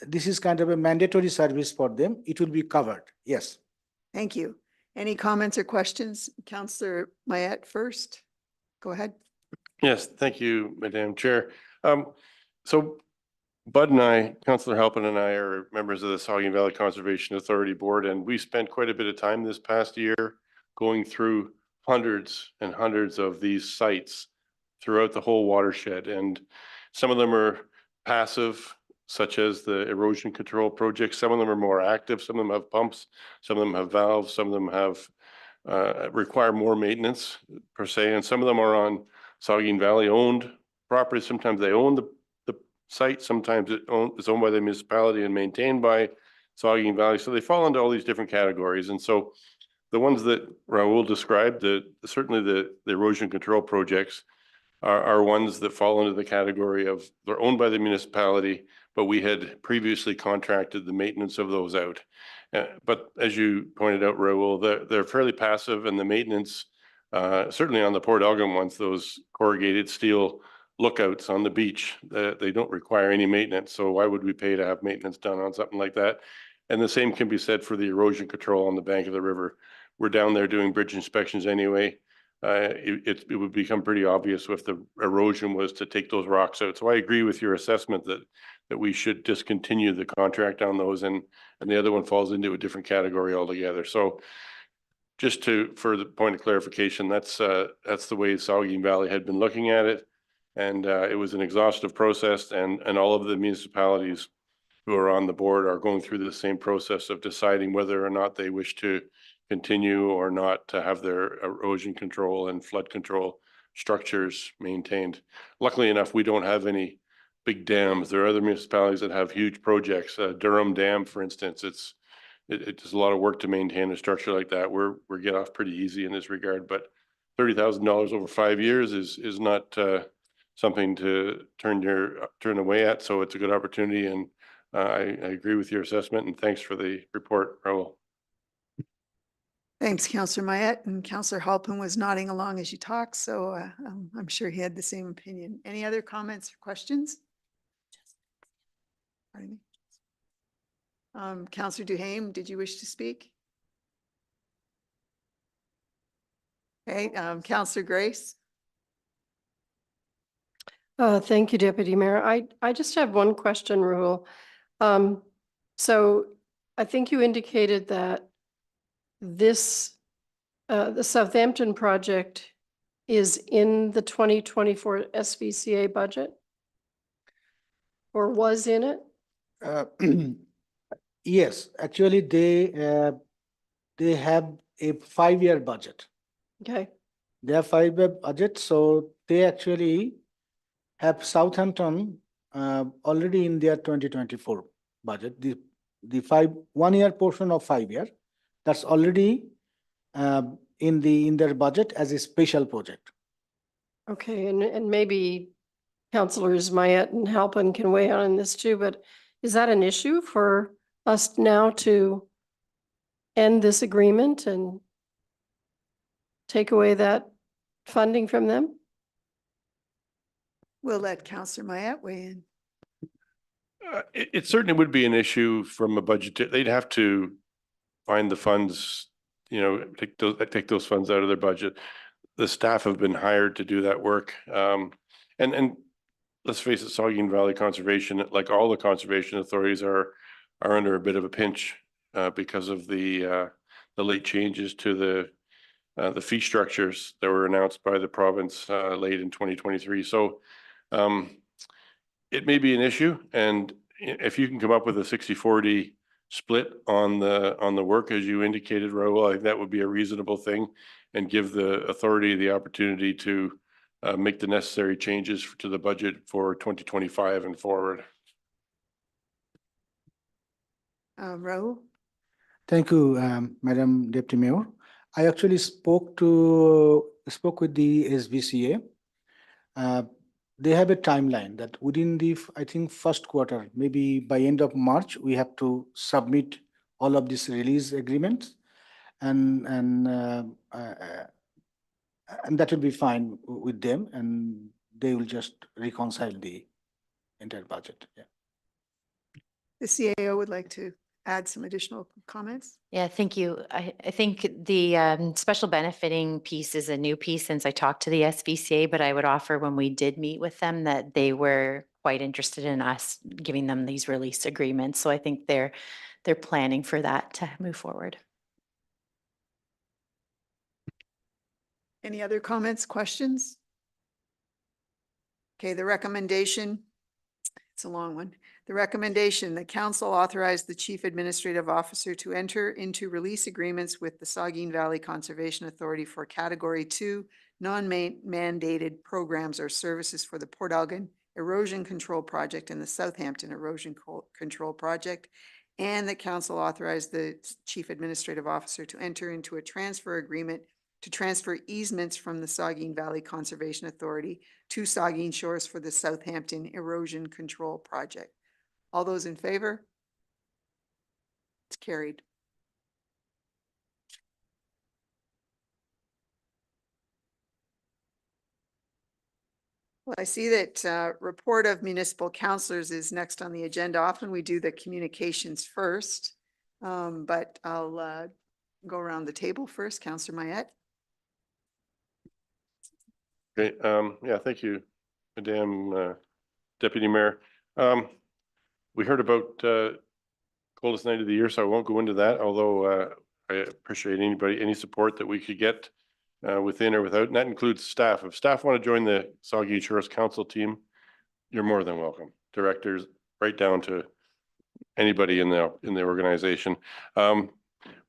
this is kind of a mandatory service for them. It will be covered. Yes. Thank you. Any comments or questions? Councillor Mayette first. Go ahead. Yes, thank you, Madam Chair. So Bud and I, Councillor Halpin and I are members of the Saugeen Valley Conservation Authority Board, and we spent quite a bit of time this past year going through hundreds and hundreds of these sites throughout the whole watershed. And some of them are passive, such as the erosion control projects. Some of them are more active. Some of them have pumps. Some of them have valves. Some of them have require more maintenance per se. And some of them are on Saugeen Valley owned property. Sometimes they own the site. Sometimes it's owned by the municipality and maintained by Saugeen Valley. So they fall into all these different categories. And so the ones that Raul described, certainly the erosion control projects are ones that fall into the category of they're owned by the municipality, but we had previously contracted the maintenance of those out. But as you pointed out, Raul, they're fairly passive, and the maintenance, certainly on the Port Elgin ones, those corrugated steel lookouts on the beach, they don't require any maintenance. So why would we pay to have maintenance done on something like that? And the same can be said for the erosion control on the bank of the river. We're down there doing bridge inspections anyway. It would become pretty obvious if the erosion was to take those rocks out. So I agree with your assessment that we should discontinue the contract on those, and the other one falls into a different category altogether. So just for the point of clarification, that's the way Saugeen Valley had been looking at it. And it was an exhaustive process, and all of the municipalities who are on the board are going through the same process of deciding whether or not they wish to continue or not to have their erosion control and flood control structures maintained. Luckily enough, we don't have any big dams. There are other municipalities that have huge projects. Durham Dam, for instance, it's a lot of work to maintain a structure like that. We're get off pretty easy in this regard, but $30,000 over 5 years is not something to turn away at. So it's a good opportunity, and I agree with your assessment, and thanks for the report, Raul. Thanks, Councillor Mayette, and Councillor Halpin was nodding along as you talked, so I'm sure he had the same opinion. Any other comments or questions? Pardon me. Councillor Duhaime, did you wish to speak? Okay, Councillor Grace. Thank you, Deputy Mayor. I just have one question, Rahul. So I think you indicated that this, the Southampton project is in the 2024 SVCA budget? Or was in it? Yes, actually they have a 5-year budget. Okay. They have 5-year budget, so they actually have Southampton already in their 2024 budget. The 1-year portion of 5-year, that's already in their budget as a special project. Okay, and maybe Councillors Mayette and Halpin can weigh in on this too, but is that an issue for us now to end this agreement and take away that funding from them? We'll let Councillor Mayette weigh in. It certainly would be an issue from a budget. They'd have to find the funds, take those funds out of their budget. The staff have been hired to do that work. And let's face it, Saugeen Valley Conservation, like all the conservation authorities, are under a bit of a pinch because of the late changes to the fee structures that were announced by the province late in 2023. So it may be an issue, and if you can come up with a 60-40 split on the work, as you indicated, Raul, I think that would be a reasonable thing, and give the authority the opportunity to make the necessary changes to the budget for 2025 and forward. Raul? Thank you, Madam Deputy Mayor. I actually spoke with the SVCA. They have a timeline that within the, I think, first quarter, maybe by end of March, we have to submit all of these release agreements, and that will be fine with them, and they will just reconcile the entire budget. Yeah. The CAO would like to add some additional comments. Yeah, thank you. I think the special benefiting piece is a new piece since I talked to the SVCA, but I would offer when we did meet with them that they were quite interested in us giving them these release agreements. So I think they're planning for that to move forward. Any other comments, questions? Okay, the recommendation, it's a long one. The recommendation, the council authorized the chief administrative officer to enter into release agreements with the Saugeen Valley Conservation Authority for Category 2 non-mandated programs or services for the Port Elgin Erosion Control Project and the Southampton Erosion Control Project, and the council authorized the chief administrative officer to enter into a transfer agreement to transfer easements from the Saugeen Valley Conservation Authority to Saugeen Shores for the Southampton Erosion Control Project. All those in favor? It's carried. Well, I see that report of municipal councillors is next on the agenda. Often we do the communications first, but I'll go around the table first. Councillor Mayette. Okay, yeah, thank you, Madam Deputy Mayor. We heard about coldest night of the year, so I won't go into that, although I appreciate any support that we could get within or without, and that includes staff. If staff want to join the Saugeen Shores Council team, you're more than welcome. Directors, right down to anybody in the organization. One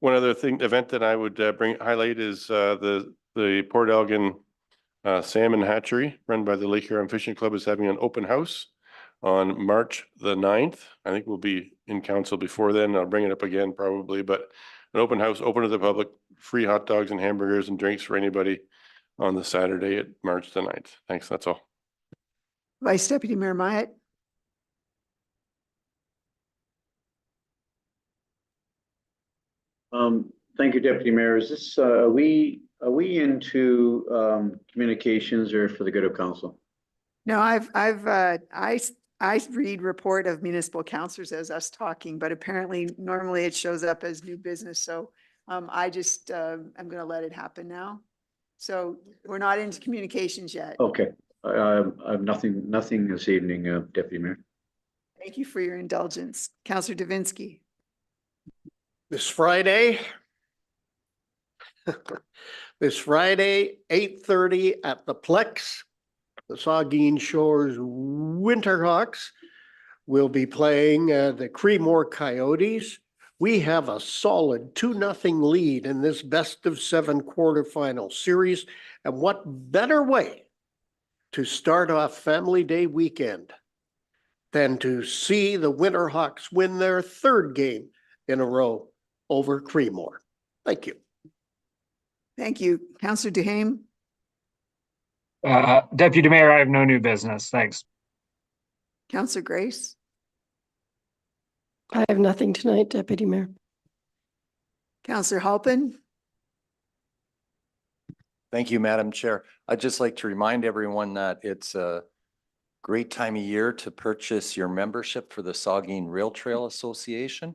other event that I would highlight is the Port Elgin Salmon Hatchery, run by the Lake Huron Fishing Club, is having an open house on March the 9th. I think we'll be in council before then. I'll bring it up again probably, but an open house, open to the public, free hot dogs and hamburgers and drinks for anybody on the Saturday at March the 9th. Thanks, that's all. Vice Deputy Mayor Myatt. Thank you, Deputy Mayor. Is this, are we into communications or for the good of council? No, I read report of municipal councilors as us talking, but apparently normally it shows up as new business. So I just, I'm going to let it happen now. So we're not into communications yet. Okay, I've nothing this evening, Deputy Mayor. Thank you for your indulgence. Councillor Davinsky. This Friday, 8:30 at the Plex, the Saugeen Shores Winterhawks will be playing the Creemore Coyotes. We have a solid 2-0 lead in this best of 7 quarterfinal series. And what better way to start off Family Day weekend than to see the Winterhawks win their 3rd game in a row over Creemore. Thank you. Thank you. Councillor Duhaime. Deputy Mayor, I have no new business. Thanks. Councillor Grace. I have nothing tonight, Deputy Mayor. Councillor Halpin. Thank you, Madam Chair. I'd just like to remind everyone that it's a great time of year to purchase your membership for the Saugeen Rail Trail Association.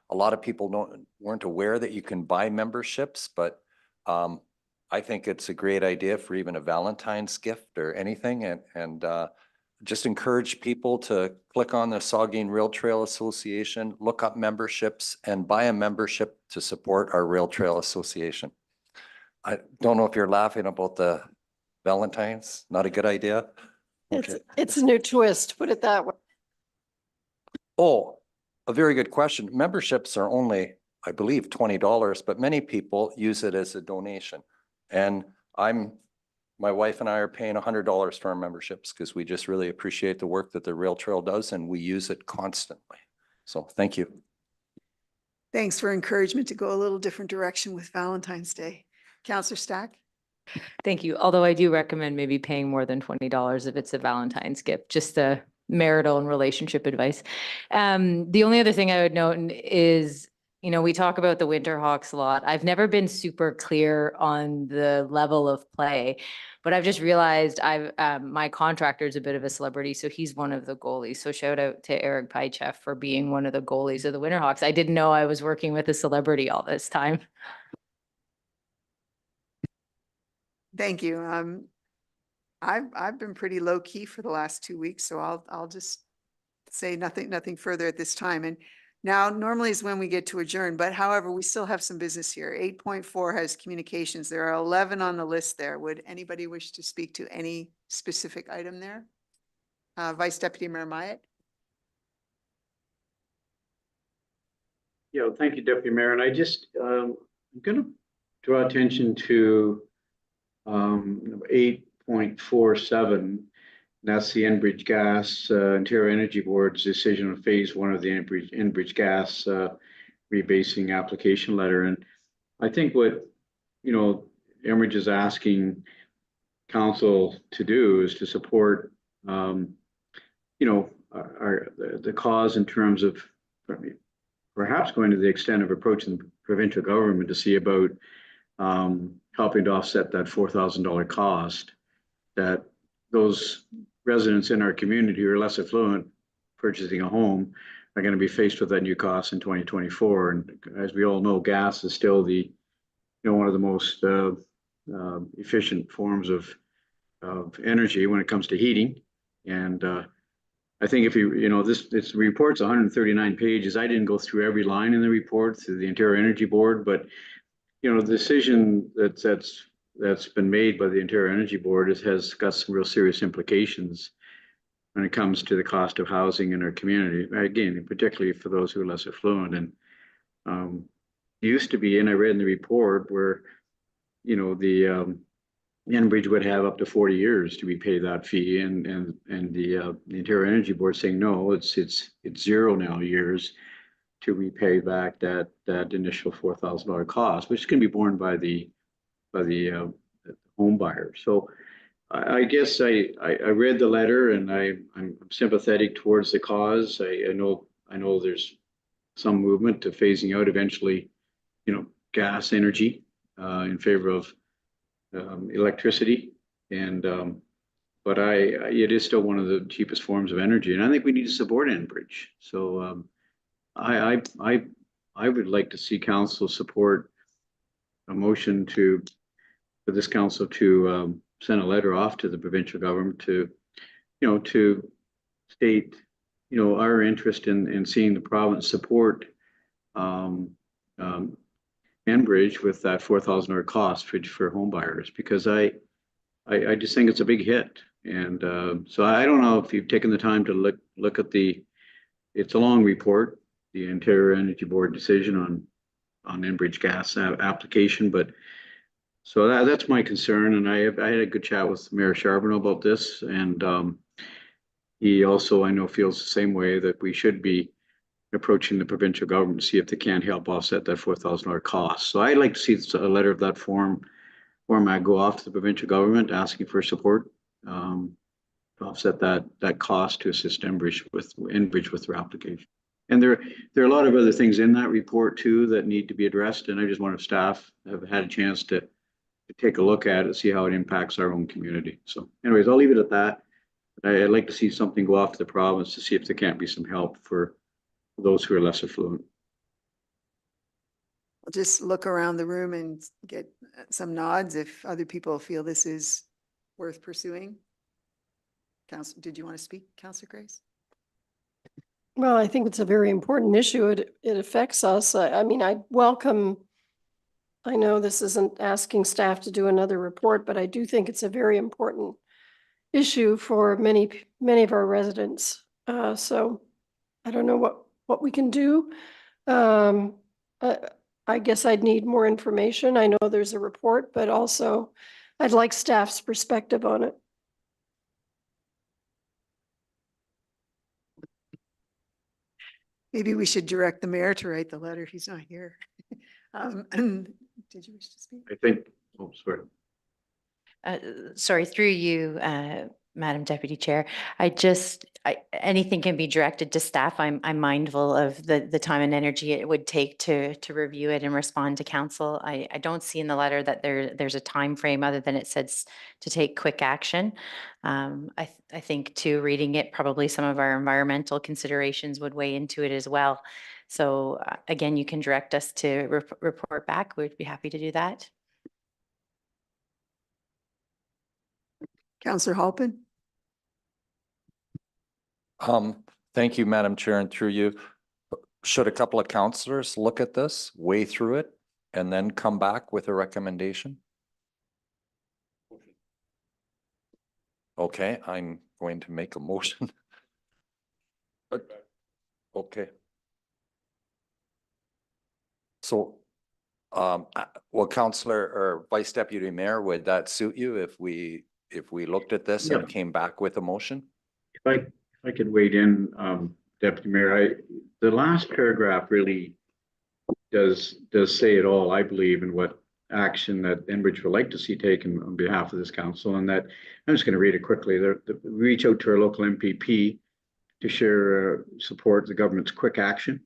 A lot of people weren't aware that you can buy memberships, but I think it's a great idea for even a Valentine's gift or anything. And just encourage people to click on the Saugeen Rail Trail Association, look up memberships and buy a membership to support our Rail Trail Association. I don't know if you're laughing about the Valentine's, not a good idea. Okay. It's a new twist, put it that way. Oh, a very good question. Memberships are only, I believe, $20, but many people use it as a donation. And my wife and I are paying $100 for our memberships because we just really appreciate the work that the Rail Trail does and we use it constantly. So thank you. Thanks for encouragement to go a little different direction with Valentine's Day. Councillor Stack. Thank you. Although I do recommend maybe paying more than $20 if it's a Valentine's gift, just a marital and relationship advice. The only other thing I would note is, you know, we talk about the Winterhawks a lot. I've never been super clear on the level of play, but I've just realized my contractor is a bit of a celebrity, so he's one of the goalies. So shout out to Eric Pychef for being one of the goalies of the Winterhawks. I didn't know I was working with a celebrity all this time. Thank you. I've been pretty low key for the last 2 weeks, so I'll just say nothing further at this time. And now normally is when we get to adjourn, but however, we still have some business here. 8.4 has communications. There are 11 on the list there. Would anybody wish to speak to any specific item there? Vice Deputy Mayor Myatt. Yeah, thank you, Deputy Mayor. And I just, I'm going to draw attention to 8.47. That's the Enbridge Gas, Ontario Energy Board's decision on phase 1 of the Enbridge Gas rebasing application letter. And I think what, Enbridge is asking council to do is to support, the cause in terms of perhaps going to the extent of approaching the provincial government to see about helping to offset that $4,000 cost that those residents in our community who are less affluent purchasing a home are going to be faced with that new cost in 2024. And as we all know, gas is still the, one of the most efficient forms of energy when it comes to heating. And I think if this report's 139 pages. I didn't go through every line in the report through the Ontario Energy Board, but the decision that's been made by the Ontario Energy Board has got some real serious implications when it comes to the cost of housing in our community. Again, particularly for those who are less affluent. And used to be, and I read in the report where, the Enbridge would have up to 40 years to repay that fee, and the Ontario Energy Board saying no, it's 0 now years to repay back that initial $4,000 cost, which can be borne by the home buyer. So I guess I read the letter, and I'm sympathetic towards the cause. I know there's some movement to phasing out eventually, gas energy in favor of electricity, and but it is still one of the cheapest forms of energy, and I think we need to support Enbridge. So I would like to see council support a motion for this council to send a letter off to the provincial government to state our interest in seeing the province support Enbridge with that $4,000 cost for home buyers, because I just think it's a big hit. And so I don't know if you've taken the time to look at it's a long report, the Ontario Energy Board decision on Enbridge gas application, but so that's my concern. And I had a good chat with Mayor Charbonneau about this, and he also, I know, feels the same way, that we should be approaching the provincial government to see if they can help offset that $4,000 cost. So I'd like to see a letter of that format go off to the provincial government asking for support to offset that cost to assist Enbridge with their application. And there are a lot of other things in that report too that need to be addressed, and I just want staff have had a chance to take a look at it, see how it impacts our own community. So anyways, I'll leave it at that. I'd like to see something go off to the province to see if there can't be some help for those who are less affluent. I'll just look around the room and get some nods if other people feel this is worth pursuing. Council, did you want to speak, Councillor Grace? Well, I think it's a very important issue. It affects us. I mean, I know this isn't asking staff to do another report, but I do think it's a very important issue for many of our residents. So I don't know what we can do. I guess I'd need more information. I know there's a report, but also I'd like staff's perspective on it. Maybe we should direct the mayor to write the letter. He's not here. Did you wish to speak? I think, oh, sorry. Sorry, through you, Madam Deputy Chair. Anything can be directed to staff. I'm mindful of the time and energy it would take to review it and respond to council. I don't see in the letter that there's a time frame other than it says to take quick action. I think too, reading it, probably some of our environmental considerations would weigh into it as well. So again, you can direct us to report back. We'd be happy to do that. Councillor Halpin? Thank you, Madam Chair, and through you. Should a couple of councillors look at this, weigh through it, and then come back with a recommendation? Okay, I'm going to make a motion. Okay. So, well, Councillor or Vice Deputy Mayor, would that suit you if we looked at this and came back with a motion? If I could wade in, Deputy Mayor, the last paragraph really does say it all, I believe, in what action that Enbridge would like to see taken on behalf of this council. And that, I'm just going to read it quickly. Reach out to our local MPP to share support the government's quick action.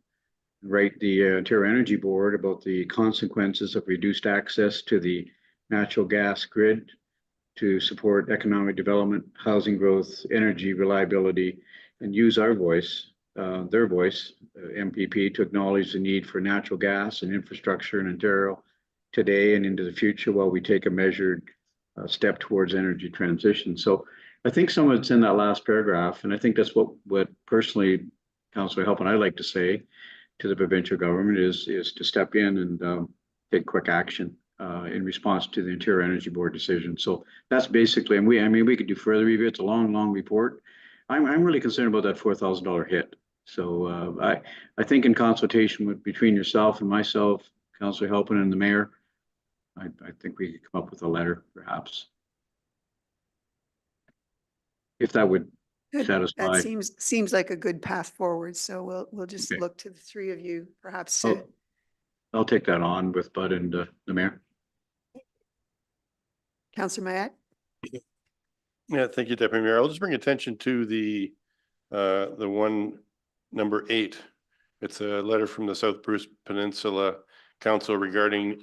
Write the Ontario Energy Board about the consequences of reduced access to the natural gas grid to support economic development, housing growth, energy reliability, and use our voice, their voice, MPP, to acknowledge the need for natural gas and infrastructure in Ontario today and into the future while we take a measured step towards energy transition. So I think some of it's in that last paragraph, and I think that's what personally, Councillor Halpin, I'd like to say to the provincial government is to step in and take quick action in response to the Ontario Energy Board decision. So that's basically, and we could do further review. It's a long report. I'm really concerned about that $4,000 hit. So I think in consultation between yourself and myself, Councillor Halpin and the mayor, I think we could come up with a letter perhaps if that would Good. satisfy. That seems like a good path forward. So we'll just Okay. look to the three of you perhaps I'll, to. I'll take that on with Bud and the mayor. Councillor Mayat? Yeah, thank you, Deputy Mayor. I'll just bring attention to the one number 8. It's a letter from the South Bruce Peninsula Council regarding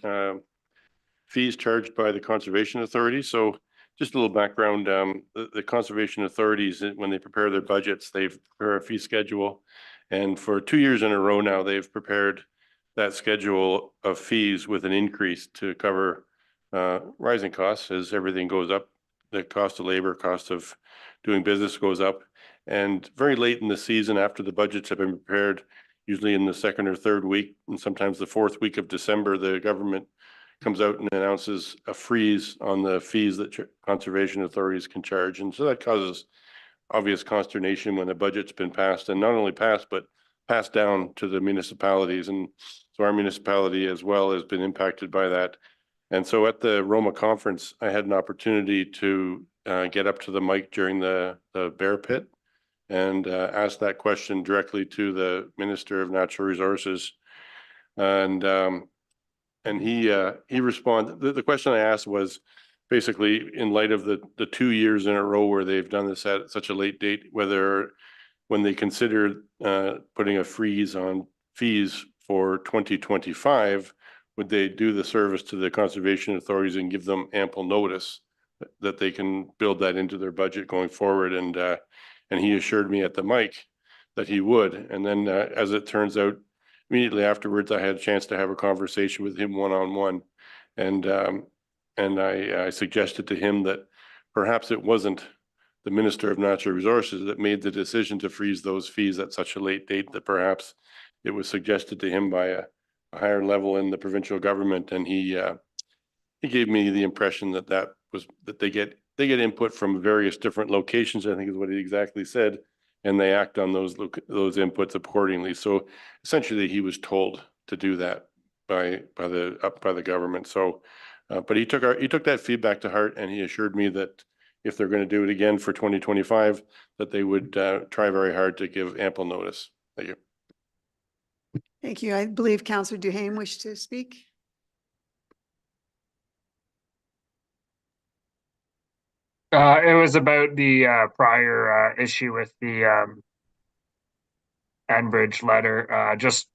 fees charged by the Conservation Authority. So just a little background, the Conservation Authorities, when they prepare their budgets, they prepare a fee schedule. And for 2 years in a row now, they've prepared that schedule of fees with an increase to cover rising costs as everything goes up. The cost of labor, cost of doing business goes up. And very late in the season, after the budgets have been prepared, usually in the second or third week, and sometimes the fourth week of December, the government comes out and announces a freeze on the fees that conservation authorities can charge. And so that causes obvious consternation when the budget's been passed, and not only passed, but passed down to the municipalities. And so our municipality as well has been impacted by that. And so at the Roma conference, I had an opportunity to get up to the mic during the bear pit and ask that question directly to the Minister of Natural Resources. And he responded. The question I asked was basically in light of the 2 years in a row where they've done this at such a late date, whether when they considered putting a freeze on fees for 2025, would they do the service to the conservation authorities and give them ample notice that they can build that into their budget going forward? And he assured me at the mic that he would. And then as it turns out, immediately afterwards, I had a chance to have a conversation with him one-on-one. And I suggested to him that perhaps it wasn't the Minister of Natural Resources that made the decision to freeze those fees at such a late date, that perhaps it was suggested to him by a higher level in the provincial government. And he gave me the impression that they get input from various different locations, I think is what he exactly said, and they act on those inputs accordingly. So essentially he was told to do that by the government. So but he took that feedback to heart, and he assured me that if they're going to do it again for 2025, that they would try very hard to give ample notice. Thank you. Thank you. I believe Councillor Duhaime wished to speak. It was about the prior issue with the Enbridge letter. Just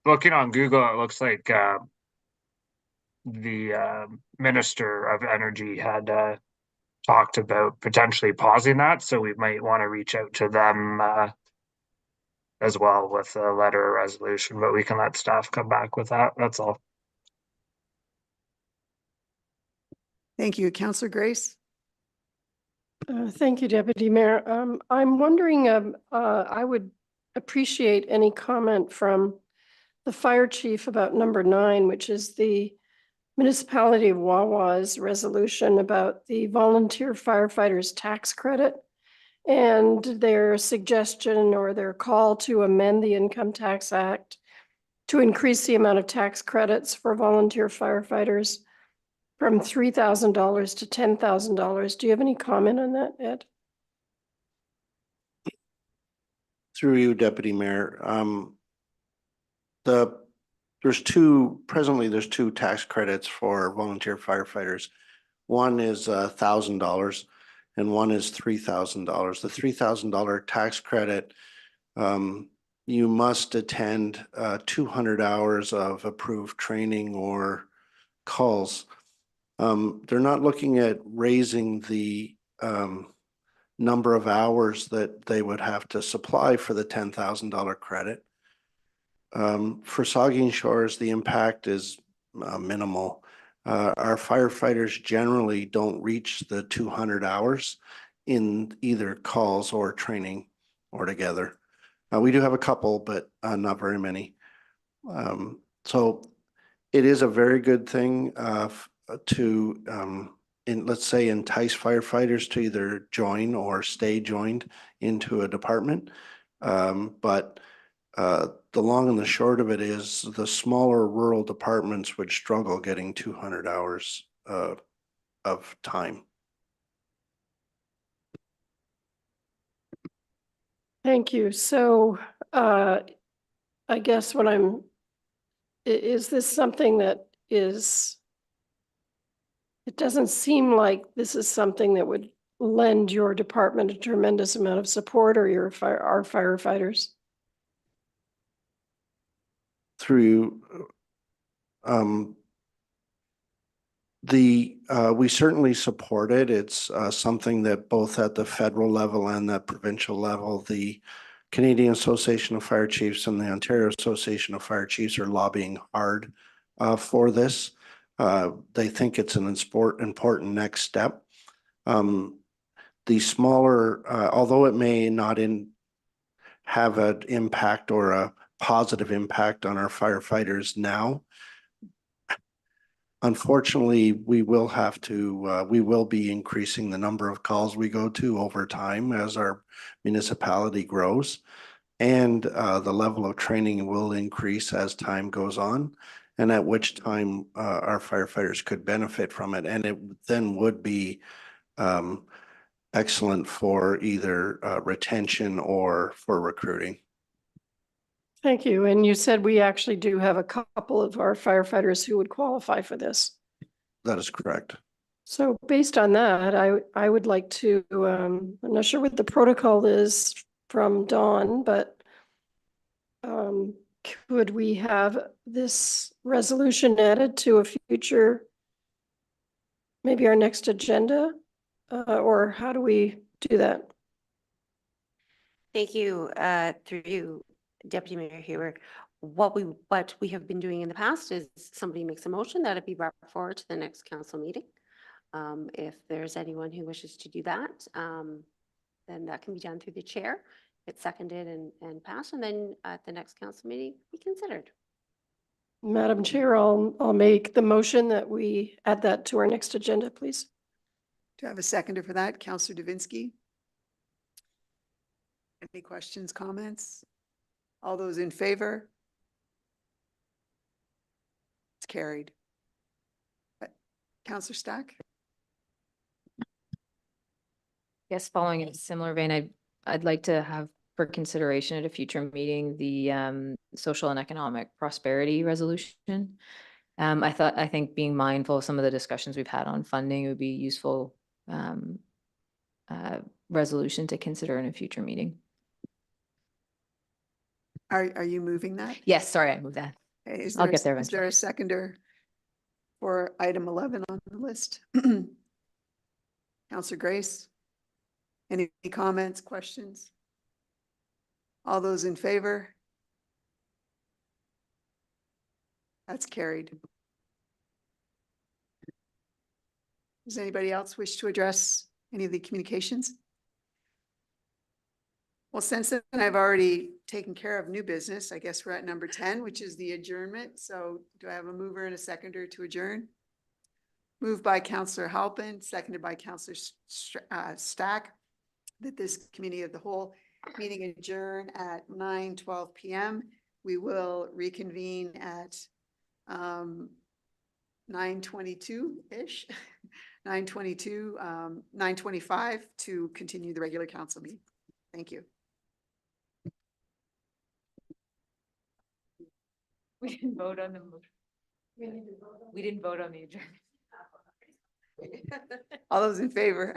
looking on Google, it looks like the Minister of Energy had talked about potentially pausing that. So we might want to reach out to them as well with a letter or resolution, but we can let staff come back with that. That's all. Thank you. Councillor Grace? Thank you, Deputy Mayor. I'm wondering, I would appreciate any comment from the fire chief about number 9, which is the municipality of Wawa's resolution about the volunteer firefighters tax credit and their suggestion or their call to amend the Income Tax Act to increase the amount of tax credits for volunteer firefighters from $3,000 to $10,000. Do you have any comment on that, Ed? Through you, Deputy Mayor. Presently there's two tax credits for volunteer firefighters. One is $1,000 and one is $3,000. The $3,000 tax credit, you must attend 200 hours of approved training or calls. They're not looking at raising the number of hours that they would have to supply for the $10,000 credit. For Saugeen Shores, the impact is minimal. Our firefighters generally don't reach the 200 hours in either calls or training or together. We do have a couple, but not very many. So it is a very good thing to, let's say, entice firefighters to either join or stay joined into a department. But the long and the short of it is the smaller rural departments would struggle getting 200 hours of time. Thank you. So, I guess what is this something that it doesn't seem like this is something that would lend your department a tremendous amount of support, or our firefighters? Through um, we certainly support it. It's something that both at the federal level and the provincial level, the Canadian Association of Fire Chiefs and the Ontario Association of Fire Chiefs are lobbying hard for this. They think it's an important next step. The smaller, although it may not have an impact or a positive impact on our firefighters now, unfortunately, we will be increasing the number of calls we go to over time as our municipality grows. And the level of training will increase as time goes on, and at which time our firefighters could benefit from it. And it then would be excellent for either retention or for recruiting. Thank you. And you said we actually do have a couple of our firefighters who would qualify for this. That is correct. So based on that, I would like to, I'm not sure what the protocol is from Dawn, but could we have this resolution added to a future, maybe our next agenda? Or how do we do that? Thank you, through you, Deputy Mayor Hewer. What we have been doing in the past is somebody makes a motion that it be brought forward to the next council meeting. If there's anyone who wishes to do that, then that can be done through the chair. It's seconded and passed, and then at the next council meeting, be considered. Madam Chair, I'll make the motion that we add that to our next agenda, please. Do I have a seconder for that? Councillor Davinsky? Any questions, comments? All those in favor? It's carried. Councillor Stack? Yes, following in a similar vein, I'd like to have for consideration at a future meeting, the social and economic prosperity resolution. I think being mindful of some of the discussions we've had on funding would be useful resolution to consider in a future meeting. Are you moving that? Yes, sorry, I moved that. Okay, I'll get there Is there eventually. a seconder for item 11 on the list? Councillor Grace? Any comments, questions? All those in favor? That's carried. Does anybody else wish to address any of the communications? Well, since then I've already taken care of new business, I guess we're at number 10, which is the adjournment. So do I have a mover and a seconder to adjourn? Moved by Councillor Halpin, seconded by Councillor Stack, that this committee of the whole meeting adjourn at 9:12 p.m. We will reconvene at 9:22-ish, 9:25 to continue the regular council meeting. Thank you. We didn't vote on the motion. We didn't vote on the adjournment. All those in favor?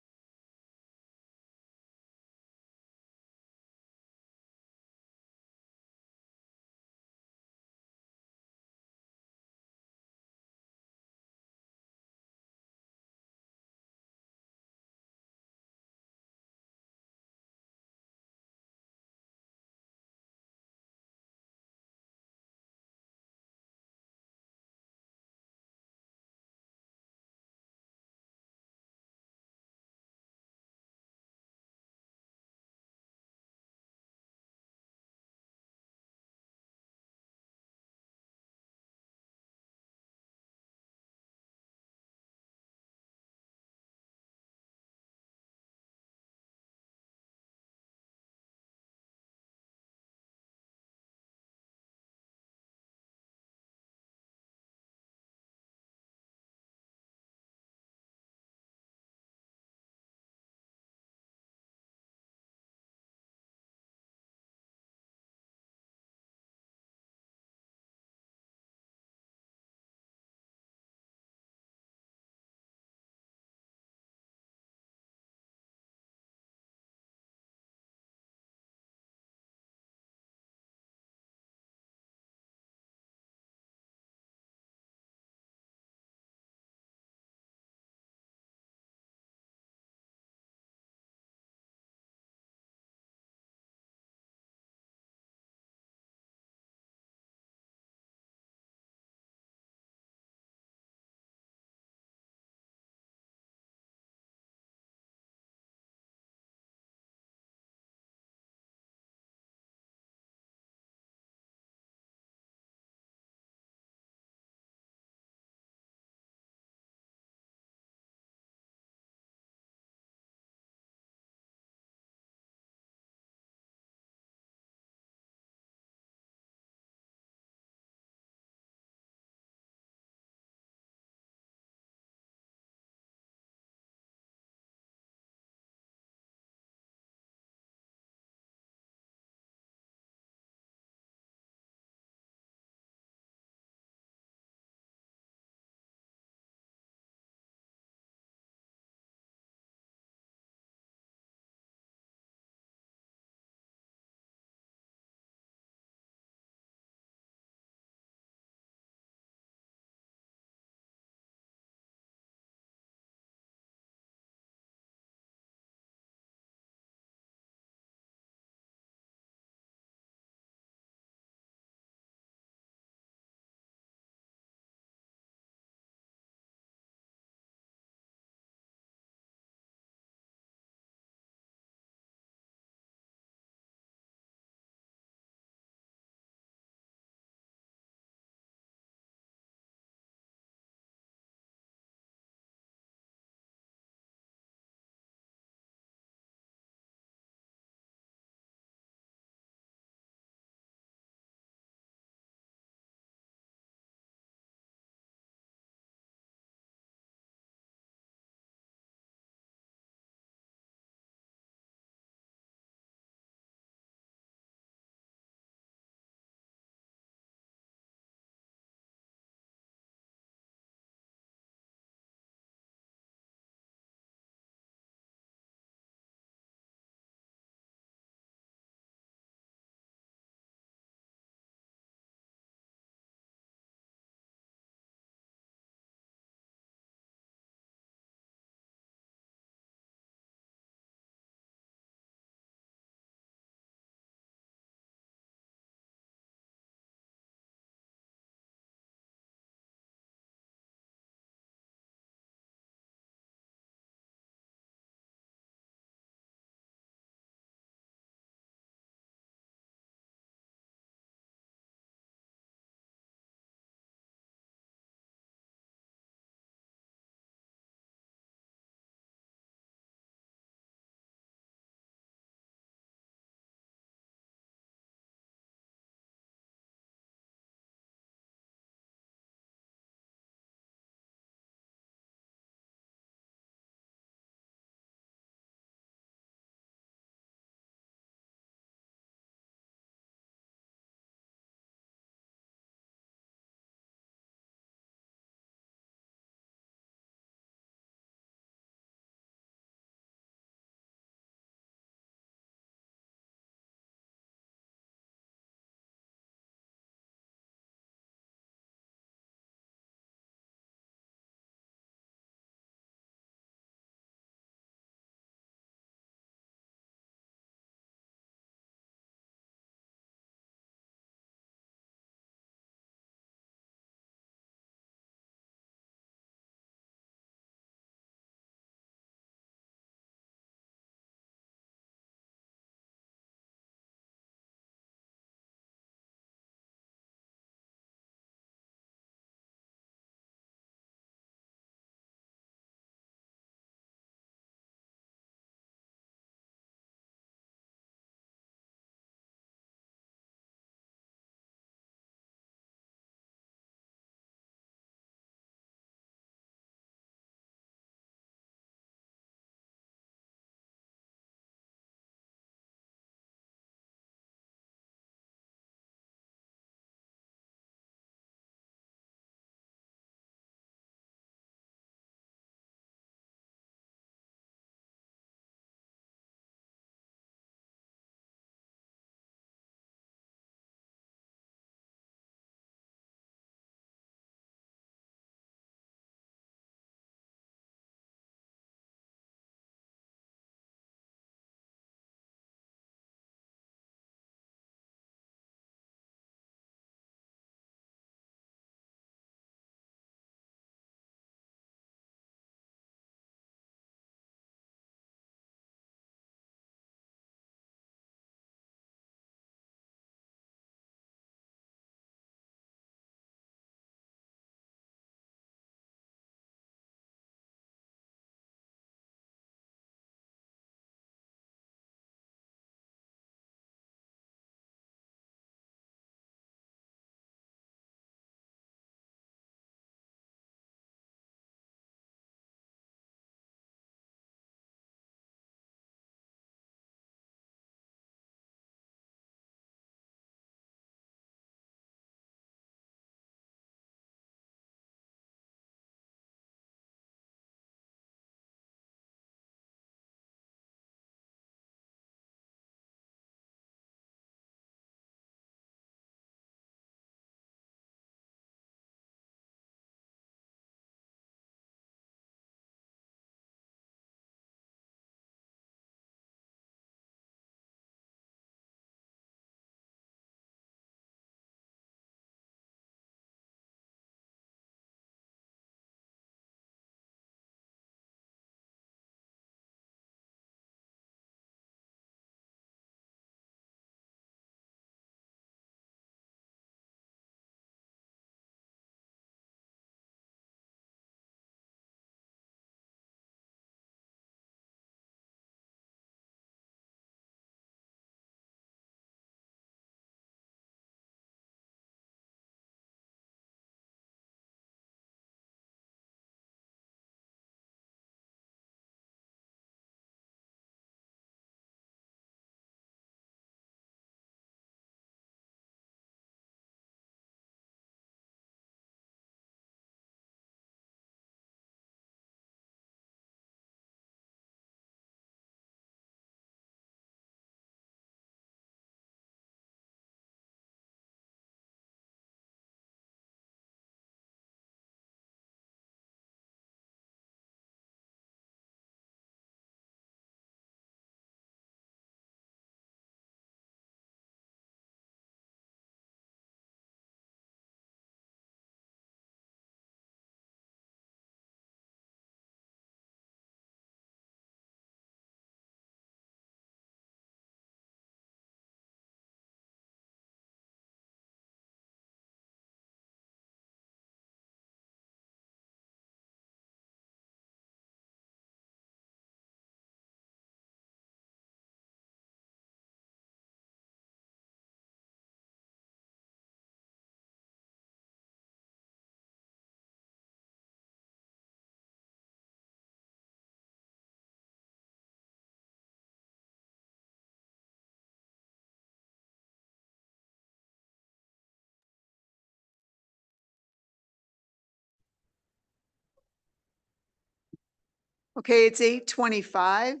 Okay, it's 8:25.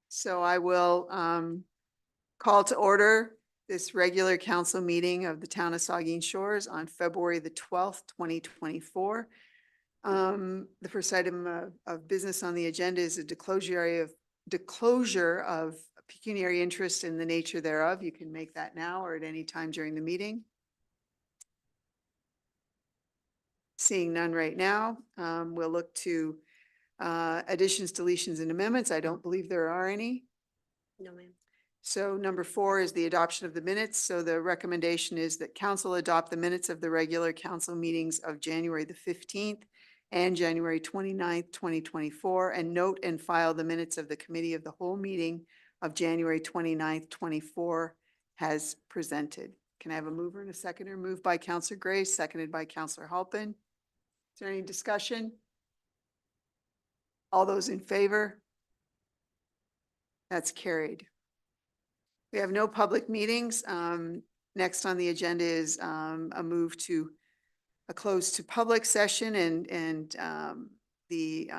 So I will call to order this regular council meeting of the town of Saugeen Shores on February the 12th, 2024. The first item of business on the agenda is a disclosure of pecuniary interest in the nature thereof. You can make that now or at any time during the meeting. Seeing none right now, we'll look to additions, deletions, and amendments. I don't believe there are any. No, ma'am. So number 4 is the adoption of the minutes. So the recommendation is that council adopt the minutes of the regular council meetings of January the 15th and January 29th, 2024, and note and file the minutes of the committee of the whole meeting of January 29th, 24 has presented. Can I have a mover and a seconder? Moved by Councillor Grace, seconded by Councillor Halpin. Is there any discussion? All those in favor? That's carried. We have no public meetings. Next on the agenda is a move to a close to public session and the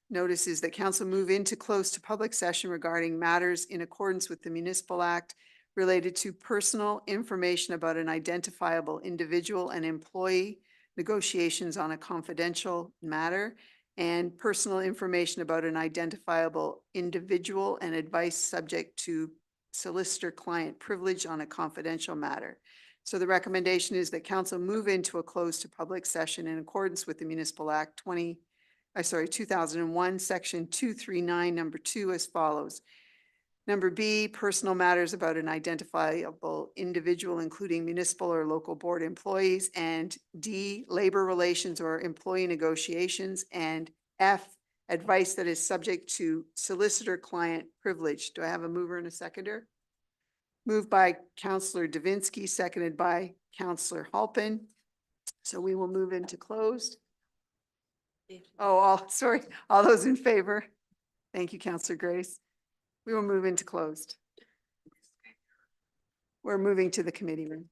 notice is that council move into close to public session regarding matters in accordance with the Municipal Act related to personal information about an identifiable individual and employee, negotiations on a confidential matter, and personal information about an identifiable individual and advice subject to solicitor-client privilege on a confidential matter. So the recommendation is that council move into a close to public session in accordance with the Municipal Act 2001, Section 239, number 2 as follows. Number B, personal matters about an identifiable individual, including municipal or local board employees, and D, labor relations or employee negotiations, and F, advice that is subject to solicitor-client privilege. Do I have a mover and a seconder? Moved by Councillor Davinsky, seconded by Councillor Halpin. So we will move into closed. Oh, sorry, all those in favor? Thank you, Councillor Grace. We will move into closed. We're moving to the committee room.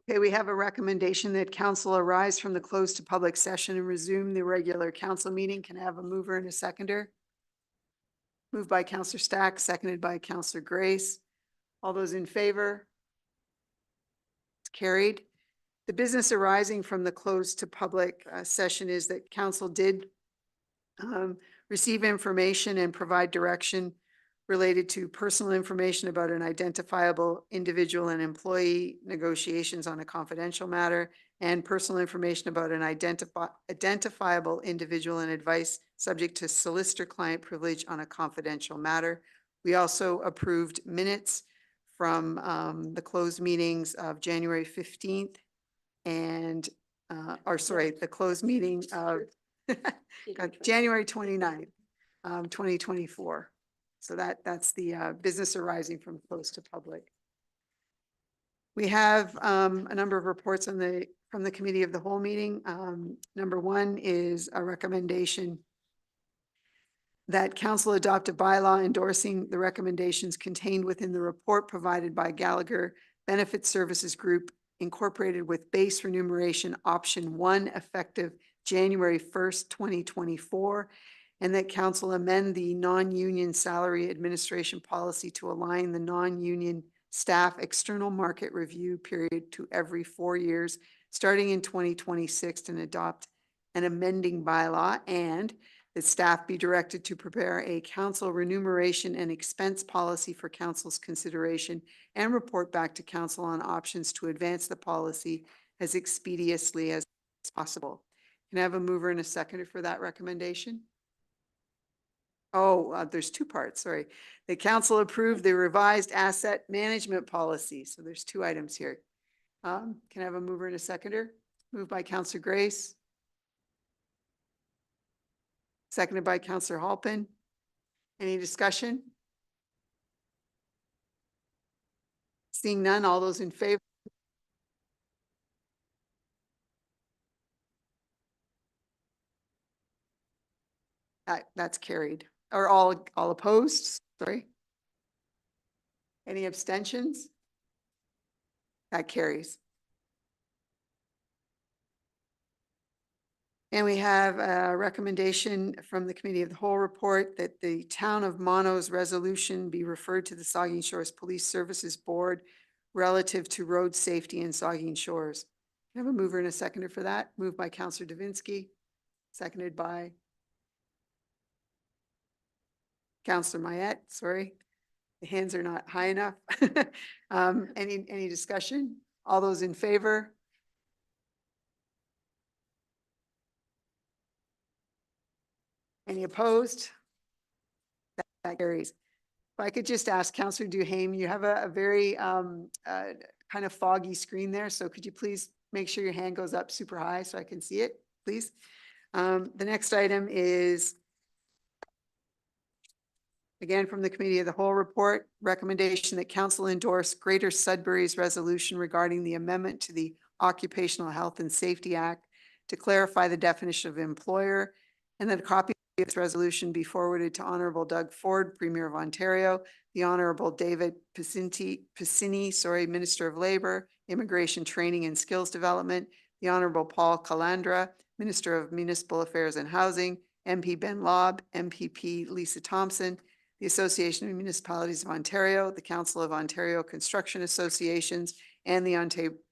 Okay, we have a recommendation that council arise from the close to public session and resume the regular council meeting. Can I have a mover and a seconder? Moved by Councillor Stack, seconded by Councillor Grace. All those in favor? It's carried. The business arising from the close to public session is that council did receive information and provide direction related to personal information about an identifiable individual and employee, negotiations on a confidential matter, and personal information about an identifiable individual and advice subject to solicitor-client privilege on a confidential matter. We also approved minutes from the closed meetings of January 15th and, the closed meeting of January 29th, 2024. So that's the business arising from close to public. We have a number of reports from the committee of the whole meeting. Number one is a recommendation that council adopt a bylaw endorsing the recommendations contained within the report provided by Gallagher Benefit Services Group Incorporated with base remuneration option 1 effective January 1st, 2024. And that council amend the non-union salary administration policy to align the non-union staff external market review period to every 4 years, starting in 2026, and adopt an amending bylaw, and that staff be directed to prepare a council remuneration and expense policy for council's consideration and report back to council on options to advance the policy as expeditiously as possible. Can I have a mover and a seconder for that recommendation? Oh, there's two parts, sorry. The council approved the revised asset management policy. So there's two items here. Can I have a mover and a seconder? Moved by Councillor Grace. Seconded by Councillor Halpin. Any discussion? Seeing none, all those in favor? That's carried. Or all opposed? Sorry. Any abstentions? That carries. And we have a recommendation from the Committee of the Whole report that the Town of Mono's resolution be referred to the Saugeen Shores Police Services Board relative to road safety in Saugeen Shores. Can I have a mover and a seconder for that? Moved by Councillor Davinsky, seconded by Councillor Mayette, sorry. The hands are not high enough. Any discussion? All those in favor? Any opposed? That carries. If I could just ask Councillor Duhaime, you have a very kind of foggy screen there, so could you please make sure your hand goes up super high so I can see it, please? The next item is, again, from the Committee of the Whole report, recommendation that council endorse Greater Sudbury's resolution regarding the amendment to the Occupational Health and Safety Act to clarify the definition of employer, and that a copy of this resolution be forwarded to Honorable Doug Ford, Premier of Ontario, the Honorable David Piscini, Minister of Labour, Immigration Training and Skills Development, the Honorable Paul Calandra, Minister of Municipal Affairs and Housing, MP Ben Lobb, MPP Lisa Thompson, the Association of Municipalities of Ontario, the Council of Ontario Construction Associations, and the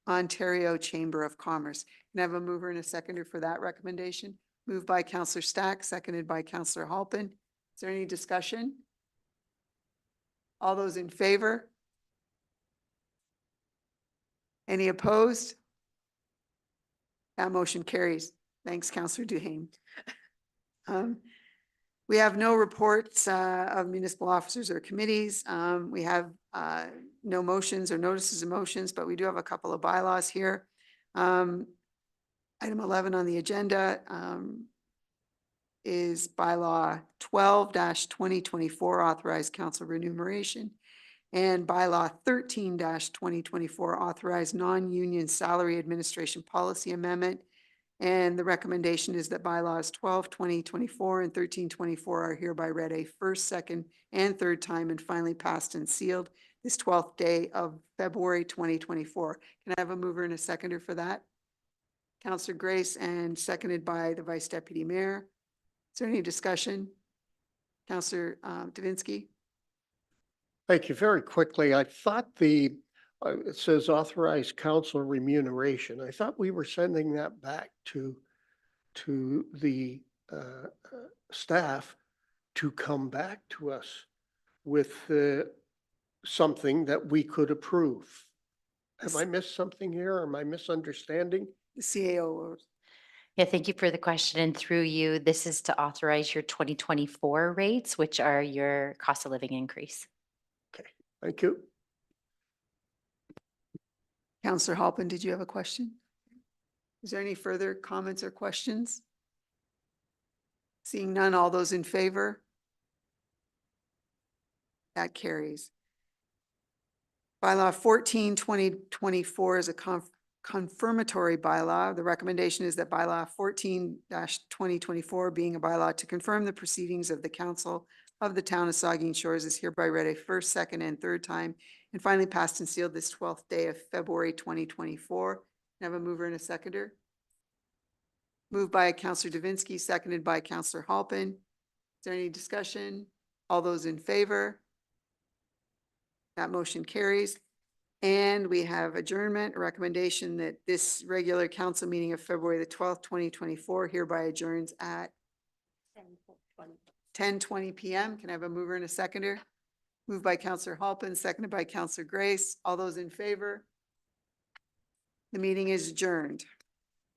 Ontario Chamber of Commerce. Can I have a mover and a seconder for that recommendation? Moved by Councillor Stack, seconded by Councillor Halpin. Is there any discussion? All those in favor? Any opposed? That motion carries. Thanks, Councillor Duhaime. We have no reports of municipal officers or committees. We have no motions or notices of motions, but we do have a couple of bylaws here. Item 11 on the agenda is bylaw 12-2024, authorized council remuneration, and bylaw 13-2024, authorized non-union salary administration policy amendment. And the recommendation is that bylaws 12-2024 and 13-24 are hereby read a first, second, and third time and finally passed and sealed. this 12th day of February 2024. Can I have a mover and a seconder for that? Counselor Grace, and seconded by the Vice Deputy Mayor. Is there any discussion? Counselor Davinsky? Thank you. Very quickly, I thought it says authorized council remuneration. I thought we were sending that back to the staff to come back to us with something that we could approve. Have I missed something here? Or am I misunderstanding? The CAO. Yeah, thank you for the question. And through you, this is to authorize your 2024 rates, which are your cost of living increase. Okay, thank you. Counselor Halpin, did you have a question? Is there any further comments or questions? Seeing none, all those in favor? That carries. Bylaw 14, 2024 is a confirmatory bylaw. The recommendation is that bylaw 14-2024 being a bylaw to confirm the proceedings of the council of the town of Saugeen Shores is hereby read a first, second, and third time, and finally passed and sealed this 12th day of February 2024. Can I have a mover and a seconder? Moved by Counselor Davinsky, seconded by Counselor Halpin. Is there any discussion? All those in favor? That motion carries. And we have adjournment, a recommendation that this regular council meeting of February the 12th, 2024 hereby adjourns at 10:20 p.m. Can I have a mover and a seconder? Moved by Counselor Halpin, seconded by Counselor Grace. All those in favor? The meeting is adjourned.